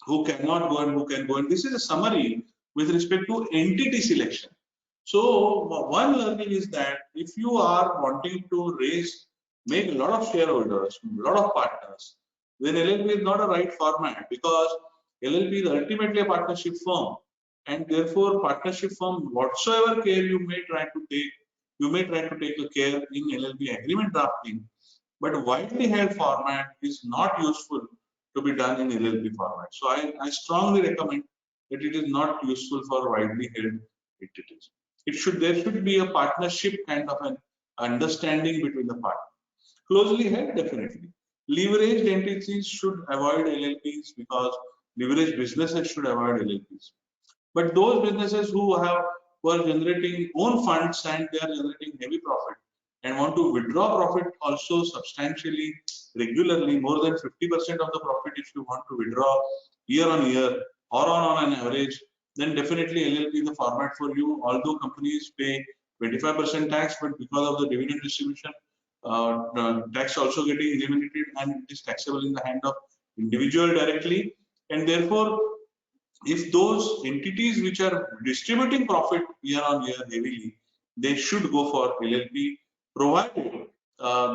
who cannot go and who can go. And this is a summary with respect to entity selection. So one learning is that if you are wanting to make a lot of shareholders, a lot of partners, then LLP is not a right format, because LLP is ultimately a partnership firm, and therefore partnership firm, whatsoever care you may try to take, a care in LLP agreement drafting, but widely held format is not useful to be done in LLP format. So I strongly recommend that it is not useful for widely held entities. There should be a partnership kind of an understanding between the partners. Closely held, definitely. Leveraged entities should avoid LLPs, because leveraged businesses should avoid LLPs. But those businesses who are generating own funds and they are generating heavy profit and want to withdraw profit also substantially, regularly, more than 50% of the profit if you want to withdraw year on year or on an average, then definitely LLP is the format for you. Although companies pay 25% tax, but because of the dividend distribution, tax also getting eliminated, and it is taxable in the hand of individual directly, and therefore if those entities which are distributing profit year on year heavily, they should go for LLP, provided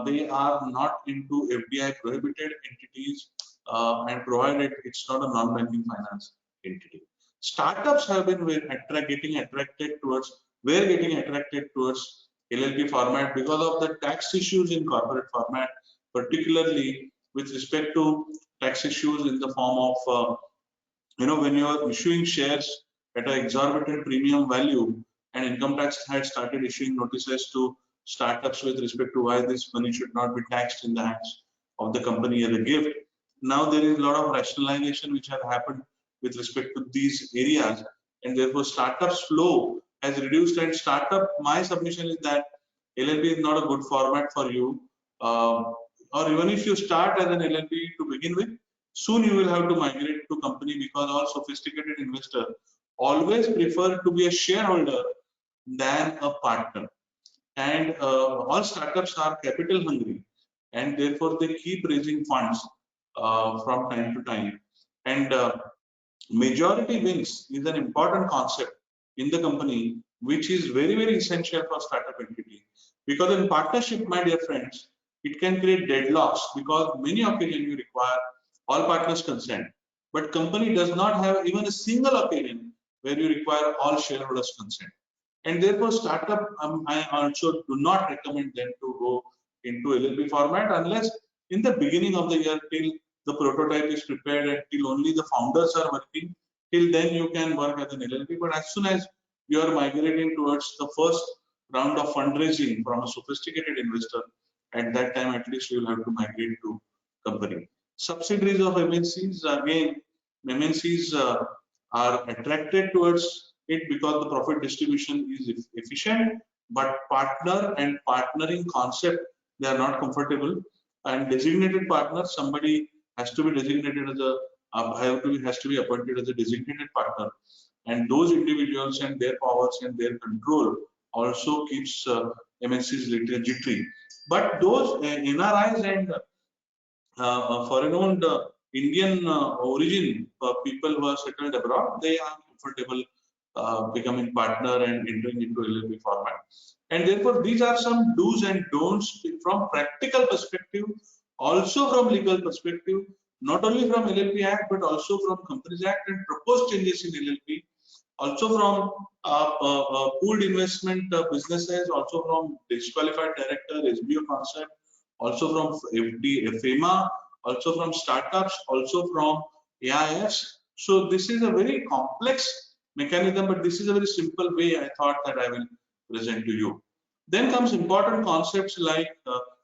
they are not into FDI prohibited entities, and provided it's not a non-banking finance entity. Startups have been getting attracted towards LLP format because of the tax issues in corporate format, particularly with respect to tax issues in the form of when you are issuing shares at an exorbitant premium value, and income tax had started issuing notices to startups with respect to why this money should not be taxed in the hands of the company as a gift. Now there is a lot of rationalization which has happened with respect to these areas, and therefore startups flow has reduced. And my submission is that LLP is not a good format for you, or even if you start as an LLP to begin with, soon you will have to migrate to company, because all sophisticated investors always prefer to be a shareholder than a partner. And all startups are capital hungry, and therefore they keep raising funds from time to time. And majority wins is an important concept in the company, which is very, very essential for startup entity. Because in partnership, my dear friends, it can create deadlocks, because many occasions you require all partners consent, but company does not have even a single occasion where you require all shareholders consent. And therefore startup, I also do not recommend them to go into LLP format unless in the beginning of the year, till the prototype is prepared and till only the founders are working, till then you can work as an LLP. But as soon as you are migrating towards the first round of fundraising from a sophisticated investor, at that time at least you will have to migrate to company. Subsidiaries of MNCs, again, MNCs are attracted towards it because the profit distribution is efficient, but partner and partnering concept, they are not comfortable. And designated partner, somebody has to be designated as has to be appointed as a designated partner, and those individuals and their powers and their control also keeps MNCs little jittery. But those NRIs and foreign-owned Indian origin people who are settled abroad, they are comfortable becoming partner and entering into LLP format. And therefore, these are some do's and don'ts from practical perspective, also from legal perspective, not only from LLP Act, but also from Companies Act and proposed changes in LLP, also from pooled investment businesses, also from disqualified director, SBO concept, also from FEMA, also from startups, also from AIFs. So this is a very complex mechanism, but this is a very simple way I thought that I will present to you. Then comes important concepts like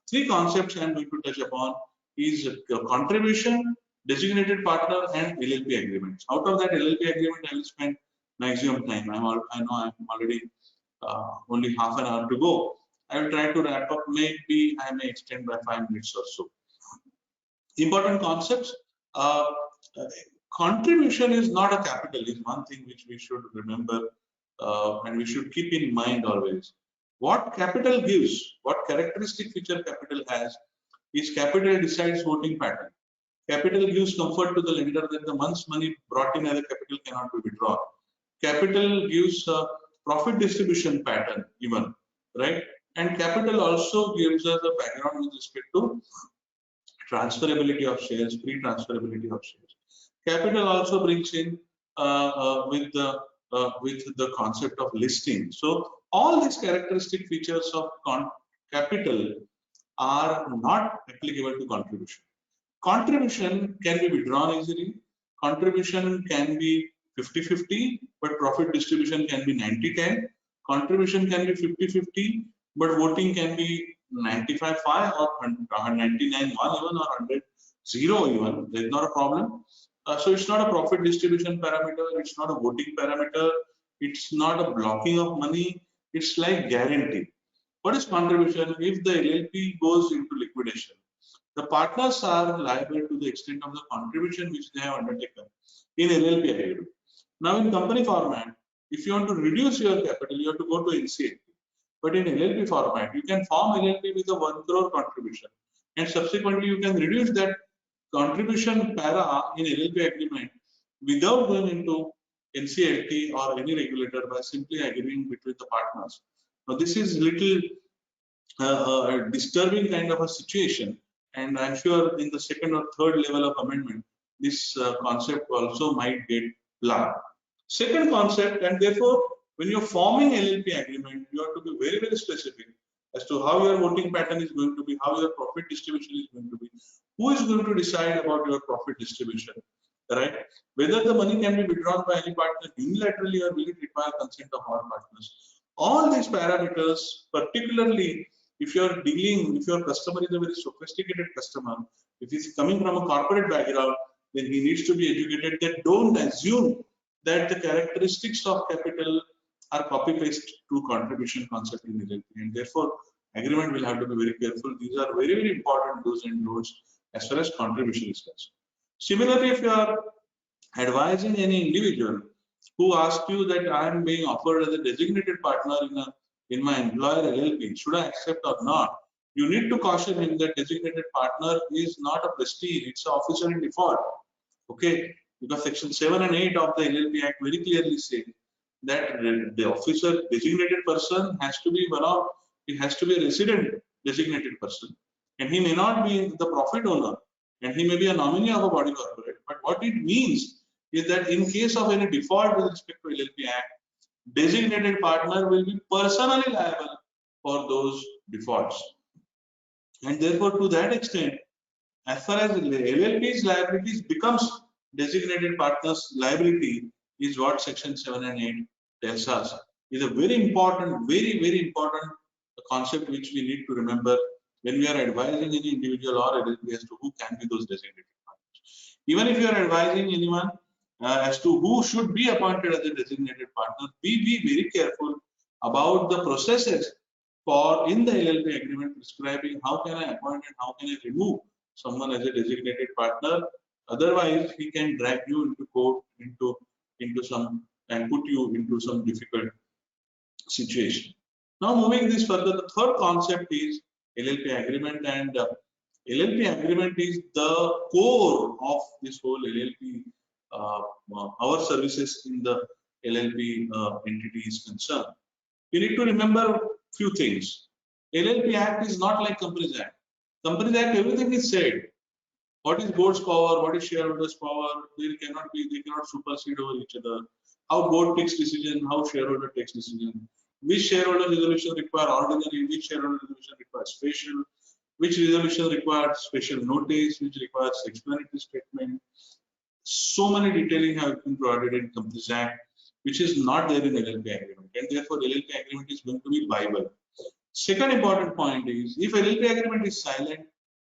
three concepts I am going to touch upon is contribution, designated partner, and LLP agreements. Out of that LLP agreement, I will spend maximum time. I know I'm already only half an hour to go. I will try to wrap up. Maybe I may extend by 5 minutes or so. Important concepts. Contribution is not a capital, is one thing which we should remember and we should keep in mind always. What capital gives, what characteristic feature capital has, is capital decides voting pattern. Capital gives comfort to the lender that the month's money brought in as a capital cannot be withdrawn. Capital gives a profit distribution pattern even, right? And capital also gives us a background with respect to transferability of shares, pre-transferability of shares. Capital also brings in with the concept of listing. So all these characteristic features of capital are not applicable to contribution. Contribution can be withdrawn easily. Contribution can be 50-50, but profit distribution can be 90-10. Contribution can be 50-50, but voting can be 95-5 or 99-1 even or 100-0 even. There's not a problem. So it's not a profit distribution parameter. It's not a voting parameter. It's not a blocking of money. It's like guarantee. What is contribution? If the LLP goes into liquidation, the partners are liable to the extent of the contribution which they have undertaken in LLP agreement. Now, in company format, if you want to reduce your capital, you have to go to NCLT. But in LLP format, you can form LLP with a 1 crore contribution, and subsequently you can reduce that contribution para in LLP agreement without going into NCLT or any regulator by simply agreeing between the partners. Now, this is little disturbing kind of a situation, and I'm sure in the second or third level of amendment, this concept also might get plugged. Second concept, and therefore, when you're forming LLP agreement, you have to be very, very specific as to how your voting pattern is going to be, how your profit distribution is going to be, who is going to decide about your profit distribution, right? Whether the money can be withdrawn by any partner unilaterally or will it require consent of all partners. All these parameters, particularly if you are dealing, if your customer is a very sophisticated customer, if he's coming from a corporate background, then he needs to be educated that don't assume that the characteristics of capital are copy paste to contribution concept in LLP, and therefore agreement will have to be very careful. These are very, very important do's and don'ts as far as contribution is concerned. Similarly, if you are advising any individual who asks you that I am being offered as a designated partner in my employer LLP, should I accept or not? You need to caution him that designated partner is not a prestige, it's an officer in default. Okay, because section 7 and 8 of the LLP Act very clearly say that the officer designated person has to be he has to be a resident designated person, and he may not be the profit owner, and he may be a nominee of a body corporate. But what it means is that in case of any default with respect to LLP Act, designated partner will be personally liable for those defaults. And therefore, to that extent, as far as LLP's liabilities becomes designated partners liability is what section 7 and 8 tells us. Is a very important, very, very important concept which we need to remember when we are advising any individual or LLP as to who can be those designated partners. Even if you are advising anyone as to who should be appointed as a designated partner, be very careful about the processes for in the LLP agreement prescribing how can I appoint and how can I remove someone as a designated partner. Otherwise, he can drag you into court, into some, and put you into some difficult situation. Now, moving this further, the third concept is LLP agreement, and LLP agreement is the core of this whole LLP. Our services in the LLP entity is concerned. You need to remember few things. LLP Act is not like Companies Act. Companies Act, everything is said. What is board's power? What is shareholders' power? They cannot supersede over each other. How board takes decision, how shareholder takes decision. Which shareholder resolution require ordinary, which shareholder resolution requires special, which resolution requires special notice, which requires explanatory statement. So many detailing have been provided in Companies Act, which is not there in LLP agreement, and therefore LLP agreement is going to be Bible. Second important point is, if LLP agreement is silent,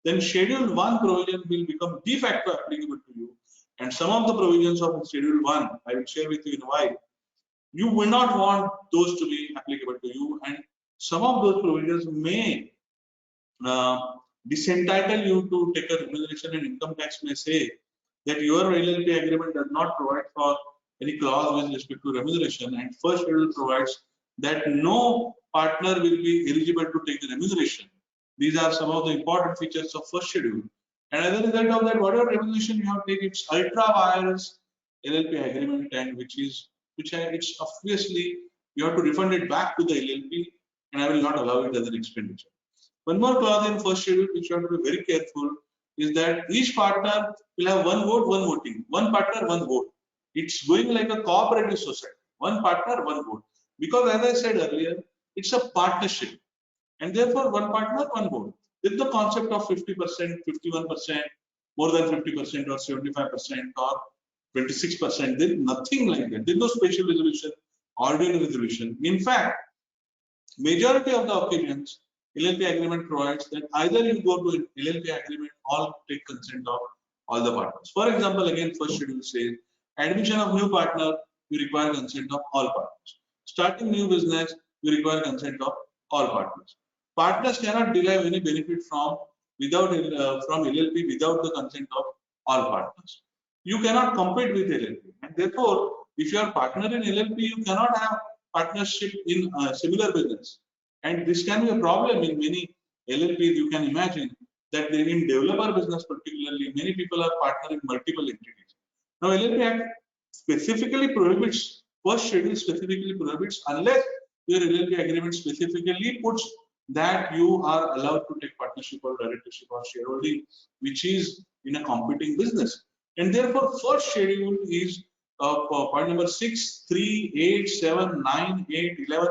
then Schedule 1 provision will become de facto applicable to you, and some of the provisions of Schedule 1, I will share with you in a while, you will not want those to be applicable to you, and some of those provisions may disentitle you to take a remuneration, and income tax may say that your LLP agreement does not provide for any clause with respect to remuneration, and first schedule provides that no partner will be eligible to take the remuneration. These are some of the important features of first schedule. And as a result of that, whatever remuneration you have taken, it's ultra virus LLP agreement, and it's obviously you have to refund it back to the LLP, and I will not allow it as an expenditure. One more clause in first schedule which you have to be very careful is that each partner will have one vote, one voting, one partner, one vote. It's going like a cooperative society, one partner, one vote. Because as I said earlier, it's a partnership, and therefore one partner, one vote. With the concept of 50%, 51%, more than 50%, or 75%, or 26%, there's nothing like that. There's no special resolution, ordinary resolution. In fact, majority of the occasions, LLP agreement provides that either you go to an LLP agreement or take consent of all the partners. For example, again, first schedule says admission of new partner, you require consent of all partners. Starting new business, you require consent of all partners. Partners cannot derive any benefit from LLP without the consent of all partners. You cannot compete with LLP, and therefore, if you are partner in LLP, you cannot have partnership in similar business. And this can be a problem in many LLPs. You can imagine that in developer business particularly, many people are partner in multiple entities. Now LLP Act specifically prohibits, first schedule specifically prohibits, unless your LLP agreement specifically puts that you are allowed to take partnership or directorship or shareholding, which is in a competing business. And therefore, first schedule is point number 6, 3, 8, 7, 9, 8, 11,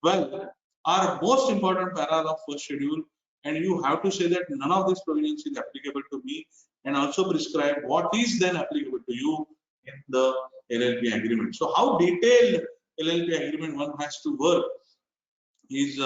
12 are most important paras of first schedule, and you have to say that none of these provisions is applicable to me, and also prescribe what is then applicable to you in the LLP agreement. So how detailed LLP agreement one has to work is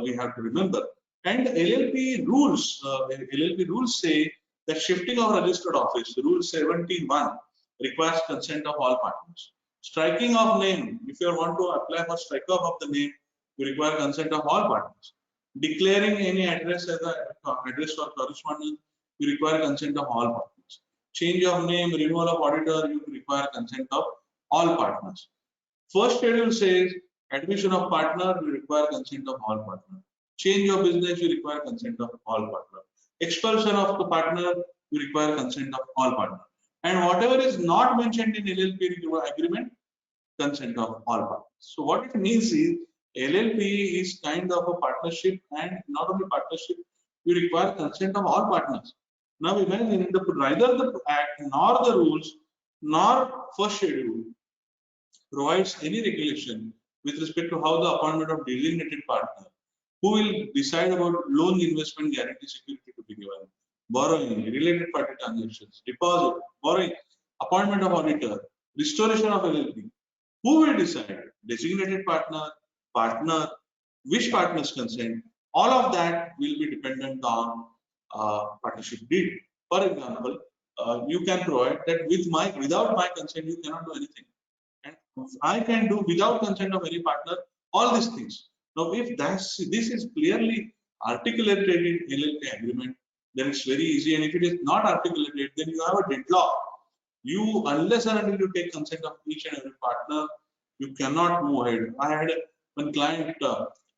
we have to remember. And LLP rules say that shifting of registered office, rule 17(1), requires consent of all partners. Striking of name, if you want to apply for strike off of the name, you require consent of all partners. Declaring any address as an address for correspondence, you require consent of all partners. Change of name, removal of auditor, you require consent of all partners. First schedule says admission of partner, you require consent of all partners. Change of business, you require consent of all partners. Expulsion of the partner, you require consent of all partners. And whatever is not mentioned in LLP agreement, consent of all partners. So what it means is LLP is kind of a partnership, and not only partnership, you require consent of all partners. Now imagine neither the act nor the rules nor first schedule provides any regulation with respect to how the appointment of designated partner, who will decide about loan investment guarantee security to be given, borrowing, related party transactions, deposit, borrowing, appointment of auditor, restoration of LLP. Who will decide? Designated partner, which partners consent? All of that will be dependent on partnership deed. For example, you can provide that without my consent, you cannot do anything. And I can do without consent of any partner all these things. Now, if this is clearly articulated in LLP agreement, then it's very easy. And if it is not articulated, then you have a deadlock. You, unless and until you take consent of each and every partner, you cannot move ahead. I had one client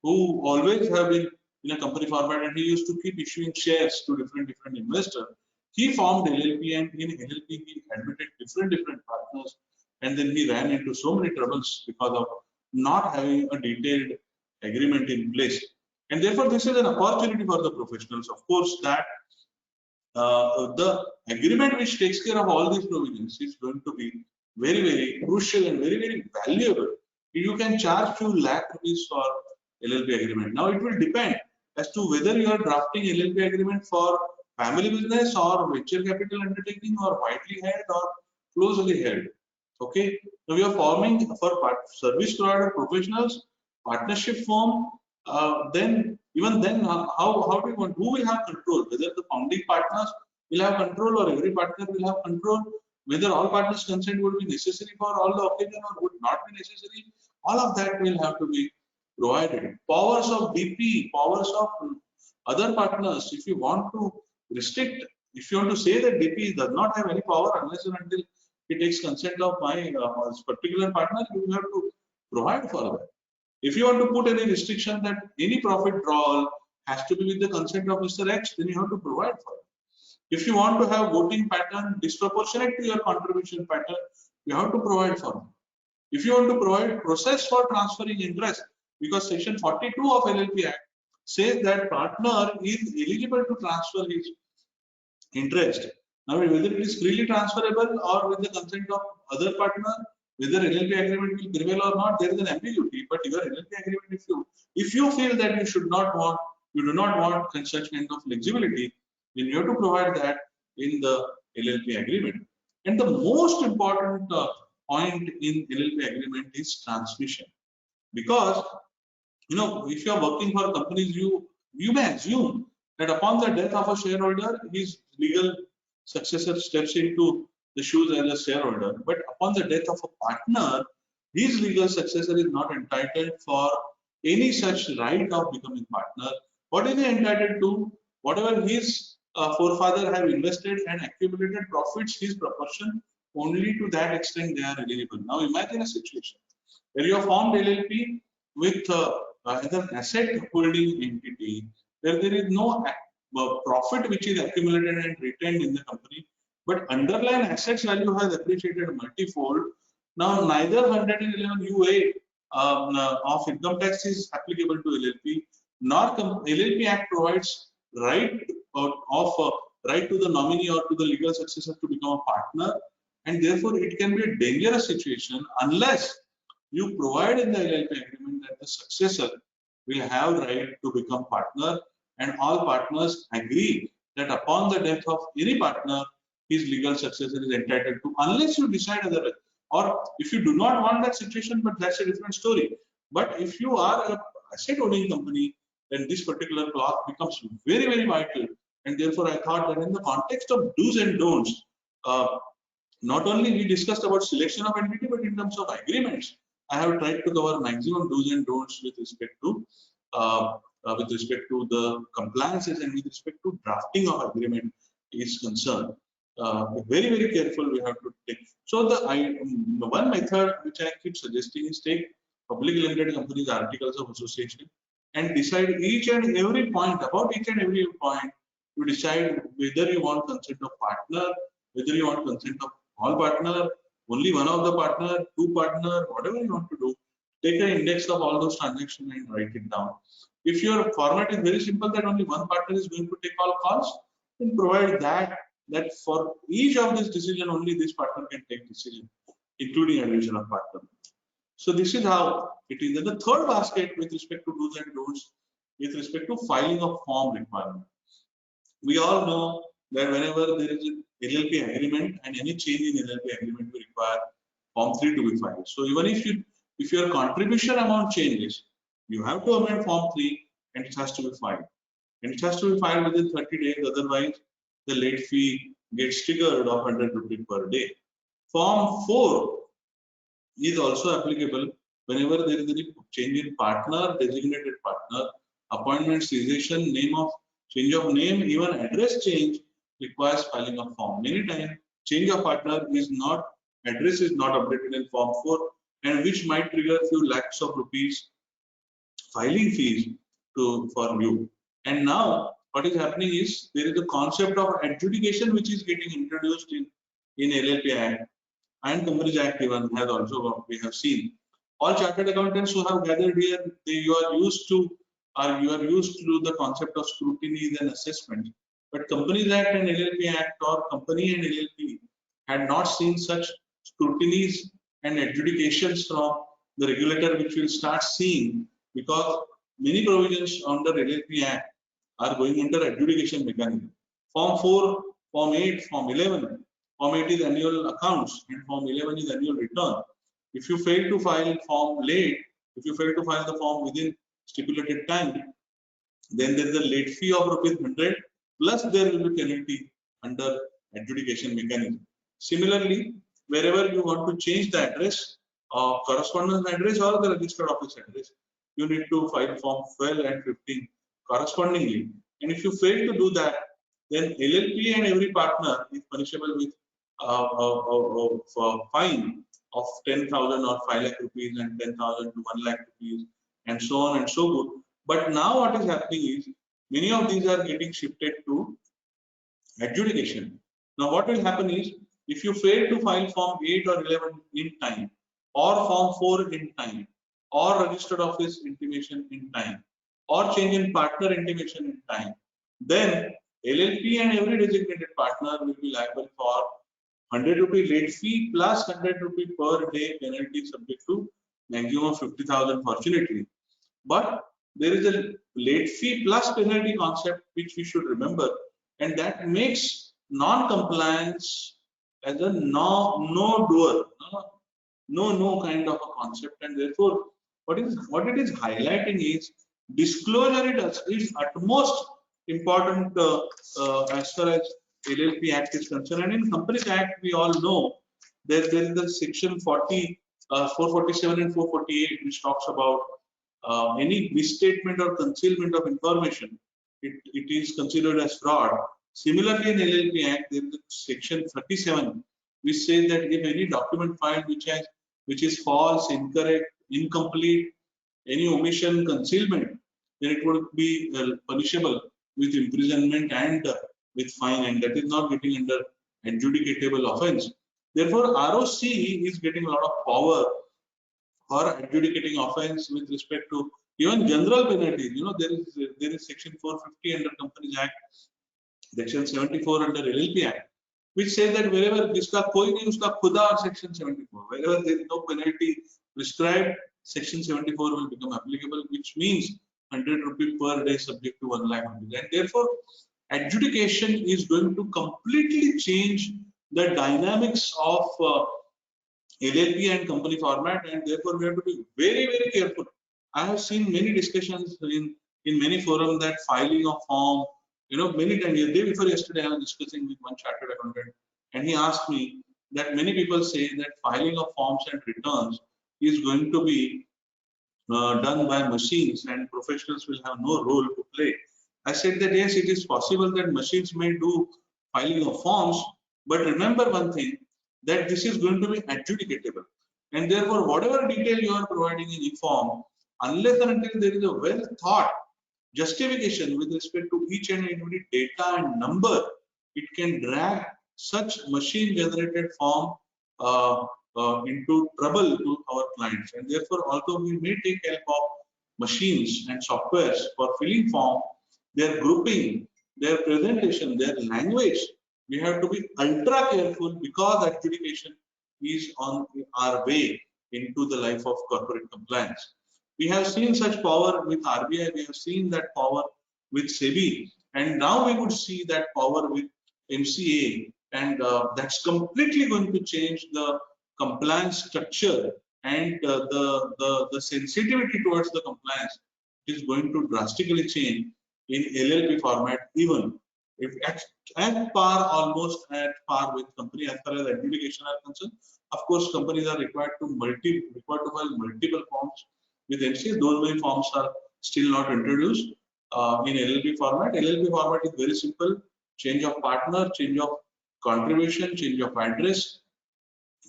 who always have been in a company format, and he used to keep issuing shares to different investors. He formed LLP, and in LLP he admitted different partners, and then he ran into so many troubles because of not having a detailed agreement in place. And therefore, this is an opportunity for the professionals, of course, that the agreement which takes care of all these provisions is going to be very crucial and very valuable. You can charge few lakh rupees for LLP agreement. Now it will depend as to whether you are drafting LLP agreement for family business or venture capital undertaking or widely held or closely held. Okay, so we are forming for service provider professionals partnership form. Then even then, how do you want? Who will have control? Whether the founding partners will have control or every partner will have control? Whether all partners' consent would be necessary for all the occasion or would not be necessary? All of that will have to be provided. Powers of DP, powers of other partners. If you want to restrict, if you want to say that DP does not have any power unless and until it takes consent of my particular partner, you have to provide for that. If you want to put any restriction that any profit drawal has to be with the consent of Mr. X, then you have to provide for it. If you want to have voting pattern disproportionate to your contribution pattern, you have to provide for it. If you want to provide process for transferring interest, because section 42 of LLP Act says that partner is eligible to transfer his interest. Now, whether it is freely transferable or with the consent of other partner, whether LLP agreement will prevail or not, there is an ambiguity. But your LLP agreement, if you feel that you should not want, you do not want such kind of flexibility, then you have to provide that in the LLP agreement. And the most important point in LLP agreement is transmission, because if you are working for companies, you may assume that upon the death of a shareholder, his legal successor steps into the shoes as a shareholder. But upon the death of a partner, his legal successor is not entitled for any such right of becoming partner. What is he entitled to? Whatever his forefather have invested and accumulated profits, his proportion, only to that extent they are eligible. Now imagine a situation where you have formed LLP with either asset holding entity where there is no profit which is accumulated and retained in the company, but underlying assets value has appreciated multifold. Now neither 111 UA of income tax is applicable to LLP, nor LLP Act provides right right to the nominee or to the legal successor to become a partner, and therefore it can be a dangerous situation unless you provide in the LLP agreement that the successor will have right to become partner, and all partners agree that upon the death of any partner, his legal successor is entitled to, unless you decide otherwise. Or if you do not want that situation, but that's a different story. But if you are an asset owning company, then this particular clause becomes very, very vital. And therefore, I thought that in the context of do's and don'ts, not only we discussed about selection of entity, but in terms of agreements, I have tried to cover maximum do's and don'ts with respect to the compliances and with respect to drafting of agreement is concerned. Very, very careful we have to take. So the one method which I keep suggesting is take public limited companies articles of association and decide each and every point, about each and every point, to decide whether you want consent of partner, whether you want consent of all partner, only one of the partner, two partner, whatever you want to do. Take an index of all those transactions and write it down. If your format is very simple, that only one partner is going to take all calls, then provide that for each of this decision, only this partner can take decision, including addition of partner. So this is how it is. And the third basket with respect to do's and don'ts, with respect to filing of form requirement. We all know that whenever there is an LLP agreement and any change in LLP agreement, we require Form 3 to be filed. So even if your contribution amount changes, you have to amend Form 3 and it has to be filed. And it has to be filed within 30 days, otherwise the late fee gets triggered of 100 rupees per day. Form 4 is also applicable whenever there is any change in partner, designated partner, appointment, cessation, change of name, even address change requires filing of form. Many times, change of partner address is not updated in Form 4, and which might trigger a few lakhs of rupees filing fees for you. And now, what is happening is there is a concept of adjudication which is getting introduced in LLP Act, and Companies Act even has also, we have seen. All chartered accountants who have gathered here, you are used to the concept of scrutiny and assessment. But Companies Act and LLP Act, or company and LLP, had not seen such scrutinies and adjudications from the regulator, which will start seeing, because many provisions under LLP Act are going under adjudication mechanism. Form 4, Form 8, Form 11. Form 8 is annual accounts and Form 11 is annual return. If you fail to file form late, if you fail to file the form within stipulated time, then there is a late fee of ₹100 plus there will be penalty under adjudication mechanism. Similarly, wherever you want to change the address, correspondence address or the registered office address, you need to file Form 12 and 15 correspondingly. And if you fail to do that, then LLP and every partner is punishable with fine of 10,000 or 5 lakh rupees and 10,000 to 1 lakh rupees and so on and so good. But now what is happening is many of these are getting shifted to adjudication. Now what will happen is if you fail to file form 8 or 11 in time, or form 4 in time, or registered office intimation in time, or change in partner intimation in time, then LLP and every designated partner will be liable for 100 rupee late fee plus 100 rupee per day penalty subject to maximum 50,000 fortunately. But there is a late fee plus penalty concept which we should remember, and that makes non-compliance as a no doer, no kind of a concept, and therefore what it is highlighting is disclosure is utmost important as far as LLP Act is concerned. And in Companies Act, we all know there is the section 447 and 448 which talks about any misstatement or concealment of information, it is considered as fraud. Similarly, in LLP Act, there is section 37, which says that if any document filed which is false, incorrect, incomplete, any omission, concealment, then it would be punishable with imprisonment and with fine, and that is not getting under adjudicatable offense. Therefore, ROC is getting a lot of power for adjudicating offense with respect to even general penalties. You know, there is section 450 under Companies Act, section 74 under LLP Act, which says that wherever jiska koi nahi uska khuda, or section 74, wherever there is no penalty prescribed, section 74 will become applicable, which means 100 rupees per day subject to 1 lakh rupees. And therefore, adjudication is going to completely change the dynamics of LLP and company format, and therefore we have to be very careful. I have seen many discussions in many forums that filing of form, you know, many times. The day before yesterday, I was discussing with one chartered accountant, and he asked me that many people say that filing of forms and returns is going to be done by machines and professionals will have no role to play. I said that yes, it is possible that machines may do filing of forms, but remember one thing, that this is going to be adjudicatable, and therefore whatever detail you are providing in e-form, unless and until there is a well thought justification with respect to each and every data and number, it can drag such machine generated form into trouble to our clients. And therefore, although we may take help of machines and softwares for filling form, their grouping, their presentation, their language, we have to be ultra careful, because adjudication is on our way into the life of corporate compliance. We have seen such power with RBI, we have seen that power with SEBI, and now we would see that power with MCA, and that's completely going to change the compliance structure, and the sensitivity towards the compliance is going to drastically change in LLP format, even if at par, almost at par with company as far as adjudication are concerned. Of course, companies are required to file multiple forms with MCA. Those many forms are still not introduced in LLP format. LLP format is very simple: change of partner, change of contribution, change of address,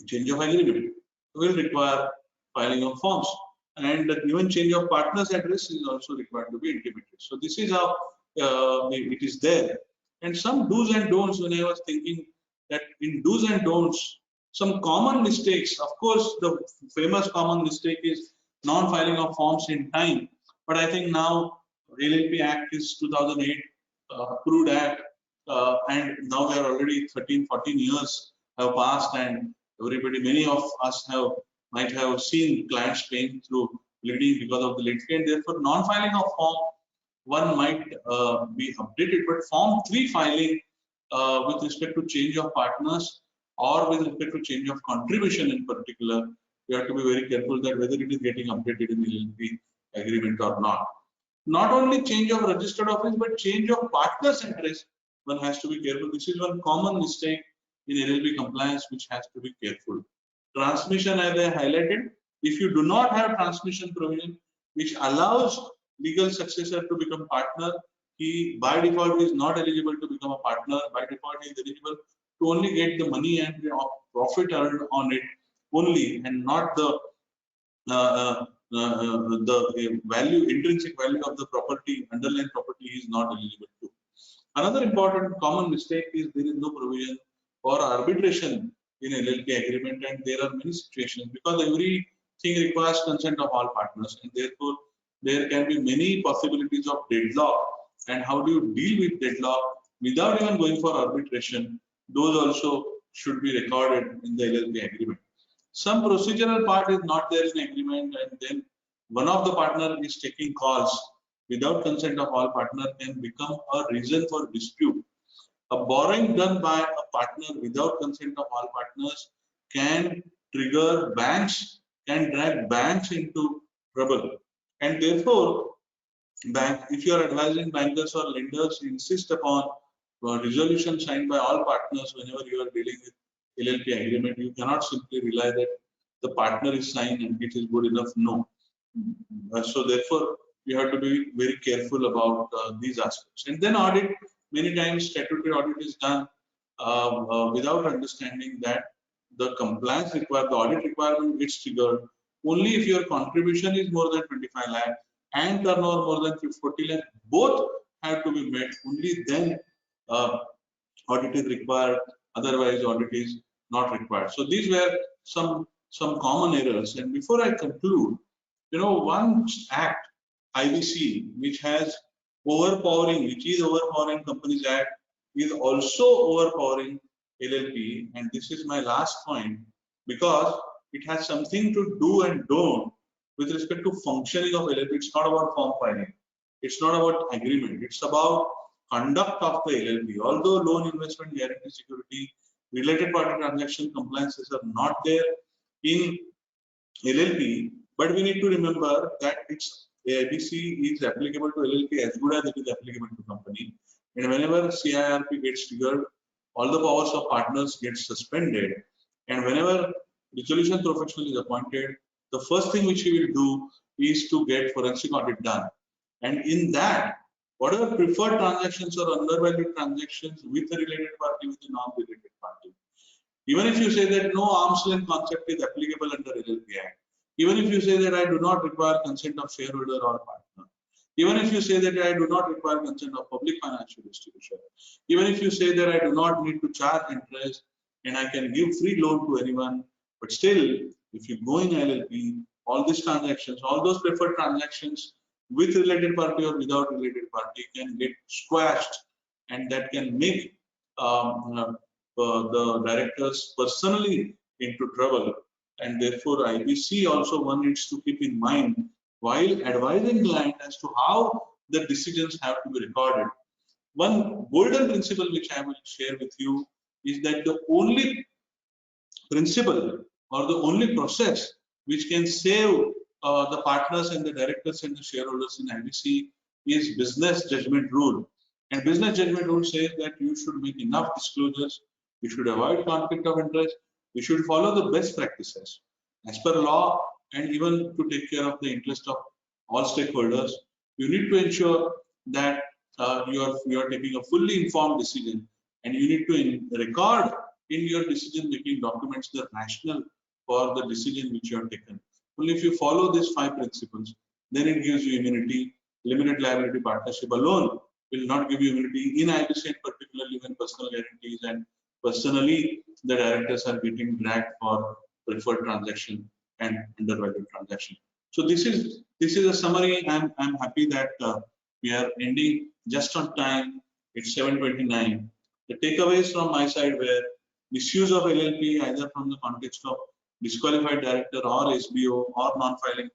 change of agreement will require filing of forms, and even change of partner's address is also required to be intimated. So this is how it is there. And some do's and don'ts, when I was thinking that in do's and don'ts, some common mistakes, of course, the famous common mistake is non-filing of forms in time. But I think now LLP Act is 2008 approved Act, and now we are already 13-14 years have passed, and many of us might have seen clients paying through bleeding because of the late fee, and therefore non-filing of form 1 might be updated, but form 3 filing with respect to change of partners or with respect to change of contribution in particular, we have to be very careful that whether it is getting updated in the LLP agreement or not. Not only change of registered office, but change of partner's address, one has to be careful. This is one common mistake in LLP compliance which has to be careful. Transmission, as I highlighted, if you do not have transmission provision which allows legal successor to become partner, he by default is not eligible to become a partner. By default, he is eligible to only get the money and the profit earned on it only, and not the the value, intrinsic value of the property, underlying property, is not eligible to. Another important common mistake is there is no provision for arbitration in LLP agreement, and there are many situations because everything requires consent of all partners, and therefore there can be many possibilities of deadlock. And how do you deal with deadlock without even going for arbitration? Those also should be recorded in the LLP agreement. Some procedural part is not there in agreement, and then one of the partner is taking calls without consent of all partner can become a reason for dispute. A borrowing done by a partner without consent of all partners can trigger banks, can drag banks into trouble. And therefore, if you are advising bankers or lenders, insist upon resolution signed by all partners whenever you are dealing with LLP agreement. You cannot simply rely that the partner is signed and it is good enough. No. So therefore, you have to be very careful about these aspects. And then audit, many times statutory audit is done without understanding that the compliance required, the audit requirement gets triggered only if your contribution is more than 25 lakh and turnover more than 40 lakh. Both have to be met. Only then audit is required. Otherwise, audit is not required. So these were some common errors. And before I conclude, one act, IBC, which has overpowering, which is overpowering Companies Act, is also overpowering LLP. And this is my last point, because it has something to do and don't with respect to functioning of LLP. It's not about form filing. It's not about agreement. It's about conduct of the LLP. Although loan, investment, guarantee, security, related party transaction compliances are not there in LLP, but we need to remember that its ABC is applicable to LLP as good as it is applicable to company. And whenever CIRP gets triggered, all the powers of partners get suspended. And whenever resolution professional is appointed, the first thing which he will do is to get forensic audit done. And in that, whatever preferred transactions or undervalued transactions with a related party, with a non-related party, even if you say that no arm's length concept is applicable under LLP Act, even if you say that I do not require consent of shareholder or partner, even if you say that I do not require consent of public financial institution, even if you say that I do not need to charge interest and I can give free loan to anyone, but still, if you go in LLP, all these transactions, all those preferred transactions with related party or without related party can get squashed, and that can make the directors personally into trouble. And therefore, IBC also one needs to keep in mind while advising client as to how the decisions have to be recorded. One golden principle which I will share with you is that the only principle or the only process which can save the partners and the directors and the shareholders in IBC is business judgment rule. And business judgment rule says that you should make enough disclosures, you should avoid conflict of interest, you should follow the best practices as per law, and even to take care of the interest of all stakeholders. You need to ensure that you are taking a fully informed decision, and you need to record in your decision making documents the rationale for the decision which you have taken. Only if you follow these 5 principles, then it gives you immunity. Limited liability partnership alone will not give you immunity in IBC, particularly when personal guarantees and personally the directors are getting dragged for preferred transaction and undervalued transaction. So this is a summary. I'm happy that we are ending just on time. It's 7:29. The takeaways from my side were misuse of LLP either from the context of disqualified director or SBO or non-filing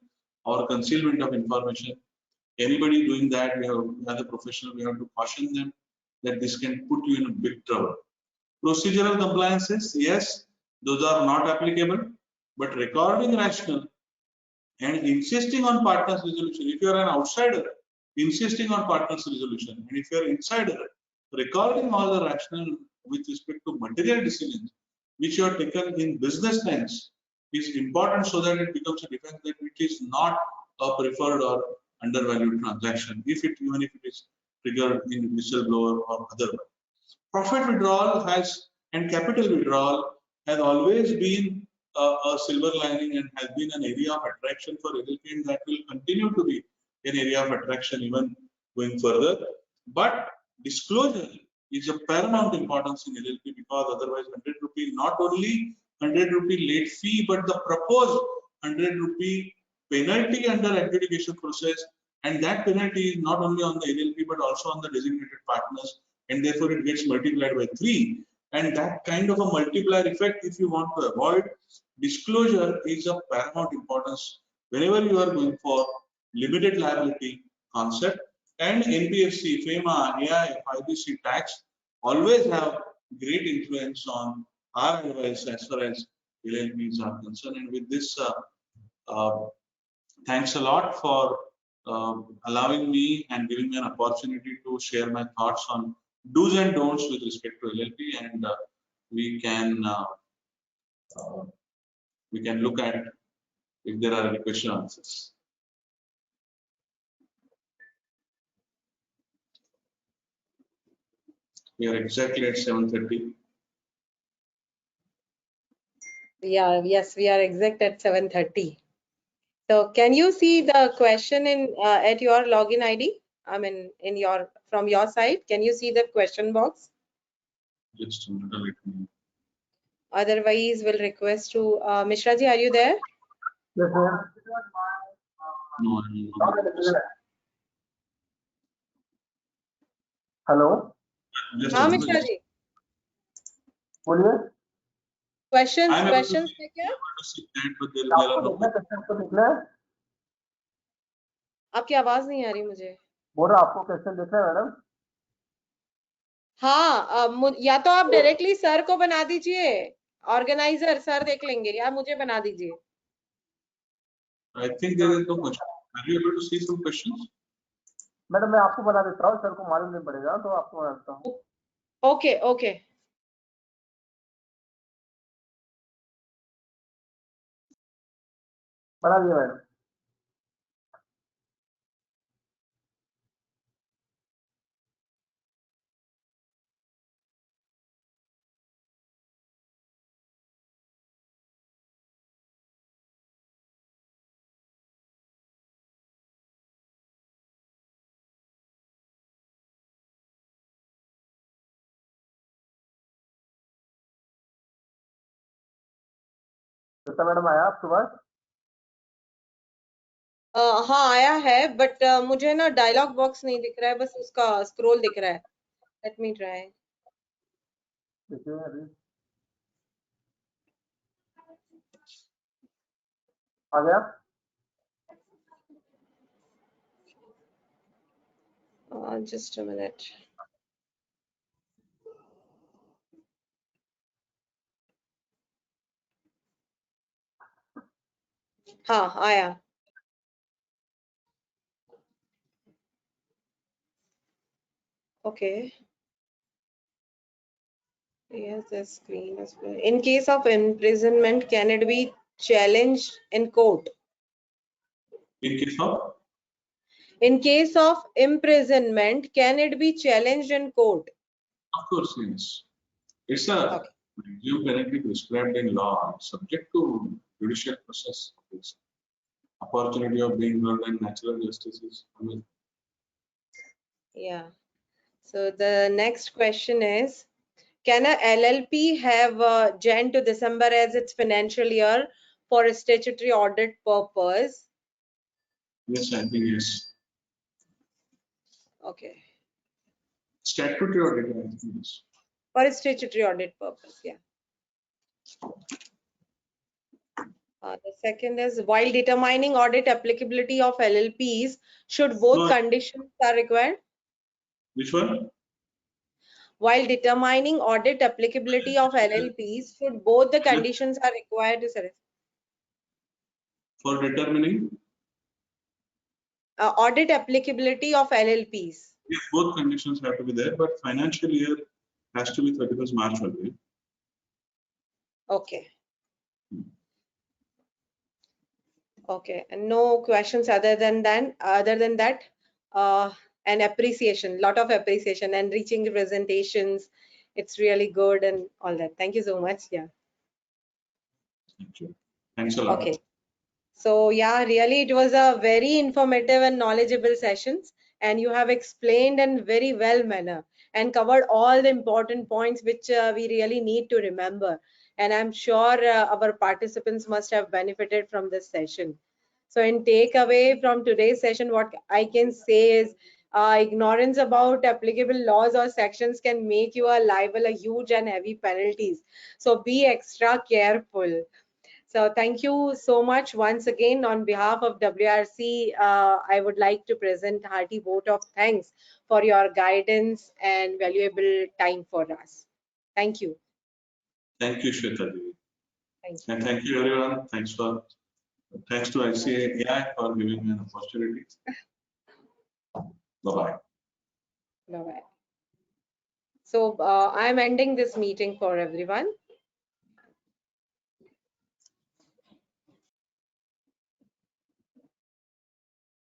or concealment of information. Anybody doing that, we have, as a professional, we have to caution them that this can put you in a big trouble. Procedural compliances, yes, those are not applicable, but recording rationale and insisting on partners resolution. If you are an outsider, insisting on partners resolution, and if you are insider, recording all the rationale with respect to material decisions which you are taken in business sense is important, so that it becomes a defense that it is not a preferred or undervalued transaction, even if it is triggered in whistleblower or otherwise. Profit withdrawal and capital withdrawal has always been a silver lining and has been an area of attraction for LLP, and that will continue to be an area of attraction even going further. But disclosure is of paramount importance in LLP, because otherwise 100 rupee, not only 100 rupee late fee, but the proposed 100 rupee penalty under adjudication process, and that penalty is not only on the LLP but also on the designated partners, and therefore it gets multiplied by 3. And that kind of a multiplier effect, if you want to avoid, disclosure is of paramount importance whenever you are going for limited liability concept. And NBFC, FEMA, AIF, IBC tax always have great influence on our advice as far as LLPs are concerned. And with this, thanks a lot for allowing me and giving me an opportunity to share my thoughts on do's and don'ts with respect to LLP, and we can look at if there are any question answers. We are exactly at 7:30. Yeah, yes, we are exact at 7:30. So can you see the question in at your login ID? I mean, in your from your side, can you see the question box? Just a minute, let me. Otherwise, we'll request to Mishra ji, are you there? Yes, sir. No, I'm not. Hello. Just हाँ a minute. Mishra ji, बोलिए. questions I'm able to questions है क्या? see that, but there are आपको no. देखना question को देखना है. आपकी आवाज नहीं आ रही मुझे. बोल रहा आपको क्वेश्चन देखना है मैडम. हाँ, या तो आप डायरेक्टली सर को बना दीजिए, ऑर्गेनाइजर सर देख लेंगे, या मुझे बना दीजिए. I think there is no question. Are you able to see some questions? Madam मैं आपको बना देता हूँ, सर को मालूम नहीं पड़ेगा तो आपको बना देता हूँ. Okay okay. बना दिया मैडम. तो मैडम आया आपके पास? हाँ आया है, बट मुझे ना डायलॉग बॉक्स नहीं दिख रहा है, बस उसका स्क्रॉल दिख रहा है. Let me try. देखिए अभी आ गया. Just a minute. हाँ आया. Okay. Yes, the screen is. In case of imprisonment, can it be challenged in court? In case of? In case of imprisonment, can it be challenged in court? Of course, yes. It's a Okay. maximum penalty prescribed in law, subject to judicial process. It's opportunity of being heard and natural justice is. Yeah. So the next question is, can a LLP have Jan to December as its financial year for a statutory audit purpose? Yes, I think yes. Okay. Statutory audit, I think yes. For a statutory audit purpose, yeah. The second is, while determining audit applicability of LLPs, should both No. conditions are required? Which one? While determining audit applicability of LLPs, should both the conditions are required to satisfy? For determining? Audit applicability of LLPs. Yes, both conditions have to be there, but financial year has to be 31st March only. Okay. Okay, and no questions other than that. An appreciation, lot of appreciation, and reaching presentations. It's really good and all that. Thank you so much. Yeah. Thank you. Thanks a lot. Okay. So yeah, really it was a very informative and knowledgeable sessions, and you have explained in very well manner and covered all the important points which we really need to remember. And I'm sure our participants must have benefited from this session. So in takeaway from today's session, what I can say is ignorance about applicable laws or sections can make you liable a huge and heavy penalties. So be extra careful. So thank you so much once again on behalf of WRC. I would like to present hearty vote of thanks for your guidance and valuable time for us. Thank you. Thank you, Shweta Devi. Thank you. And thank you, everyone. Thanks to ICAI for giving me an opportunity. Bye-bye. Bye-bye. So I'm ending this meeting for everyone.